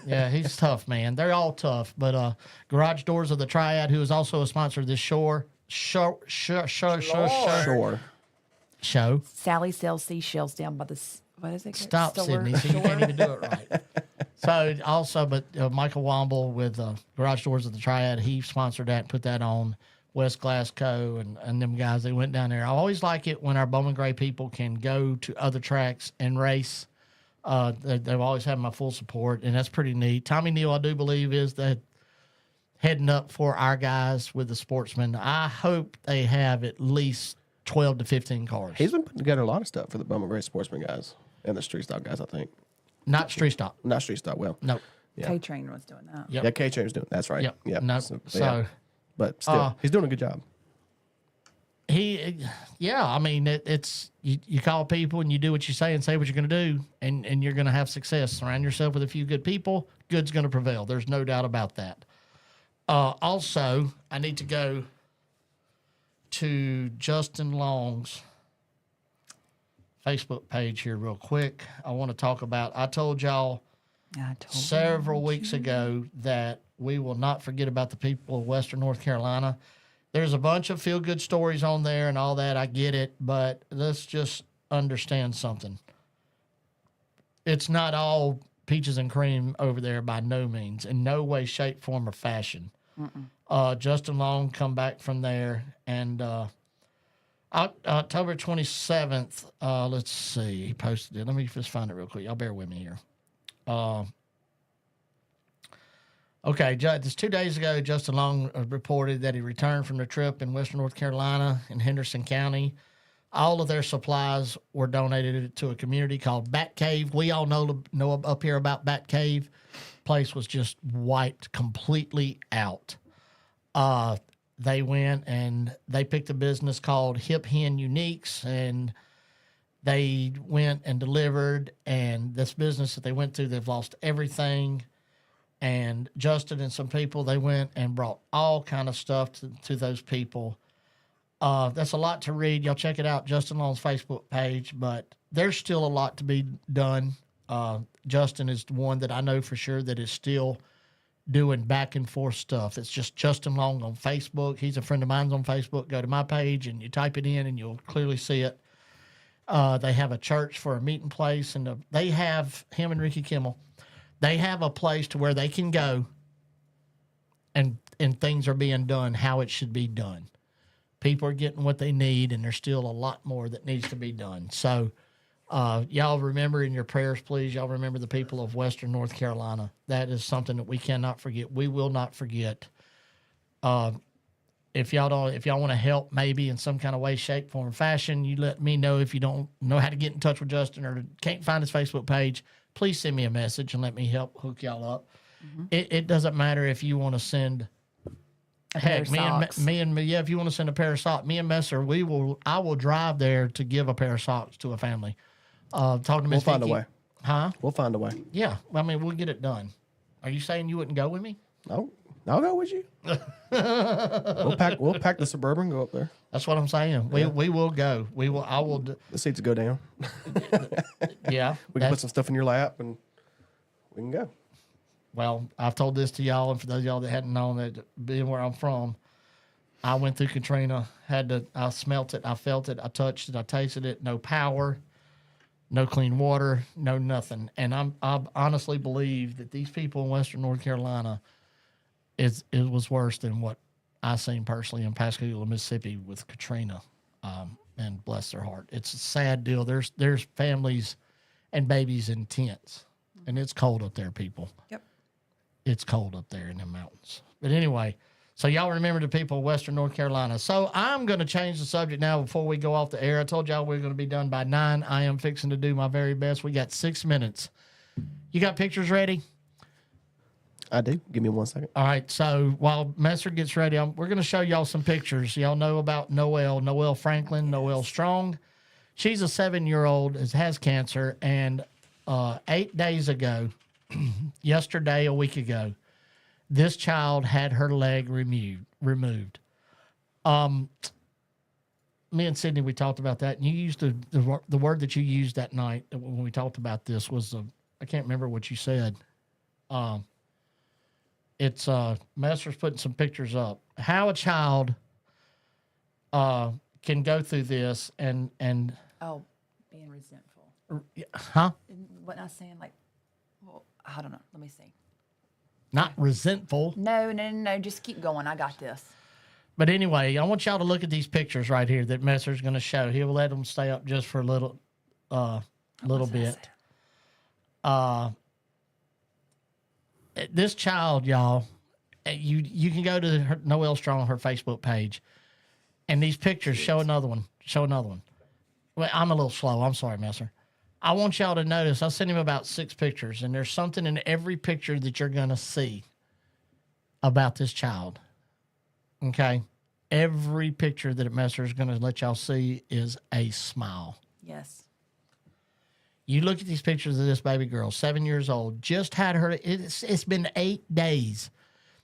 Yeah, he's tough, man. They're all tough. But Garage Doors of the Triad, who is also a sponsor of this show. Sally sells seashells down by the, what is it? Stop, Sydney. So you can't even do it right. So also, but Michael Womble with Garage Doors of the Triad, he sponsored that and put that on. West Glasgow and them guys, they went down there. I always like it when our Bowman Gray people can go to other tracks and race. They've always had my full support, and that's pretty neat. Tommy Neal, I do believe, is the heading up for our guys with the Sportsmen. I hope they have at least 12 to 15 cars. He's been putting together a lot of stuff for the Bowman Gray Sportsman guys and the Street Stock guys, I think. Not Street Stock. Not Street Stock, well. No. Yeah. K-Train was doing that. Yep. Yeah, K-Train was doing it. That's right. Yep. Yeah. No. But still, he's doing a good job. I mean, it's you call people and you do what you say and say what you're going to do, and you're going to have success. Surround yourself with a few good people. Good's going to prevail. There's no doubt about that. Also, I need to go to Justin Long's Facebook page here real quick. I want to talk about, I told y'all several weeks ago that we will not forget about the people of Western North Carolina. There's a bunch of feel-good stories on there and all that. I get it, but let's just understand something. It's not all peaches and cream over there by no means, in no way, shape, form, or fashion. Justin Long come back from there, and October 27th, let's see, he posted it. Let me just find it real quick. Y'all bear with me here. Okay, just 2 days ago, Justin Long reported that he returned from the trip in Western North Carolina in Henderson County. All of their supplies were donated to a community called Bat Cave. We all know up here about Bat Cave. Place was just wiped completely out. They went and they picked a business called Hip Hen Uniques, and they went and delivered. And this business that they went to, they've lost everything. And Justin and some people, they went and brought all kind of stuff to those people. That's a lot to read. Y'all check it out, Justin Long's Facebook page. But there's still a lot to be done. Justin is the one that I know for sure that is still doing back and forth stuff. It's just Justin Long on Facebook. He's a friend of mine's on Facebook. Go to my page and you type it in and you'll clearly see it. They have a church for a meeting place, and they have him and Ricky Kimmel. They have a place to where they can go and things are being done how it should be done. People are getting what they need, and there's still a lot more that needs to be done. So y'all remember in your prayers, please, y'all remember the people of Western North Carolina. That is something that we cannot forget. We will not forget. If y'all want to help maybe in some kind of way, shape, form, or fashion, you let me know. If you don't know how to get in touch with Justin or can't find his Facebook page, please send me a message and let me help hook y'all up. Mm-hmm. It doesn't matter if you want to send, if you want to send a pair of socks, me and Messer, I will drive there to give a pair of socks to a family. Talk to Miss We'll find Vicky. a way. Huh? We'll find a way. Yeah. I mean, we'll get it done. Are you saying you wouldn't go with me? No, I'll go with you. We'll pack the Suburban, go up there. That's what I'm saying. We will go. I will. The seats go down. Yeah. We can put some stuff in your lap and we can go. Well, I've told this to y'all, and for those of y'all that hadn't known that, being where I'm from, I went through Katrina, I smelt it, I felt it, I touched it, I tasted it, no power, no clean water, no nothing. And I honestly believe that these people in Western North Carolina, it was worse than what I seen personally in Pascagoula, Mississippi with Katrina. And bless their heart. It's a sad deal. There's families and babies in tents, and it's cold up there, people. Yep. It's cold up there in the mountains. But anyway, so y'all remember the people of Western North Carolina. So I'm going to change the subject now before we go off the air. I told y'all we're going to be done by 9. I am fixing to do my very best. We got 6 minutes. You got pictures ready? I do. Give me 1 second. All right. So while Messer gets ready, we're going to show y'all some pictures. Y'all know about Noelle Franklin, Noelle Strong. She's a 7-year-old, has cancer, and 8 days ago, yesterday, a week ago, this child had her leg removed. Me and Sydney, we talked about that, and you used the word that you used that night when we talked about this was I can't remember what you said. It's Messer's putting some pictures up. How a child can go through this and Oh, being resentful. huh? What I saying? Like, well, I don't know. Let me see. Not resentful. No. Just keep going. I got this. But anyway, I want y'all to look at these pictures right here that Messer's going to show. He'll let them stay up just for a little bit. This child, y'all, you can go to Noelle Strong, her Facebook page, and these pictures show another one. Well, I'm a little slow. I'm sorry, Messer. I want y'all to notice. I sent him about 6 pictures, and there's something in every picture that you're going to see about this child. Okay? Every picture that Messer is going to let y'all see is a smile. Yes. You look at these pictures of this baby girl, 7 years old, just had her. It's been 8 days,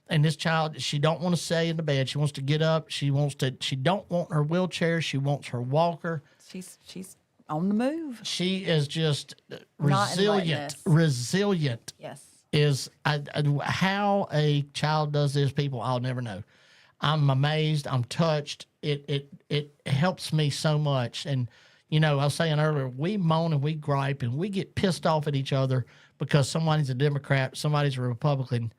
and this child, she don't want to stay in the bed. She wants to get up. She don't want her wheelchair. She wants her walker. She's on the move. She is just Not resilient. in Resilient. Yes. Is how a child does this, people, I'll never know. I'm amazed. I'm touched. It helps me so much. And, you know, I was saying earlier, we moan and we gripe and we get pissed off at each other because somebody's a Democrat, somebody's a Republican.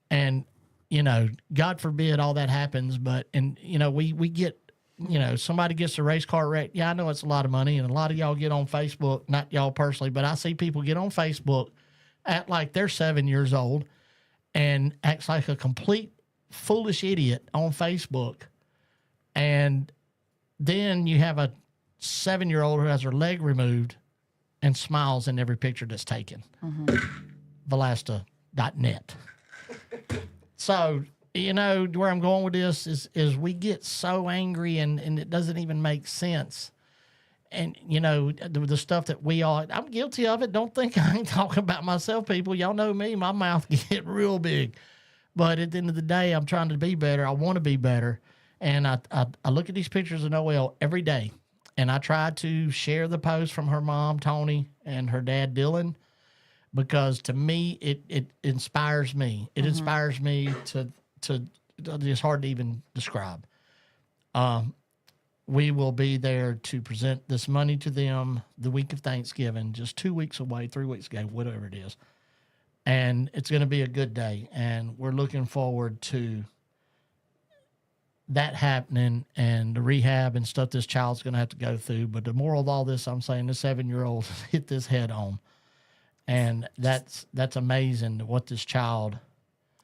And, you know, God forbid all that happens. But, and, you know, we get, you know, somebody gets a race car wreck. Yeah, I know it's a lot of money. And a lot of y'all get on Facebook, not y'all personally, but I see people get on Facebook, act like they're 7 years old and acts like a complete foolish idiot on Facebook. And then you have a 7-year-old who has her leg removed and smiles in every picture that's taken. Valasta.net. So, you know, where I'm going with this is we get so angry and it doesn't even make sense. And, you know, the stuff that I'm guilty of it. Don't think I ain't talking about myself, people. Y'all know me. My mouth get real big. But at the end of the day, I'm trying to be better. I want to be better. And I look at these pictures of Noelle every day. And I try to share the post from her mom, Tony, and her dad, Dylan, because to me, it inspires me. It inspires me to it's hard to even describe. We will be there to present this money to them the week of Thanksgiving, just 2 weeks away, 3 weeks ago, whatever it is. And it's going to be a good day. And we're looking forward to that happening and the rehab and stuff this child's going to have to go through. But the moral of all this, I'm saying the 7-year-old hit this head on. And that's amazing what this child.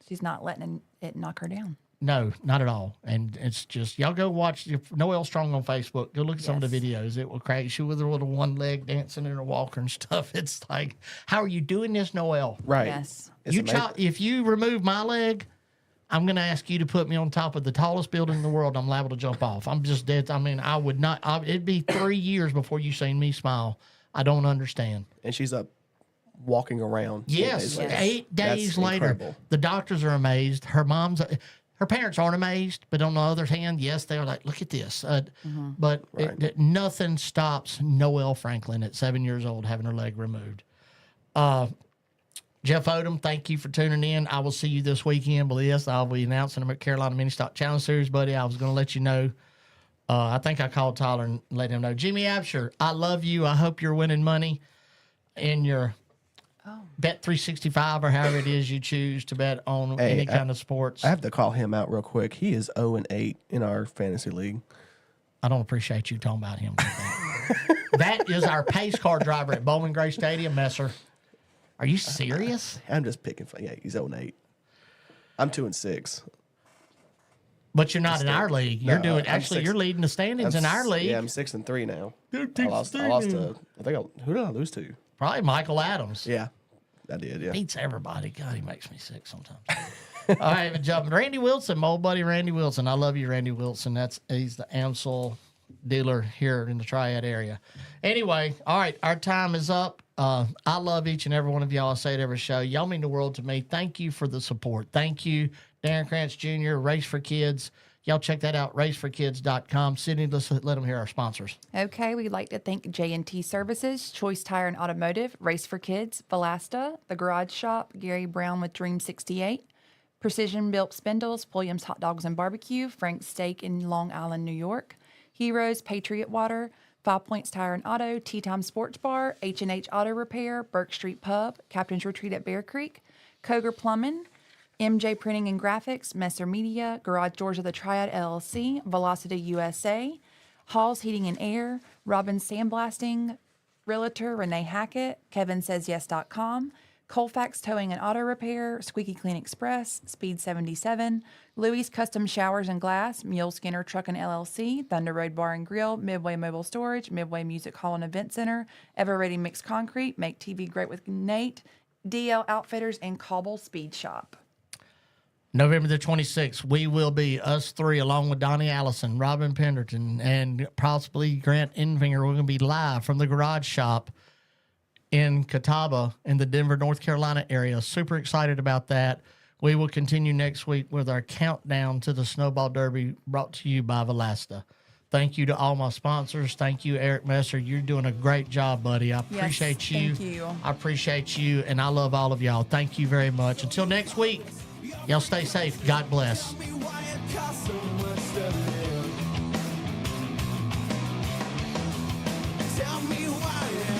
She's not letting it knock her down. No, not at all. And it's just, y'all go watch Noelle Strong on Facebook. Go look at some of the videos. It will crack you with her little one leg dancing in her walker and stuff. It's like, how are you doing this, Noelle? Right. Yes. If you remove my leg, I'm going to ask you to put me on top of the tallest building in the world. I'm liable to jump off. I'm just dead. I mean, I would not. It'd be 3 years before you seen me smile. I don't understand. And she's up walking around. Yes. 8 days That's later, incredible. the doctors are amazed. Her parents aren't amazed, but on the other hand, yes, they're like, look at this. But nothing stops Noelle Franklin at 7 years old having her leg removed. Jeff Odom, thank you for tuning in. I will see you this weekend. Bliss. I'll be announcing the Carolina Mini Stock Challenge Series, buddy. I was going to let you know. I think I called Tyler and let him know. Jimmy Absher, I love you. I hope you're winning money in your Bet 365 or however it is you choose to bet on any kind of sports. I have to call him out real quick. He is 0-8 in our fantasy league. I don't appreciate you talking about him. That is our pace car driver at Bowman Gray Stadium, Messer. Are you serious? I'm just picking fun. Yeah, he's 0-8. I'm 2-6. But you're not in our league. You're you're leading the standings in our league. Yeah, I'm 6-3 now. I lost to, who did I lose to? Probably Michael Adams. Yeah, I did, yeah. Beats everybody. God, he makes me sick sometimes. All right, but jumping. Randy Wilson, my old buddy Randy Wilson. I love you, Randy Wilson. He's the AMSOIL dealer here in the Triad area. Anyway, all right, our time is up. I love each and every one of y'all. I say it every show. Y'all mean the world to me. Thank you for the support. Thank you, Darren Krantz Jr., Race for Kids. Y'all check that out, raceforkids.com. Sydney, let's let them hear our sponsors. Okay, we'd like to thank J&T Services, Choice Tire and Automotive, Race for Kids, Valasta, The Garage Shop, Gary Brown with Dream 68, Precision Built Spindles, Pulliams Hotdogs and Barbecue, Frank's Steak in Long Island, New York, Heroes, Patriot Water, 5 Points Tire and Auto, Tea Time Sports Bar, H&H Auto Repair, Burke Street Pub, Captain's Retreat at Bear Creek, Cogar Plumbing, MJ Printing and Graphics, Messer Media, Garage Doors of the Triad LLC, Velocity USA, Hall's Heating and Air, Robbins Sandblasting, Realtor Renee Hackett, KevinSaysYes.com, Colfax Towing and Auto Repair, Squeaky Clean Express, Speed 77, Louis Custom Showers and Glass, Mule Skinner Truck and LLC, Thunder Road Bar and Grill, Midway Mobile Storage, Midway Music Hall and Event Center, Ever Ready Mixed Concrete, Make TV Great with Nate, DL Outfitters, and Cobble Speed Shop. November the 26th, we will be, us three, along with Donnie Allison, Robin Penderton, and possibly Grant Enfinger. We're going to be live from the Garage Shop in Catawba in the Denver, North Carolina area. Super excited about that. We will continue next week with our countdown to the Snowball Derby brought to you by Valasta. Thank you to all my sponsors. Thank you, Eric Messer. You're doing a great job, buddy. I appreciate you. Thank you. I appreciate you, and I love all of y'all. Thank you very much. Until next week, y'all stay safe. God bless. Tell me why it costs so much to live. Tell me why it